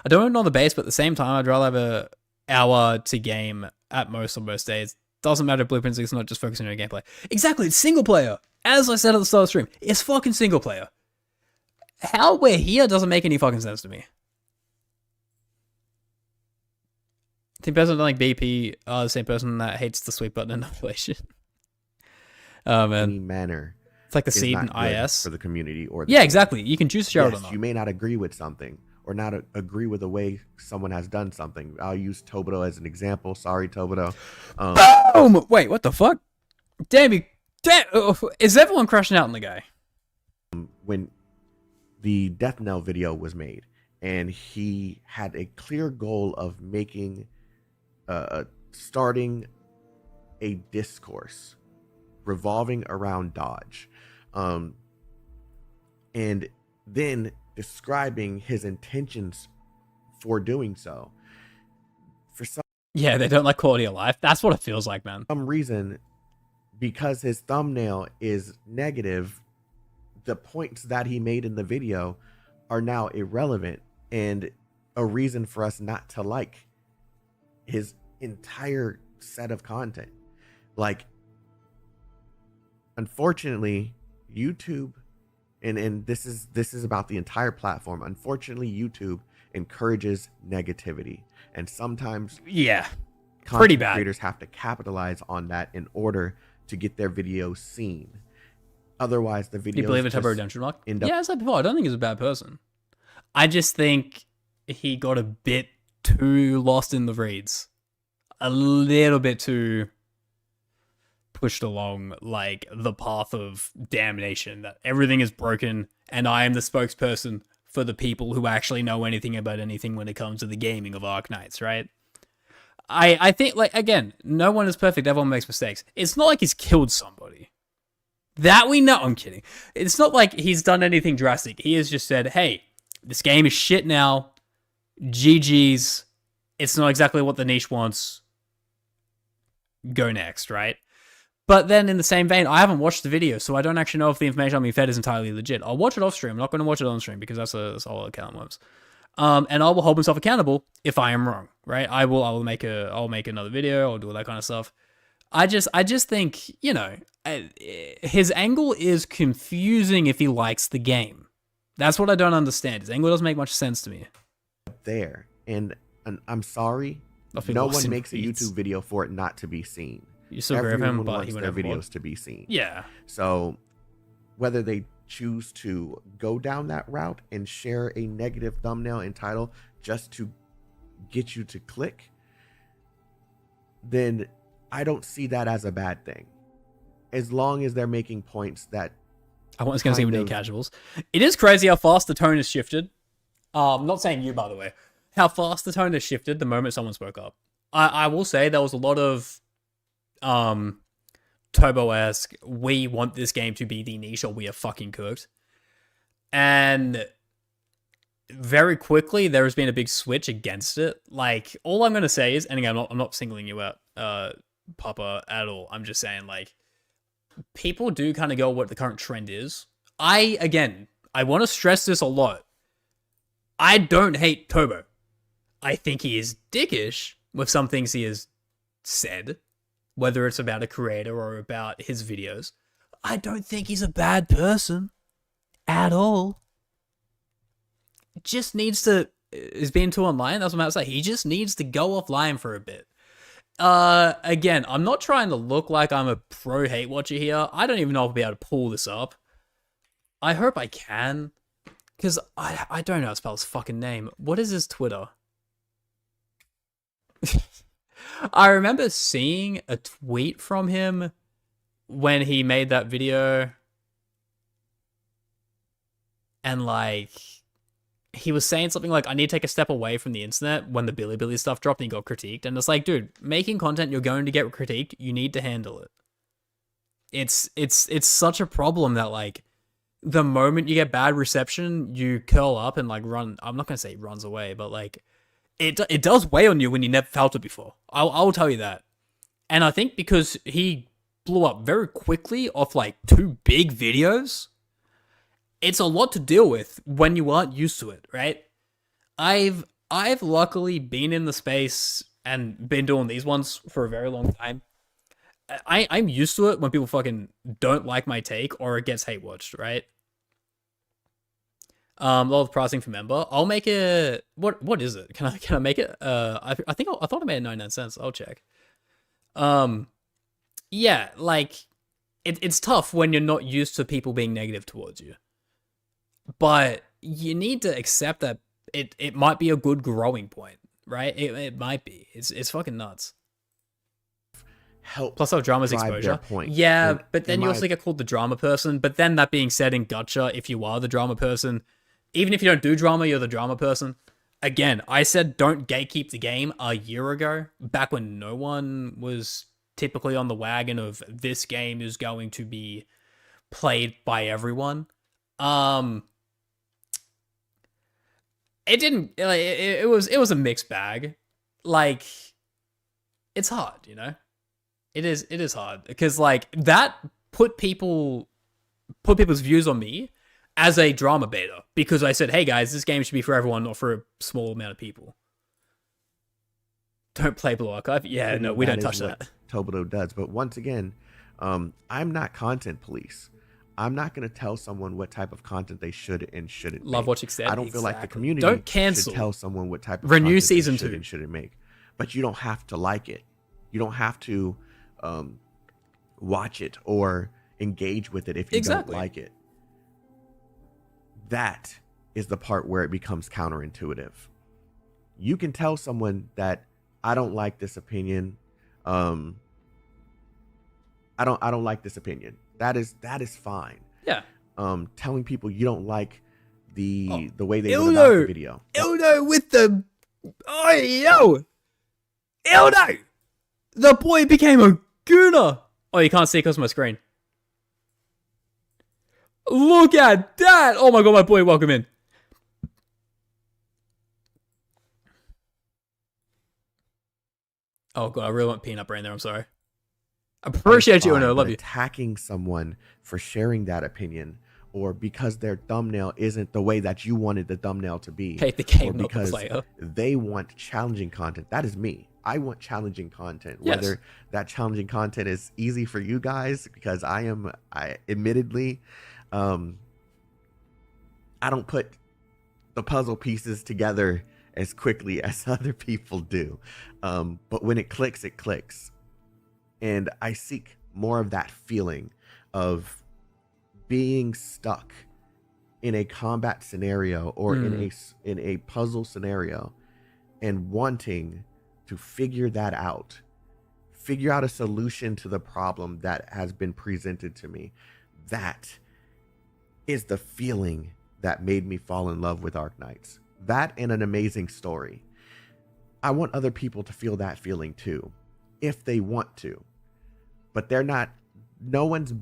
I don't want it on the base, but at the same time, I'd rather have an hour to game at most on most days. Doesn't matter if Blueprints is not just focusing on gameplay. Exactly, it's single player. As I said at the start of the stream, it's fucking single player. How we're here doesn't make any fucking sense to me. I think person like BP are the same person that hates the sweep button in Revelation. Oh man. any manner. It's like the is seed not in good IS. for the community or the Yeah, game. exactly. You can choose to share it or Yes, not. you may not agree with something or not agree with the way someone has done something. I'll use Toboto as an example. Sorry, Toboto. Boom! Wait, what the fuck? Damn, is everyone crashing out on the guy? When the Death Knell video was made, and he had a clear goal of making, starting a discourse revolving around dodge, and then describing his intentions for doing so. For Yeah, they don't like quality of life. That's what it feels like, man. some reason, because his thumbnail is negative, the points that he made in the video are now irrelevant and a reason for us not to like his entire set of content. Like, unfortunately, YouTube, and this is about the entire platform. Unfortunately, YouTube encourages negativity, and sometimes Yeah. content Pretty bad. creators have to capitalize on that in order to get their videos seen. Otherwise, the videos Do you believe it's a just redemption mark? end up- Yeah, as I said before, I don't think he's a bad person. I just think he got a bit too lost in the reeds. A little bit too pushed along, like, the path of damnation, that everything is broken, and I am the spokesperson for the people who actually know anything about anything when it comes to the gaming of Arknights, right? I think, like, again, no one is perfect, everyone makes mistakes. It's not like he's killed somebody. That we know. I'm kidding. It's not like he's done anything drastic. He has just said, hey, this game is shit now. GG's. It's not exactly what the niche wants. go next, right? But then in the same vein, I haven't watched the video, so I don't actually know if the information I'm being fed is entirely legit. I'll watch it off stream. I'm not going to watch it on stream because that's all account works. And I will hold myself accountable if I am wrong, right? I'll make another video. I'll do all that kind of stuff. I just think, you know, his angle is confusing if he likes the game. That's what I don't understand. His angle doesn't make much sense to me. There, and I'm sorry, no one makes a YouTube video for it not to be seen. You still agree with him, but he wants would their have videos to be seen. Yeah. So whether they choose to go down that route and share a negative thumbnail and title just to get you to click, then I don't see that as a bad thing. As long as they're making points that I was going to say we need casuals. It is crazy how fast the tone has shifted. I'm not saying you, by the way. How fast the tone has shifted the moment someone spoke up. I will say there was a lot of Turbo-esque, we want this game to be the niche or we are fucking cooked. And very quickly there has been a big switch against it. Like, all I'm going to say is, and again, I'm not singling you out, Papa, at all. I'm just saying, like, people do kind of go what the current trend is. I want to stress this a lot. I don't hate Turbo. I think he is dickish with some things he has said, whether it's about a creator or about his videos. I don't think he's a bad person at all. Just needs to, is being too online, that's what I'm about to say. He just needs to go offline for a bit. Again, I'm not trying to look like I'm a pro hate watcher here. I don't even know if I'll be able to pull this up. I hope I can, because I don't know how to spell his fucking name. What is his Twitter? I remember seeing a tweet from him when he made that video, and like, he was saying something like, I need to take a step away from the internet when the Bilibili stuff dropped and he got critiqued. And it's like, dude, making content, you're going to get critiqued. You need to handle it. It's such a problem that, like, the moment you get bad reception, you curl up and, like, run. I'm not going to say it runs away, but, like, it does weigh on you when you never felt it before. I'll tell you that. And I think because he blew up very quickly off, like, 2 big videos, it's a lot to deal with when you aren't used to it, right? I've luckily been in the space and been doing these ones for a very long time. I'm used to it when people fucking don't like my take or it gets hate watched, right? A lot of pricing for member. I'll make it. What is it? Can I make it? I thought I made it 99 cents. I'll check. Yeah, like it's tough when you're not used to people being negative towards you. But you need to accept that it might be a good growing point, right? It might be. It's fucking nuts. Help. Plus, our drama's exposure. Point. Yeah, but then you also get called the drama person. But then that being said, in Gacha, if you are the drama person, even if you don't do drama, you're the drama person. Again, I said don't gatekeep the game a year ago, back when no one was typically on the wagon of this game is going to be played by everyone. It didn't. It was a mixed bag. Like, it's hard, you know. It is hard because, like, that put people's views on me as a drama beta because I said, hey guys, this game should be for everyone, not for a small amount of people. Don't play Blue Archive. Yeah, no, we don't touch that. Toboto does, but once again, I'm not content police. I'm not going to tell someone what type of content they should and shouldn't Love make. what you said. I don't feel like the community don't cancel. should tell someone what type of Renew content season they should 2 and shouldn't make. But you don't have to like it. You don't have to watch it or engage with it if you don't like it. That is the part where it becomes counterintuitive. You can tell someone that I don't like this opinion. I don't like this opinion. That is fine. Yeah. Telling people you don't like the way they went Ildo about the video. Ildo with the Ildo. The boy became a gooner. Oh, you can't see because of my screen. Look at that. Oh my god, my boy, welcome in. Oh god, I really want peanut brain there. I'm sorry. Appreciate you, fine, and I but love you. attacking someone for sharing that opinion, or because their thumbnail isn't the way that you wanted the thumbnail to be, Hate the game, or not the because player. they want challenging content. That is me. I want challenging content. Yes. Whether that challenging content is easy for you guys, because I admittedly, I don't put the puzzle pieces together as quickly as other people do. But when it clicks, it clicks. And I seek more of that feeling of being stuck in a combat scenario or in a puzzle scenario and wanting to figure that out, figure out a solution to the problem that has been presented to me. That is the feeling that made me fall in love with Arknights. That and an amazing story. I want other people to feel that feeling too, if they want to. But they're not, no one's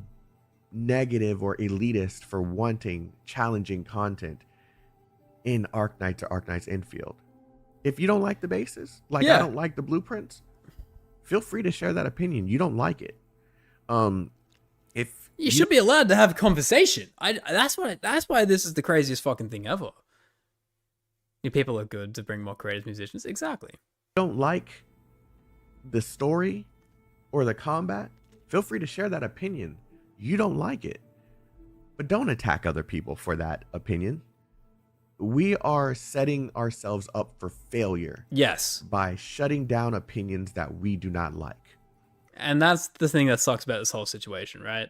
negative or elitist for wanting challenging content in Arknights or Arknights Endfield. If you don't like the bases, like I don't like the blueprints, feel free to share that opinion. You don't like it. If You should be allowed to have a conversation. That's why this is the craziest fucking thing ever. People are good to bring more creative musicians. Exactly. don't like the story or the combat, feel free to share that opinion. You don't like it, but don't attack other people for that opinion. We are setting ourselves up for failure. Yes. By shutting down opinions that we do not like. And that's the thing that sucks about this whole situation, right?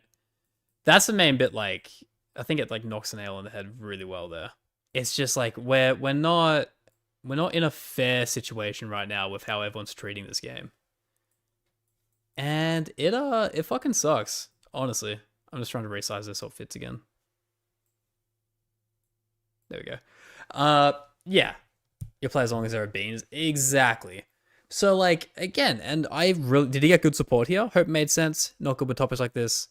That's the main bit, like, I think it, like, knocks the nail on the head really well there. It's just, like, we're not in a fair situation right now with how everyone's treating this game. And it fucking sucks, honestly. I'm just trying to resize this so it fits again. There we go. Yeah. You play as long as there are beans. Exactly. So, like, again, and I really... Did he get good support here? Hope it made sense. Not good with topics like this.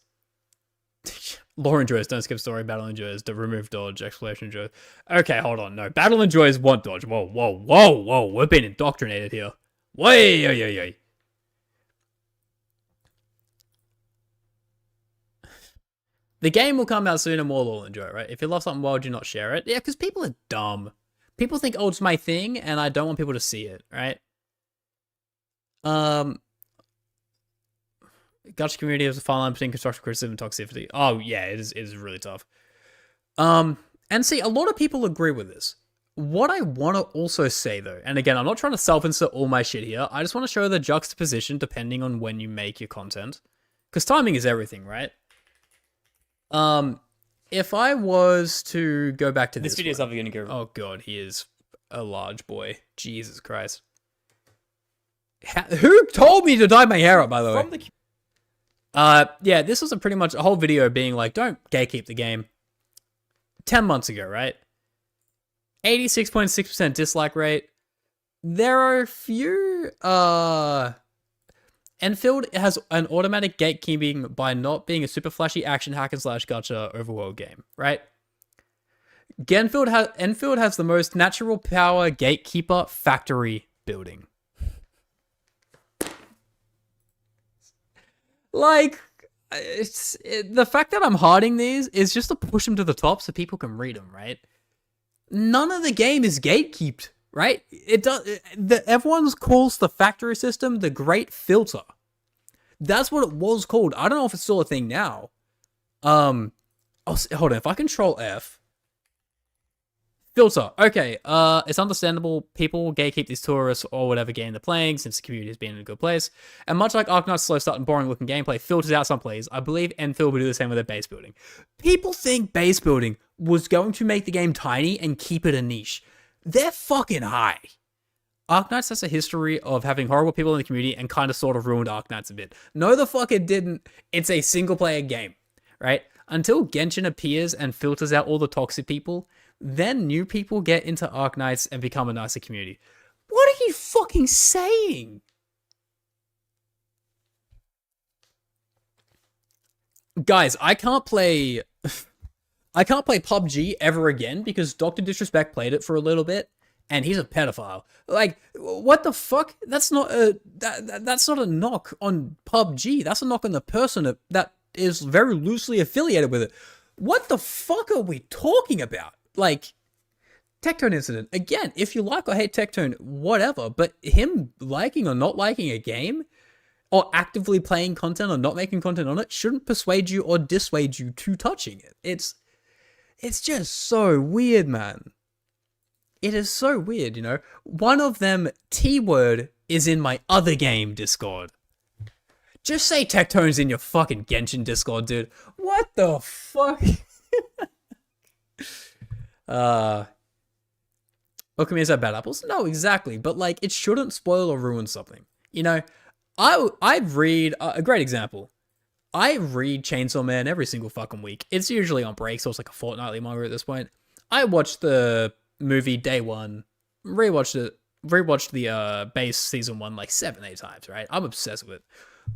Lore enjoys, don't skip story. Battle enjoys, remove dodge, exploration enjoys. Okay, hold on. No, battle enjoys, want dodge. Whoa, whoa, whoa, whoa. We're being indoctrinated here. Way, yo, yo, yo. The game will come out soon and more will enjoy it, right? If you love something, why would you not share it? Yeah, because people are dumb. People think, oh, it's my thing, and I don't want people to see it, right? Gacha community is a fine line between constructive criticism and toxicity. Oh, yeah, it is really tough. And see, a lot of people agree with this. What I want to also say, though, and again, I'm not trying to self-insert all my shit here. I just want to show the juxtaposition depending on when you make your content. Because timing is everything, right? If I was to go back to this video is obviously going to go. Oh god, he is a large boy. Jesus Christ. Who told me to dye my hair up, by the way? Yeah, this was pretty much a whole video being like, don't gatekeep the game. 10 months ago, right? 86.6% dislike rate. There are a few, Endfield has an automatic gatekeeping by not being a super flashy action hack and slash gacha overworld game, right? Endfield has the most natural power gatekeeper factory building. Like, the fact that I'm hiding these is just to push them to the top so people can read them, right? None of the game is gatekeeped, right? It does. Everyone calls the factory system the Great Filter. That's what it was called. I don't know if it's still a thing now. Hold on. If I control F. Filter. Okay. It's understandable. People gatekeep these tourists or whatever game they're playing since the community has been in a good place. And much like Arknights' slow start and boring looking gameplay filters out some plays, I believe Endfield will do the same with their base building. People think base building was going to make the game tiny and keep it a niche. They're fucking high. Arknights has a history of having horrible people in the community and kind of sort of ruined Arknights a bit. No, the fuck it didn't. It's a single player game, right? Until Genshin appears and filters out all the toxic people, then new people get into Arknights and become a nicer community. What are you fucking saying? Guys, I can't play PUBG ever again because Dr. Disrespect played it for a little bit and he's a pedophile. Like, what the fuck? That's not that's not a knock on PUBG. That's a knock on the person that is very loosely affiliated with it. What the fuck are we talking about? Like, Tectone incident. Again, if you like or hate Tectone, whatever, but him liking or not liking a game, or actively playing content or not making content on it, shouldn't persuade you or dissuade you to touching it. It's just so weird, man. It is so weird, you know? One of them, T-word, is in my other game Discord. Just say Tectone's in your fucking Genshin Discord, dude. What the fuck? Okami had bad apples? No, exactly. But, like, it shouldn't spoil or ruin something. You know, I read, a great example. I read Chainsaw Man every single fucking week. It's usually on break, so it's like a fortnightly manga at this point. I watched the movie day one, rewatched the base season 1 like 7-8 times, right? I'm obsessed with it.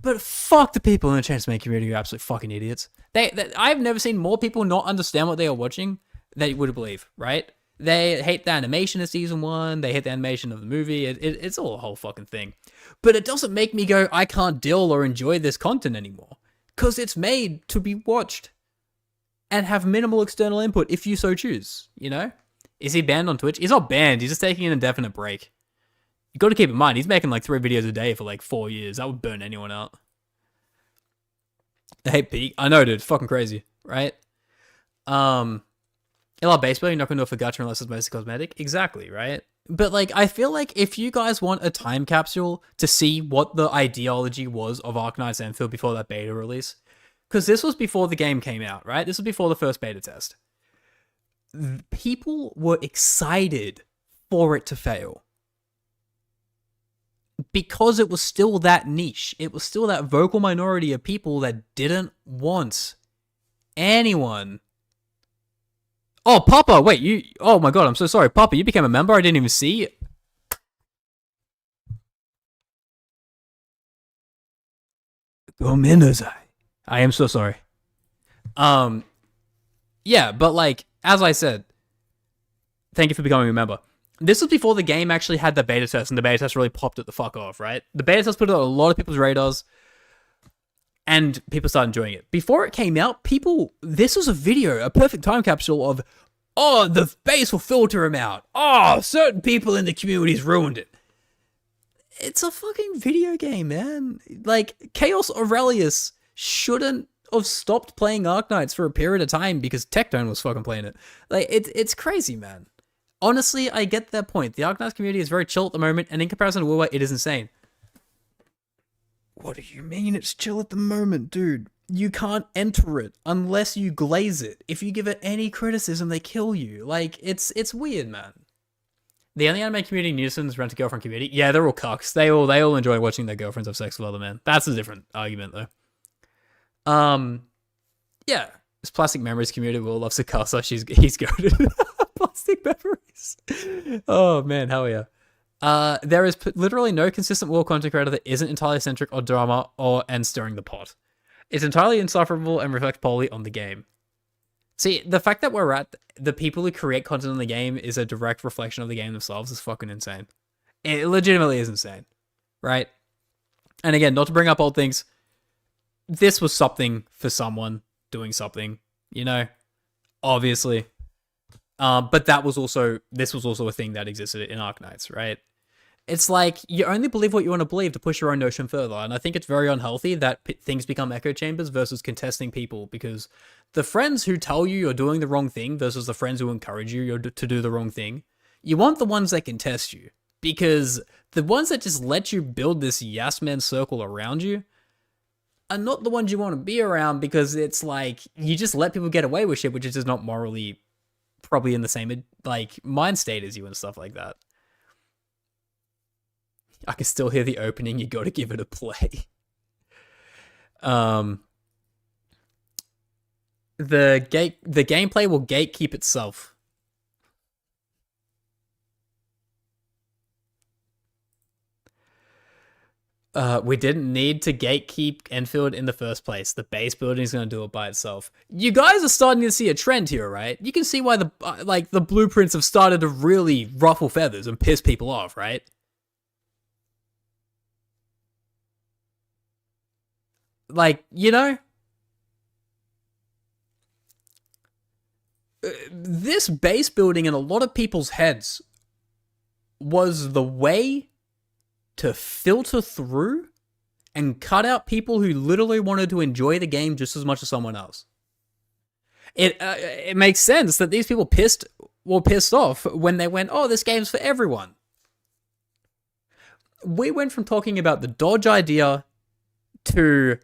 But fuck the people in the Chainsaw Man community, are absolute fucking idiots. I've never seen more people not understand what they are watching than you would believe, right? They hate the animation of season 1, they hate the animation of the movie, it's all a whole fucking thing. But it doesn't make me go, I can't deal or enjoy this content anymore. Because it's made to be watched and have minimal external input if you so choose, you know? Is he banned on Twitch? He's not banned, he's just taking an indefinite break. You got to keep in mind, he's making like 3 videos a day for like 4 years. That would burn anyone out. Hey, Pete. I know, dude. It's fucking crazy, right? LR Baseball, you're not going to do it for Gacha unless it's mostly cosmetic. Exactly, right? But like, I feel like if you guys want a time capsule to see what the ideology was of Arknights Endfield before that beta release, because this was before the game came out, right? This was before the first beta test. People were excited for it to fail. Because it was still that niche. It was still that vocal minority of people that didn't want anyone. Oh, Papa, wait, you... Oh my god, I'm so sorry. Papa, you became a member? I didn't even see. Gomenazai. I am so sorry. Yeah, but like, as I said, thank you for becoming a member. This was before the game actually had the beta test, and the beta test really popped it the fuck off, right? The beta test put it on a lot of people's radars, and people started enjoying it. Before it came out, this was a video, a perfect time capsule of, oh, the base will filter him out. Oh, certain people in the community's ruined it. It's a fucking video game, man. Like, Chaos Aurelius shouldn't have stopped playing Arknights for a period of time because Tectone was fucking playing it. Like, it's crazy, man. Honestly, I get that point. The Arknights community is very chill at the moment, and in comparison to WoW, it is insane. What do you mean it's chill at the moment, dude? You can't enter it unless you glaze it. If you give it any criticism, they kill you. Like, it's weird, man. The only anime community nuisance rent-a-girlfriend community, yeah, they're all cucks. They all enjoy watching their girlfriends have sex with other men. That's a different argument, though. Yeah. This Plastic Memories community will love Sakasa. He's goated. Plastic Memories. Oh, man, hell yeah. There is literally no consistent WoW content creator that isn't entirely centric or drama and stirring the pot. It's entirely insufferable and reflects poorly on the game. See, the fact that we're at the people who create content on the game is a direct reflection of the game themselves is fucking insane. It legitimately is insane, right? And again, not to bring up old things, this was something for someone doing something, you know, obviously. But this was also a thing that existed in Arknights, right? It's like, you only believe what you want to believe to push your own notion further, and I think it's very unhealthy that things become echo chambers versus contesting people, because the friends who tell you you're doing the wrong thing versus the friends who encourage you to do the wrong thing, you want the ones that contest you, because the ones that just let you build this yes man circle around you are not the ones you want to be around, because it's like, you just let people get away with shit, which is just not morally probably in the same, like, mind state as you and stuff like that. I can still hear the opening, you gotta give it a play. The gameplay will gatekeep itself. We didn't need to gatekeep Endfield in the first place. The base building is going to do it by itself. You guys are starting to see a trend here, right? You can see why the blueprints have started to really ruffle feathers and piss people off, right? Like, you know, this base building in a lot of people's heads was the way to filter through and cut out people who literally wanted to enjoy the game just as much as someone else. It makes sense that these people were pissed off when they went, oh, this game's for everyone. We went from talking about the dodge idea to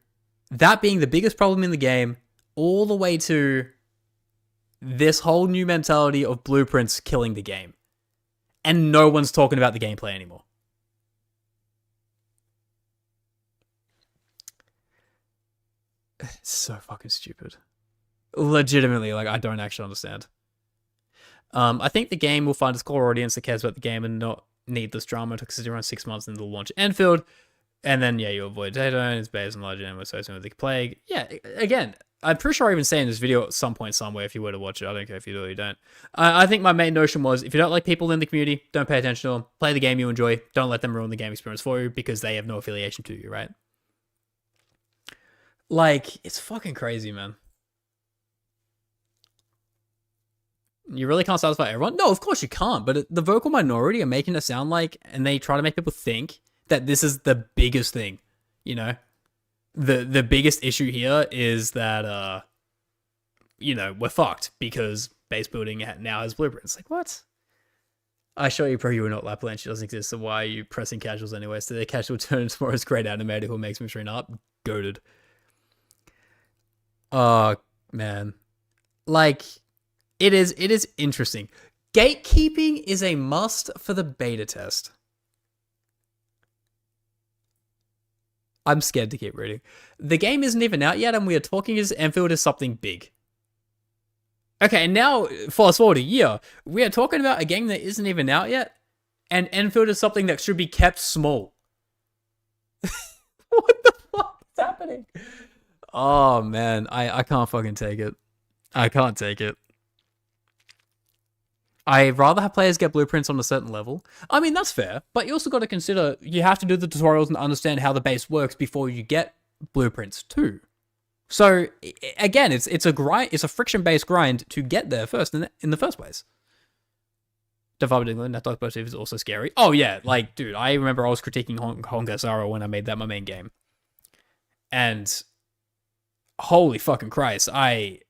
that being the biggest problem in the game, all the way to this whole new mentality of blueprints killing the game. And no one's talking about the gameplay anymore. It's so fucking stupid. Legitimately, like, I don't actually understand. I think the game will find its core audience that cares about the game and not need this drama. It took around 6 months into the launch of Endfield. And then, yeah, you avoid data, and it's based on large and associated with the plague. Yeah, again, I'm pretty sure I even say in this video at some point somewhere if you were to watch it. I don't care if you do or you don't. I think my main notion was, if you don't like people in the community, don't pay attention to them. Play the game you enjoy. Don't let them ruin the game experience for you because they have no affiliation to you, right? Like, it's fucking crazy, man. You really can't satisfy everyone? No, of course you can't. But the vocal minority are making it sound like, and they try to make people think that this is the biggest thing, you know? The biggest issue here is that, you know, we're fucked because base building now has blueprints. Like, what? I show you, pro, you are not Lapland. She doesn't exist, so why are you pressing casuals anyway? So the casual turn tomorrow's great animator who makes me train up. Goated. Oh, man. Like, it is interesting. Gatekeeping is a must for the beta test. I'm scared to keep reading. The game isn't even out yet, and we are talking as Endfield is something big. Okay, now, fast forward a year, we are talking about a game that isn't even out yet, and Endfield is something that should be kept small. What the fuck is happening? Oh, man, I can't fucking take it. I can't take it. I'd rather have players get blueprints on a certain level. I mean, that's fair, but you also got to consider you have to do the tutorials and understand how the base works before you get blueprints too. So again, it's a grind. It's a friction-based grind to get there first in the first place. Developing that type of is also scary. Oh yeah, like dude, I remember I was critiquing Honkai Star when I made that my main game, and holy fucking Christ, I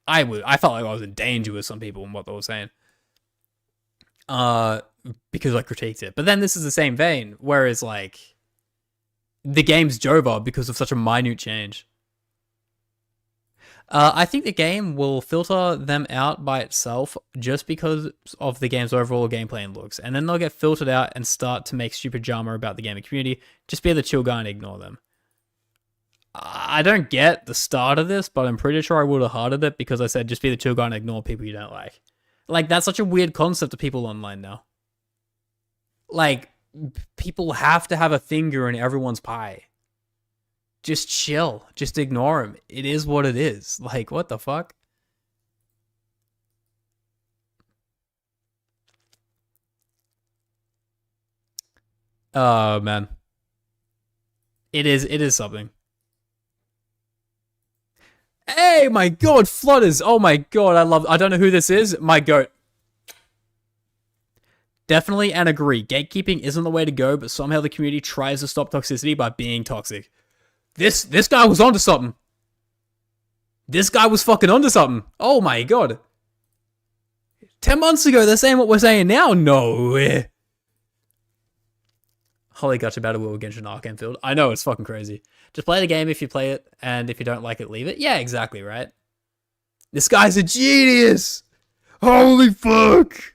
felt like I was in danger with some people and what they were saying. Because I critiqued it. But then this is the same vein, whereas like the game's Jova because of such a minute change. I think the game will filter them out by itself just because of the game's overall gameplay and looks, and then they'll get filtered out and start to make stupid drama about the gaming community. Just be the chill guy and ignore them. I don't get the start of this, but I'm pretty sure I would have hearted it because I said just be the chill guy and ignore people you don't like. Like, that's such a weird concept to people online now. Like, people have to have a finger in everyone's pie. Just chill. Just ignore them. It is what it is. Like, what the fuck? Oh, man. It is something. Hey, my god, Flutters. Oh my god, I don't know who this is. My goat. Definitely and agree. Gatekeeping isn't the way to go, but somehow the community tries to stop toxicity by being toxic. This guy was onto something. This guy was fucking onto something. Oh my god. 10 months ago, they're saying what we're saying now? No way. Holy Gacha Battle Will against an Endfield. I know, it's fucking crazy. Just play the game if you play it, and if you don't like it, leave it. Yeah, exactly, right? This guy's a genius! Holy fuck!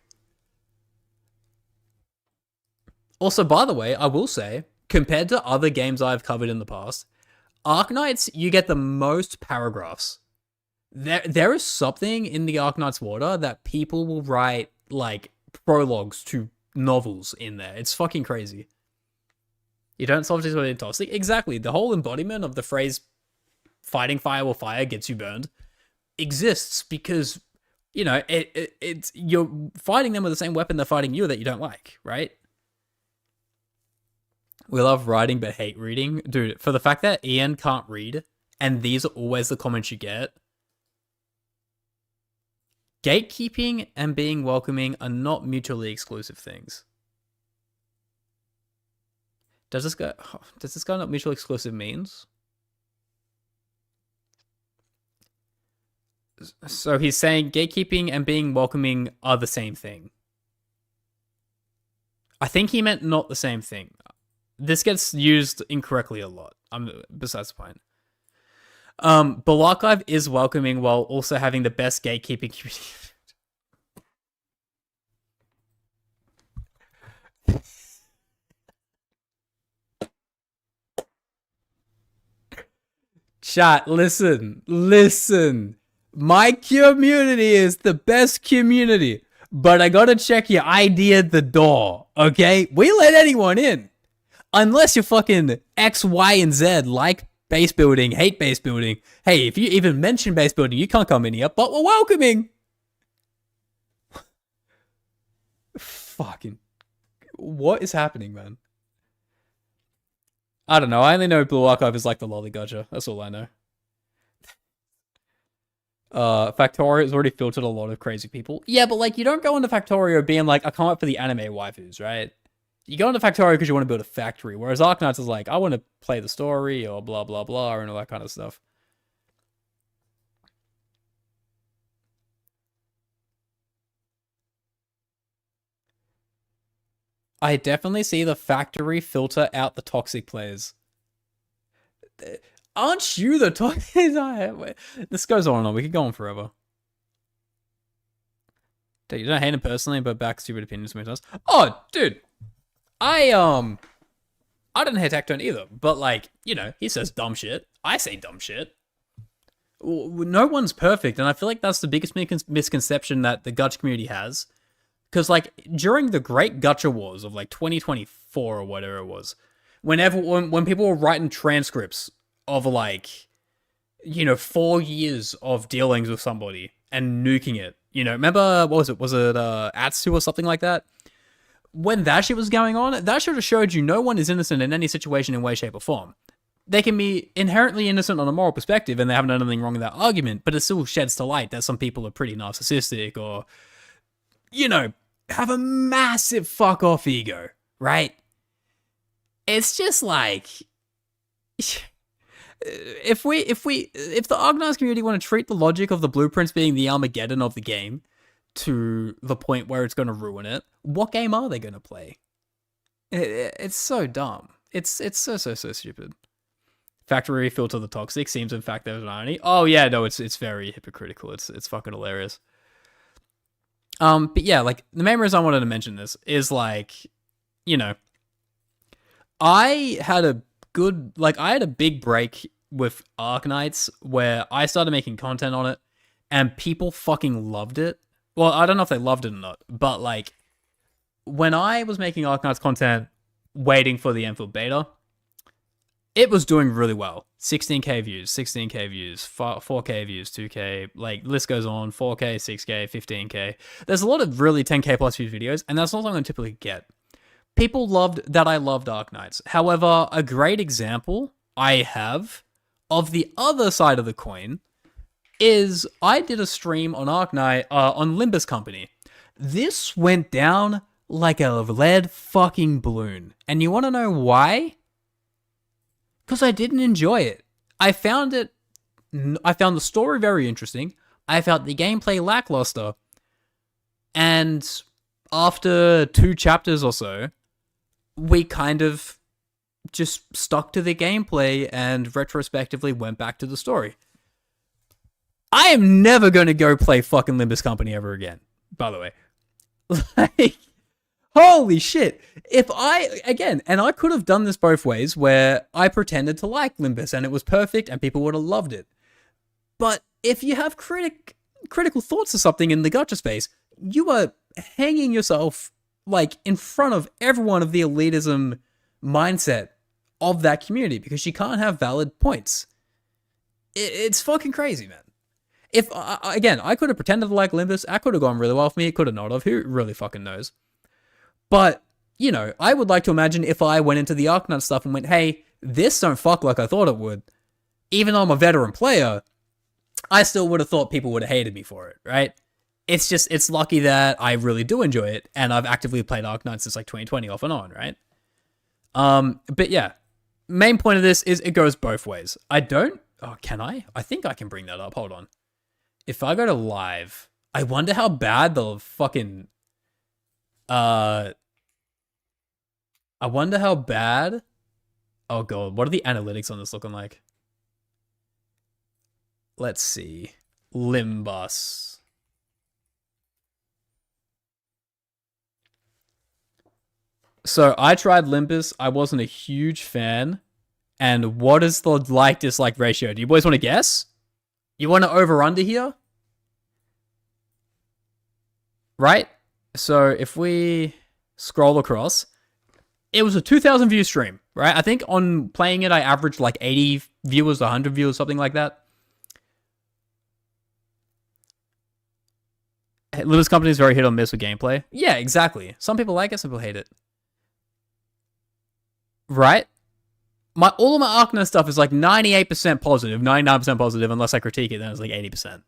Also, by the way, I will say, compared to other games I've covered in the past, Arknights, you get the most paragraphs. There is something in the Arknights water that people will write, like, prologues to novels in there. It's fucking crazy. You don't solve this with toxic. Exactly. The whole embodiment of the phrase "fighting fire with fire gets you burned" exists because, you know, it's you're fighting them with the same weapon they're fighting you that you don't like, right? We love writing but hate reading. Dude, for the fact that Ian can't read, and these are always the comments you get. Gatekeeping and being welcoming are not mutually exclusive things. Does this guy know what mutually exclusive means? So he's saying gatekeeping and being welcoming are the same thing. I think he meant not the same thing. This gets used incorrectly a lot. Besides the point. Archive is welcoming while also having the best gatekeeping community. Chat, listen. My community is the best community, but I gotta check your ID at the door, okay? We let anyone in. Unless you're fucking X, Y, and Z, like base building, hate base building. Hey, if you even mention base building, you can't come in here, but we're welcoming. Fucking... What is happening, man? I don't know. I only know Blue Archive is like the lolly gacha. That's all I know. Factorio has already filtered a lot of crazy people. Yeah, but like, you don't go into Factorio being like, I can't wait for the anime waifus, right? You go into Factorio because you want to build a factory, whereas Arknights is like, I want to play the story or blah, blah, blah, and all that kind of stuff. I definitely see the factory filter out the toxic players. Aren't you the toxic? This goes on and on. We could go on forever. Dude, you don't hate him personally, but back stupid opinions sometimes. Oh, dude. I didn't hate Tectone either, but like, you know, he says dumb shit. I say dumb shit. No one's perfect, and I feel like that's the biggest misconception that the Gacha community has. Because, like, during the great Gacha wars of, like, 2024 or whatever it was, when people were writing transcripts of, like, you know, 4 years of dealings with somebody and nuking it, you know, remember, what was it? Was it Atsu or something like that? When that shit was going on, that should have showed you no one is innocent in any situation in way, shape, or form. They can be inherently innocent on a moral perspective and they haven't done anything wrong in that argument, but it still sheds to light that some people are pretty narcissistic or, you know, have a massive fuck off ego, right? It's just like, if the organized community want to treat the logic of the blueprints being the Armageddon of the game to the point where it's going to ruin it, what game are they going to play? It's so dumb. It's so stupid. Factory filter the toxic seems in fact there's an irony. Oh yeah, no, it's very hypocritical. It's fucking hilarious. But yeah, like, the main reason I wanted to mention this is, like, you know, I had a big break with Arknights where I started making content on it and people fucking loved it. Well, I don't know if they loved it or not, but, like, when I was making Arknights content waiting for the Endfield beta, it was doing really well. 16k views, 16k views, 4k views, 2k, like, list goes on, 4k, 6k, 15k. There's a lot of really 10k plus views videos, and that's not something I typically get. People loved that I loved Arknights. However, a great example I have of the other side of the coin is I did a stream on Arknight, on Limbus Company. This went down like a lead fucking balloon. And you want to know why? Because I didn't enjoy it. I found the story very interesting. I felt the gameplay lackluster. And after 2 chapters or so, we kind of just stuck to the gameplay and retrospectively went back to the story. I am never going to go play fucking Limbus Company ever again, by the way. Like, holy shit. And I could have done this both ways where I pretended to like Limbus and it was perfect and people would have loved it. But if you have critical thoughts of something in the gacha space, you are hanging yourself, like, in front of everyone of the elitism mindset of that community because she can't have valid points. It's fucking crazy, man. If, again, I could have pretended to like Olympus. That could have gone really well for me. It could have not have. Who really fucking knows? But, you know, I would like to imagine if I went into the Arknight stuff and went, hey, this don't fuck like I thought it would. Even though I'm a veteran player, I still would have thought people would have hated me for it, right? It's just, it's lucky that I really do enjoy it, and I've actively played Arknights since like 2020 off and on, right? But yeah, main point of this is it goes both ways. Can I? I think I can bring that up. Hold on. If I go to live, I wonder how bad the fucking, I wonder how bad, oh god, what are the analytics on this looking like? Let's see. Limbus. So I tried Limbus. I wasn't a huge fan. And what is the like-dislike ratio? Do you boys want to guess? You want to over-under here? Right? So if we scroll across, it was a 2,000 view stream, right? I think on playing it, I averaged like 80 viewers, 100 viewers, something like that. Limbus Company is very hit or miss with gameplay. Yeah, exactly. Some people like it, some people hate it. Right? All of my Arknight stuff is like 98% positive, 99% positive, unless I critique it, then it's like 80%.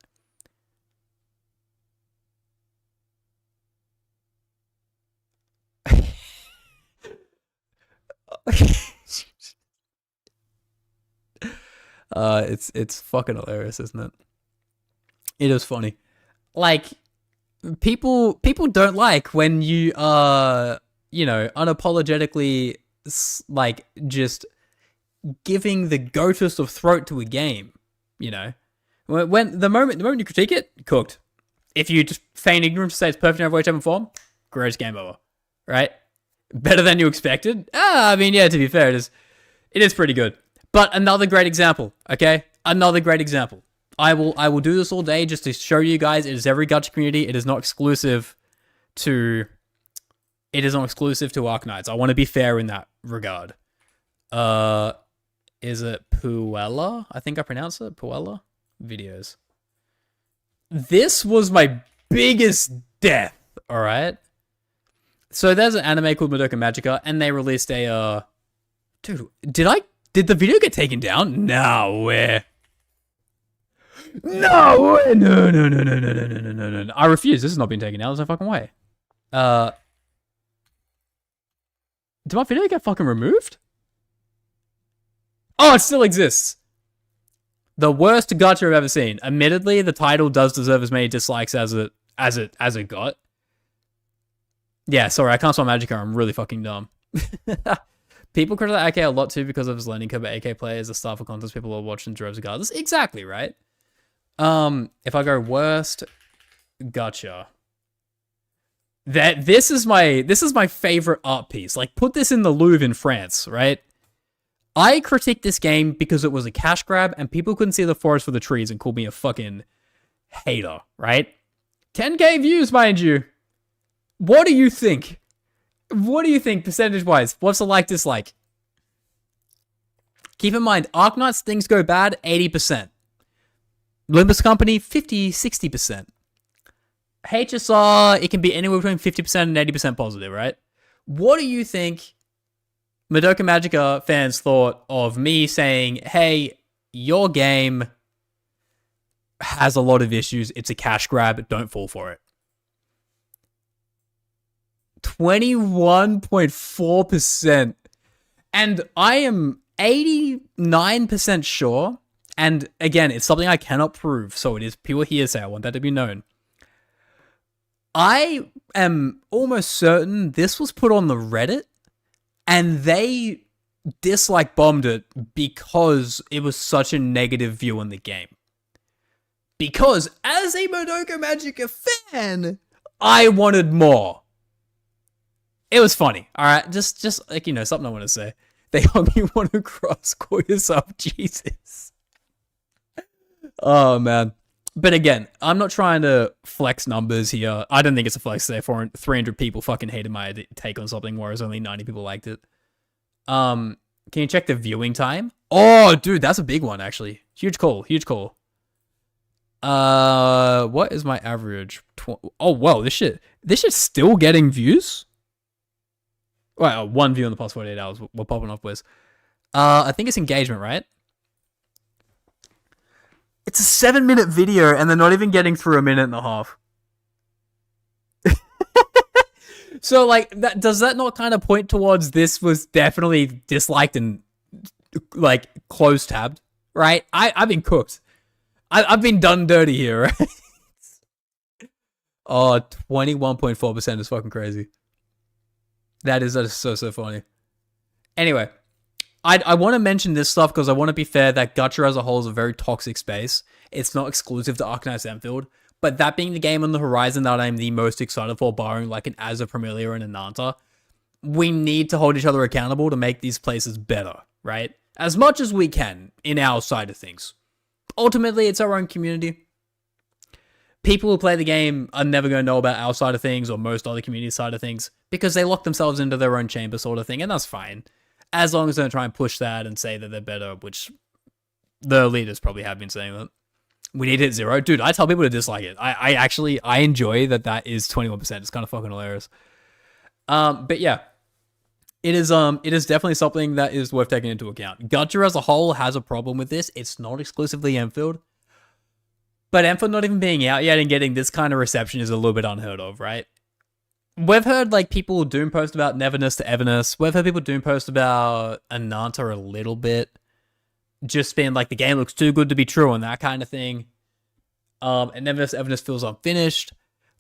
It's fucking hilarious, isn't it? It is funny. Like, people don't like when you are, you know, unapologetically like just giving the goatest of throat to a game, you know. When the moment you critique it, cooked. If you just feign ignorance, say it's perfect in every way, shape, and form, greatest game over, right? Better than you expected. I mean, yeah. To be fair, it is pretty good. But another great example, okay? Another great example. I will do this all day just to show you guys it is every gacha community. It is not exclusive to. It is not exclusive to Arknights. I want to be fair in that regard. Is it Puella? I think I pronounce it Puella. Videos. This was my biggest death. All right. So there's an anime called Madoka Magica, and they released a. Dude, did the video get taken down? No way. No way. No. I refuse. This has not been taken down. There's no fucking way. Did my video get fucking removed? Oh, it still exists. The worst gacha I've ever seen. Admittedly, the title does deserve as many dislikes as it got. Yeah, sorry, I can't spell Magica. I'm really fucking dumb. People criticize AK a lot too because of his learning curve. But AK player is the star for contests people are watching droves regardless. Exactly, right? If I go worst gacha. This is my favorite art piece. Like, put this in the Louvre in France, right? I critiqued this game because it was a cash grab and people couldn't see the forest for the trees and called me a fucking hater, right? 10k views, mind you. What do you think? What do you think percentage-wise? What's the like-dislike? Keep in mind, Arknights, things go bad, 80%. Limbus Company, 50-60%. HSR, it can be anywhere between 50% and 80% positive, right? What do you think Madoka Magica fans thought of me saying, hey, your game has a lot of issues, it's a cash grab, don't fall for it? 21.4%. And I am 89% sure, and again, it's something I cannot prove, so it is pure hearsay, I want that to be known. I am almost certain this was put on the Reddit, and they dislike bombed it because it was such a negative view on the game. Because as a Madoka Magica fan, I wanted more. It was funny, all right? Just like, you know, something I want to say. They help you want to cross, call yourself Jesus. Oh, man. But again, I'm not trying to flex numbers here. I don't think it's a flex there. 300 people fucking hated my take on something, whereas only 90 people liked it. Can you check the viewing time? Oh, dude, that's a big one, actually. Huge call, huge call. What is my average? Oh, whoa, this shit's still getting views? Well, one view in the past 48 hours. We're popping off, boys. I think it's engagement, right? It's a 7-minute video, and they're not even getting through a minute and a half. So, like, does that not kind of point towards this was definitely disliked and, like, close-tabbed, right? I've been cooked. I've been done dirty here, right? Oh, 21.4% is fucking crazy. That is so funny. Anyway, I want to mention this stuff because I want to be fair that Gacha as a whole is a very toxic space. It's not exclusive to Arknights Endfield. But that being the game on the horizon that I'm the most excited for, barring like an Asa Premilia and a Nanta, we need to hold each other accountable to make these places better, right? As much as we can in our side of things. Ultimately, it's our own community. People who play the game are never going to know about our side of things or most other community side of things because they lock themselves into their own chamber sort of thing, and that's fine. As long as they don't try and push that and say that they're better, which the leaders probably have been saying that. We need to hit 0. Dude, I tell people to dislike it. I enjoy that is 21%. It's kind of fucking hilarious. But yeah. It is definitely something that is worth taking into account. Gacha as a whole has a problem with this. It's not exclusively Endfield. But Endfield not even being out yet and getting this kind of reception is a little bit unheard of, right? We've heard like people doom post about Neverness to Everness. We've heard people doom post about Ananta a little bit. Just being like the game looks too good to be true and that kind of thing. And Neverness Everness feels unfinished.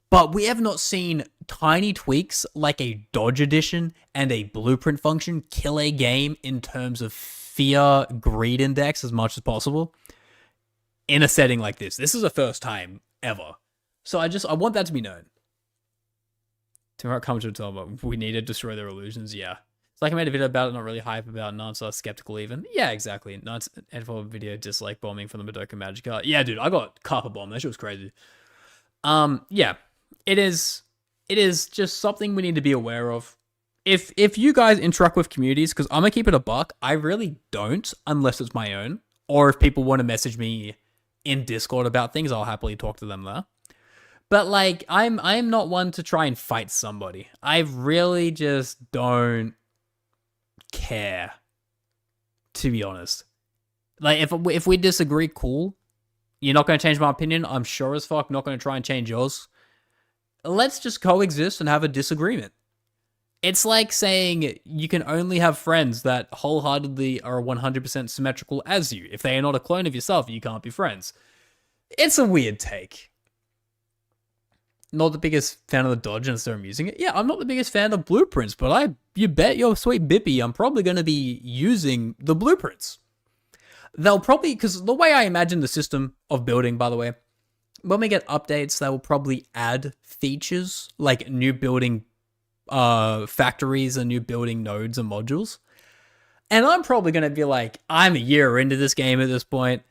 But we have not seen tiny tweaks like a dodge addition and a blueprint function kill a game in terms of fear greed index as much as possible in a setting like this. This is the first time ever. So I want that to be known. Tomorrow comes to tell them we need to destroy their illusions. Yeah. It's like I made a video about it, not really hype about nonsense, skeptical even. Yeah, exactly. Not and for a video dislike bombing from the Madoka Magica. Yeah, dude, I got carpet bomb. That shit was crazy. Yeah. It is just something we need to be aware of. If you guys interact with communities, because I'm gonna keep it a buck, I really don't unless it's my own. Or if people want to message me in Discord about things, I'll happily talk to them there. But like, I'm not one to try and fight somebody. I really just don't care, to be honest. Like, if we disagree, cool. You're not going to change my opinion. I'm sure as fuck not going to try and change yours. Let's just coexist and have a disagreement. It's like saying you can only have friends that wholeheartedly are 100% symmetrical as you. If they are not a clone of yourself, you can't be friends. It's a weird take. Not the biggest fan of the dodge and still using it. Yeah, I'm not the biggest fan of blueprints, but you bet your sweet bippy I'm probably going to be using the blueprints. They'll probably, because the way I imagine the system of building, by the way, when we get updates, they will probably add features like new building factories and new building nodes and modules. And I'm probably going to be like, I'm a year into this game at this point.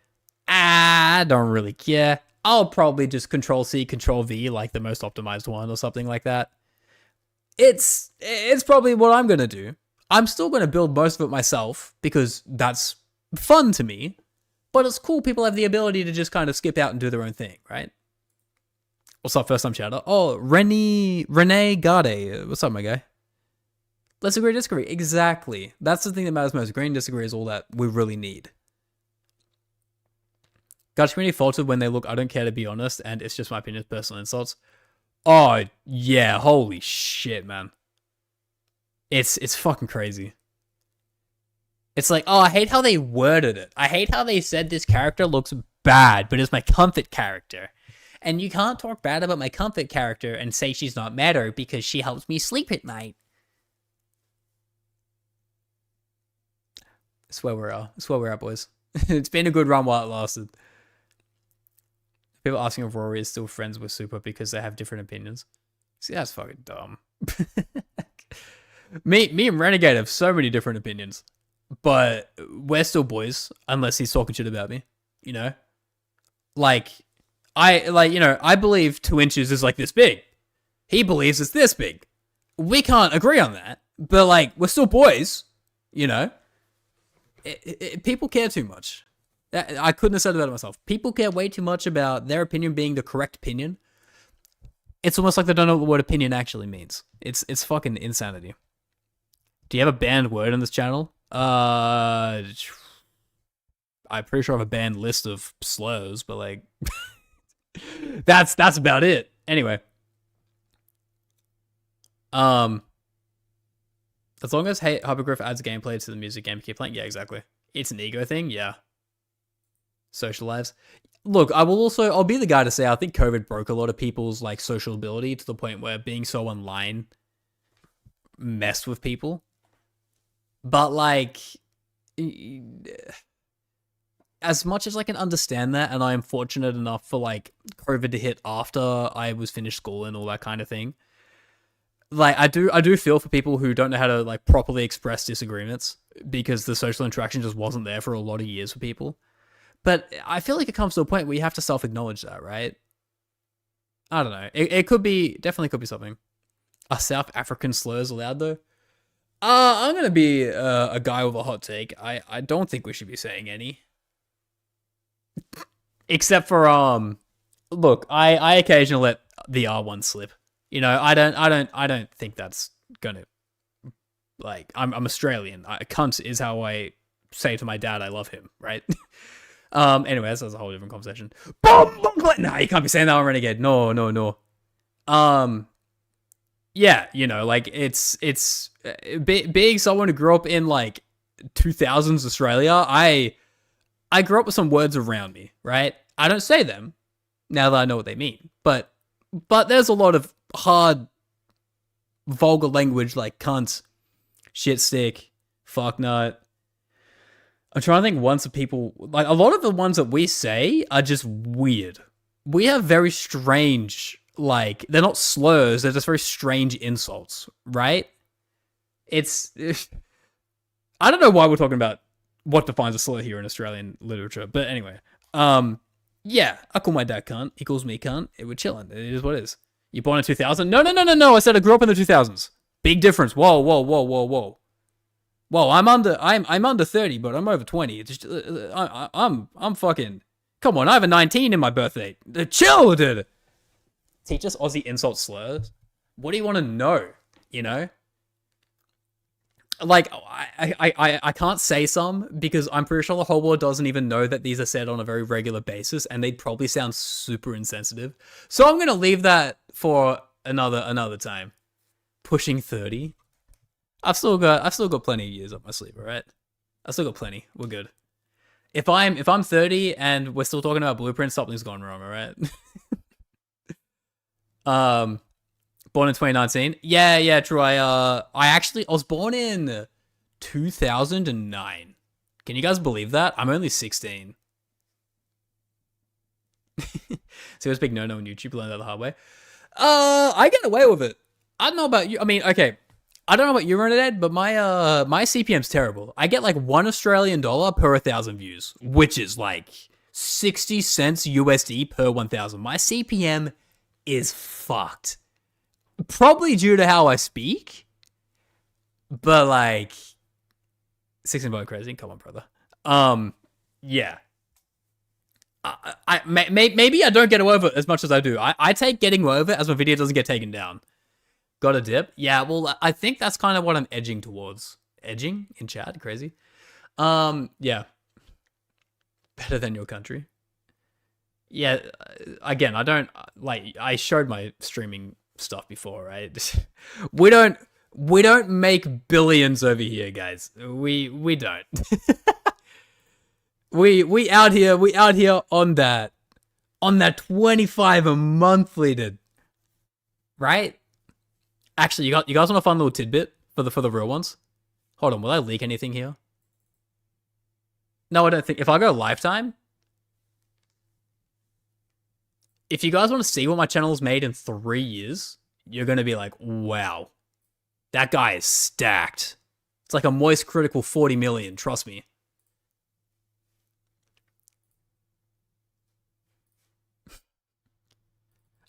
I don't really care. I'll probably just Control-C, Control-V, like the most optimized one or something like that. It's probably what I'm going to do. I'm still going to build most of it myself because that's fun to me. But it's cool people have the ability to just kind of skip out and do their own thing, right? What's up, first time chatter? Oh, Renee Gade. What's up, my guy? Let's agree, disagree. Exactly. That's the thing that matters most. Agree and disagree is all that we really need. Gacha community faltered when they look, I don't care to be honest, and it's just my opinion, personal insults. Oh, yeah, holy shit, man. It's fucking crazy. It's like, oh, I hate how they worded it. I hate how they said this character looks bad, but it's my comfort character. And you can't talk bad about my comfort character and say she's not matter because she helps me sleep at night. That's where we're at, boys. It's been a good run while it lasted. People asking if Rory is still friends with Supah because they have different opinions. See, that's fucking dumb. me and Renegade have so many different opinions. But we're still boys, unless he's talking shit about me, you know? I believe 2 inches is like this big. He believes it's this big. We can't agree on that. But, like, we're still boys, you know? people care too much. I couldn't have said it better myself. People care way too much about their opinion being the correct opinion. It's almost like they don't know what the word opinion actually means. It's fucking insanity. Do you have a banned word on this channel? I'm pretty sure I have a banned list of slurs, but like, that's about it. Anyway, as long as Hypergriff adds gameplay to the music game, keep playing. Yeah, exactly. It's an ego thing. Yeah. Social lives. Look, I'll be the guy to say I think COVID broke a lot of people's like social ability to the point where being so online messed with people. But like, as much as I can understand that, and I am fortunate enough for like COVID to hit after I was finished school and all that kind of thing. Like I do feel for people who don't know how to like properly express disagreements because the social interaction just wasn't there for a lot of years for people. But I feel like it comes to a point where you have to self-acknowledge that, right? I don't know. It could be, definitely could be something. Are South African slurs allowed though? I'm gonna be a guy with a hot take. I don't think we should be saying any. Except for look, I occasionally let the R1 slip. You know, I don't think that's gonna, like, I'm Australian. Cunt is how I say to my dad I love him, right? Anyway, that's a whole different conversation. Nah, you can't be saying that on Renegade. No. Yeah, you know, like, it's being someone who grew up in, like, 2000s Australia, I grew up with some words around me, right? I don't say them, now that I know what they mean, but there's a lot of hard, vulgar language, like cunt, shit stick, fuck nut. I'm trying to think once of people, like, a lot of the ones that we say are just weird. We have very strange, like, they're not slurs, they're just very strange insults, right? It's I don't know why we're talking about what defines a slur here in Australian literature, but anyway. Yeah, I call my dad cunt, he calls me cunt, we're chilling, it is what it is. You born in 2000? No, I said I grew up in the 2000s. Big difference. Whoa. Whoa, I'm under 30, but I'm over 20. It's just, I'm fucking, come on, I have a 19 in my birthday. Chill, dude. Teach us Aussie insult slurs. What do you want to know? You know? Like, I can't say some because I'm pretty sure the whole world doesn't even know that these are said on a very regular basis, and they'd probably sound super insensitive. So I'm gonna leave that for another time. Pushing 30. I've still got plenty of years up my sleeve, alright? I've still got plenty. We're good. If I'm 30 and we're still talking about blueprints, something's gone wrong, alright? Born in 2019. Yeah, true. I was born in 2009. Can you guys believe that? I'm only 16. So it's a big no-no on YouTube, learn that the hard way. I get away with it. I don't know about you. I mean, okay. I don't know about you, Renegade, but my CPM's terrible. I get like $1 Australian per 1,000 views, which is like 60 cents USD per 1,000. My CPM is fucked. Probably due to how I speak, but like 16 boy crazy. Come on, brother. Yeah. Maybe I don't get away with it as much as I do. I take getting away with it as my video doesn't get taken down. Got a dip? Yeah, well, I think that's kind of what I'm edging towards. Edging in chat? Crazy. Yeah. Better than your country. Yeah, again, I don't, like, I showed my streaming stuff before, right? We don't make billions over here, guys. We don't. we out here on that 25 a monthly, dude. Right? Actually, you guys want a fun little tidbit for the real ones? Hold on, will I leak anything here? No, I don't think. If I go lifetime, if you guys want to see what my channel's made in 3 years, you're gonna be like, wow, that guy is stacked. It's like a moist critical 40 million, trust me.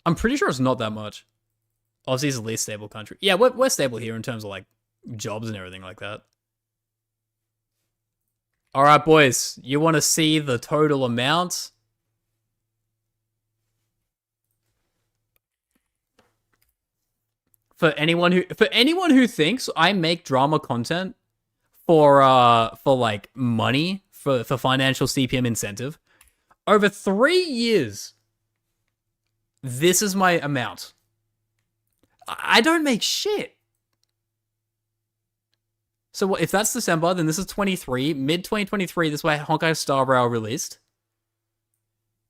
I'm pretty sure it's not that much. Aussie's the least stable country. Yeah, we're stable here in terms of like jobs and everything like that. All right, boys. You want to see the total amount? For anyone who thinks I make drama content for like money, for financial CPM incentive, over 3 years, this is my amount. I don't make shit. So what, if that's December, then this is 23. Mid-2023, this is why Honkai Star Rail released.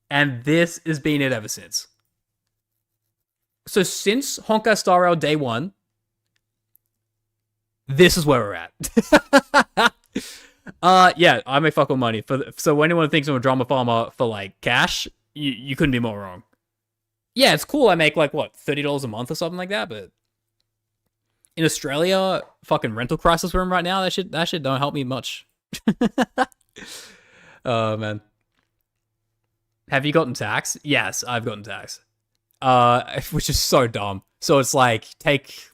And this has been it ever since. So since Honkai Star Rail Day 1, this is where we're at. Yeah, I make fuck all money. So when anyone thinks I'm a drama farmer for, like, cash, you couldn't be more wrong. Yeah, it's cool I make, like, what, $30 a month or something like that, but in Australia, fucking rental crisis we're in right now, that shit don't help me much. Oh, man. Have you gotten tax? Yes, I've gotten tax. Which is so dumb. So it's like, take,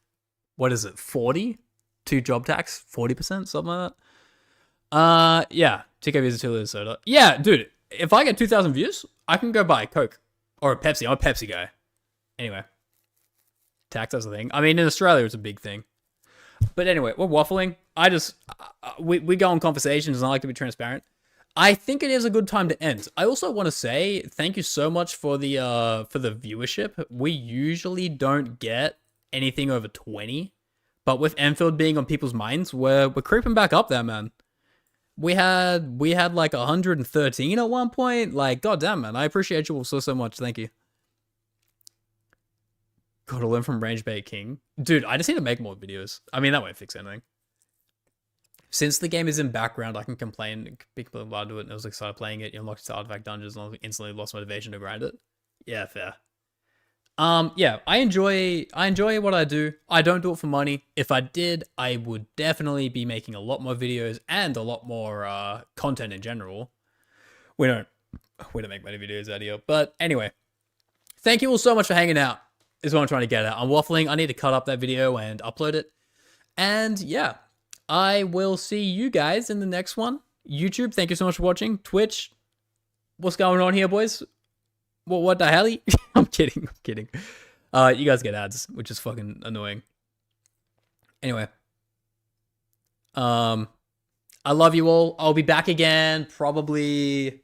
what is it, 40 to job tax? 40%, something like that? Yeah, TK visa 2 liters soda. Yeah, dude, if I get 2,000 views, I can go buy a Coke. Or a Pepsi. I'm a Pepsi guy. Anyway. Tax, that's the thing. I mean, in Australia, it's a big thing. But anyway, we're waffling. We go on conversations, and I like to be transparent. I think it is a good time to end. I also want to say thank you so much for the viewership. We usually don't get anything over 20, but with Endfield being on people's minds, we're creeping back up there, man. We had like 113 at one point. Like, goddamn, man, I appreciate you all so much. Thank you. Gotta learn from Range Bait King. Dude, I just need to make more videos. I mean, that won't fix anything. Since the game is in background, I can complain. People are allowed to it, and I was excited playing it. You unlocked the artifact dungeons, and I instantly lost motivation to grind it. Yeah, fair. Yeah, I enjoy what I do. I don't do it for money. If I did, I would definitely be making a lot more videos and a lot more content in general. We don't make many videos out here. But anyway, thank you all so much for hanging out, is what I'm trying to get at. I'm waffling. I need to cut up that video and upload it. And yeah, I will see you guys in the next one. YouTube, thank you so much for watching. Twitch, what's going on here, boys? What the hell? I'm kidding. You guys get ads, which is fucking annoying. Anyway. I love you all. I'll be back again probably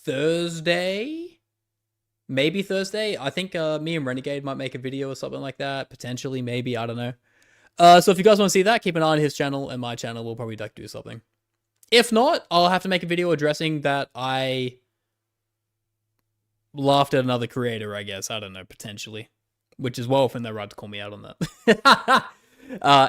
Thursday. Maybe Thursday. I think me and Renegade might make a video or something like that. Potentially, maybe. I don't know. So if you guys want to see that, keep an eye on his channel and my channel. We'll probably do something. If not, I'll have to make a video addressing that I laughed at another creator, I guess. I don't know, potentially. Which is well within their right to call me out on that.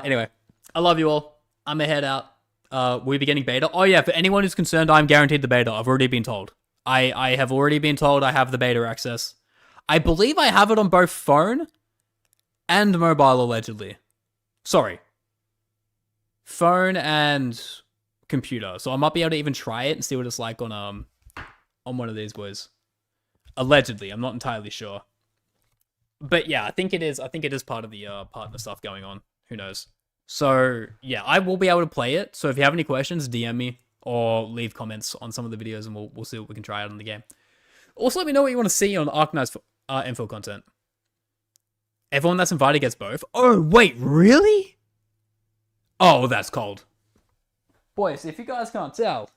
Anyway, I love you all. I'm gonna head out. We'll be getting beta. Oh yeah, for anyone who's concerned, I'm guaranteed the beta. I've already been told. I have already been told I have the beta access. I believe I have it on both phone and mobile, allegedly. Sorry. Phone and computer. So I might be able to even try it and see what it's like on one of these boys. Allegedly, I'm not entirely sure. But yeah, I think it is part of the partner stuff going on. Who knows? So yeah, I will be able to play it. So if you have any questions, DM me or leave comments on some of the videos, and we'll see what we can try out on the game. Also, let me know what you want to see on Arknights info content. Everyone that's invited gets both. Oh wait, really? Oh, that's cold. Boys, if you guys can't tell,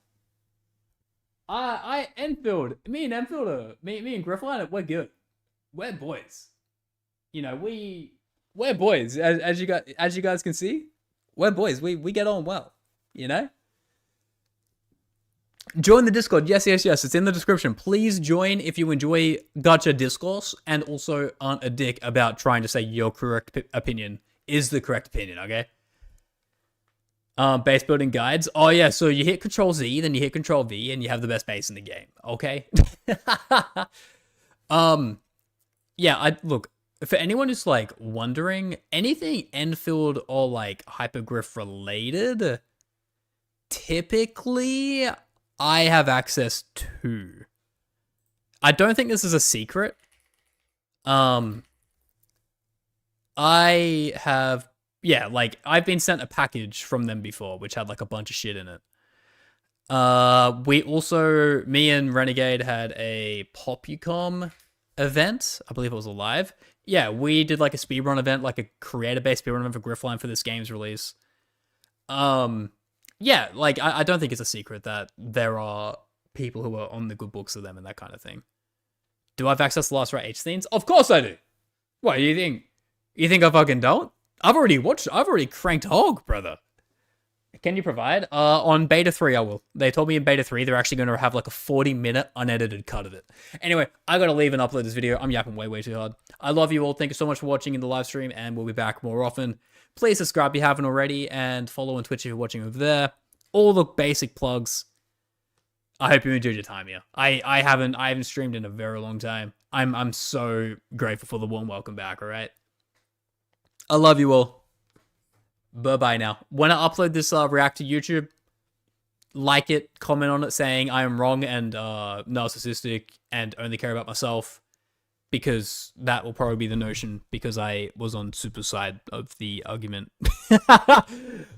Enfield, me and Enfield, me and Griffline, we're good. We're boys. You know, we're boys. As you guys can see, we're boys. We get on well. You know. Join the Discord. Yes. It's in the description. Please join if you enjoy gacha discourse and also aren't a dick about trying to say your correct opinion is the correct opinion. Okay. Base building guides. Oh yeah, so you hit Control Z, then you hit Control V, and you have the best base in the game. Okay. Yeah. Look, for anyone who's like wondering, anything Enfield or like Hypergriff related, typically I have access to. I don't think this is a secret. I have. Yeah, like, I've been sent a package from them before, which had, like, a bunch of shit in it. Me and Renegade had a Popucom event. I believe it was a live. Yeah, we did like a speedrun event, like a creator-based speedrun event for Griffline for this game's release. Yeah, like, I don't think it's a secret that there are people who are on the good books of them and that kind of thing. Do I have access to last right H scenes? Of course I do. What, you think? You think I fucking don't? I've already cranked hog, brother. Can you provide? On beta 3, I will. They told me in beta 3 they're actually going to have like a 40-minute unedited cut of it. Anyway, I gotta leave and upload this video. I'm yapping way too hard. I love you all. Thank you so much for watching in the live stream, and we'll be back more often. Please subscribe if you haven't already, and follow on Twitch if you're watching over there. All the basic plugs. I hope you enjoyed your time here. I haven't streamed in a very long time. I'm so grateful for the warm welcome back, alright? I love you all. Bye-bye now. When I upload this react to YouTube, like it, comment on it saying I am wrong and narcissistic and only care about myself, because that will probably be the notion, because I was on Supah's side of the argument.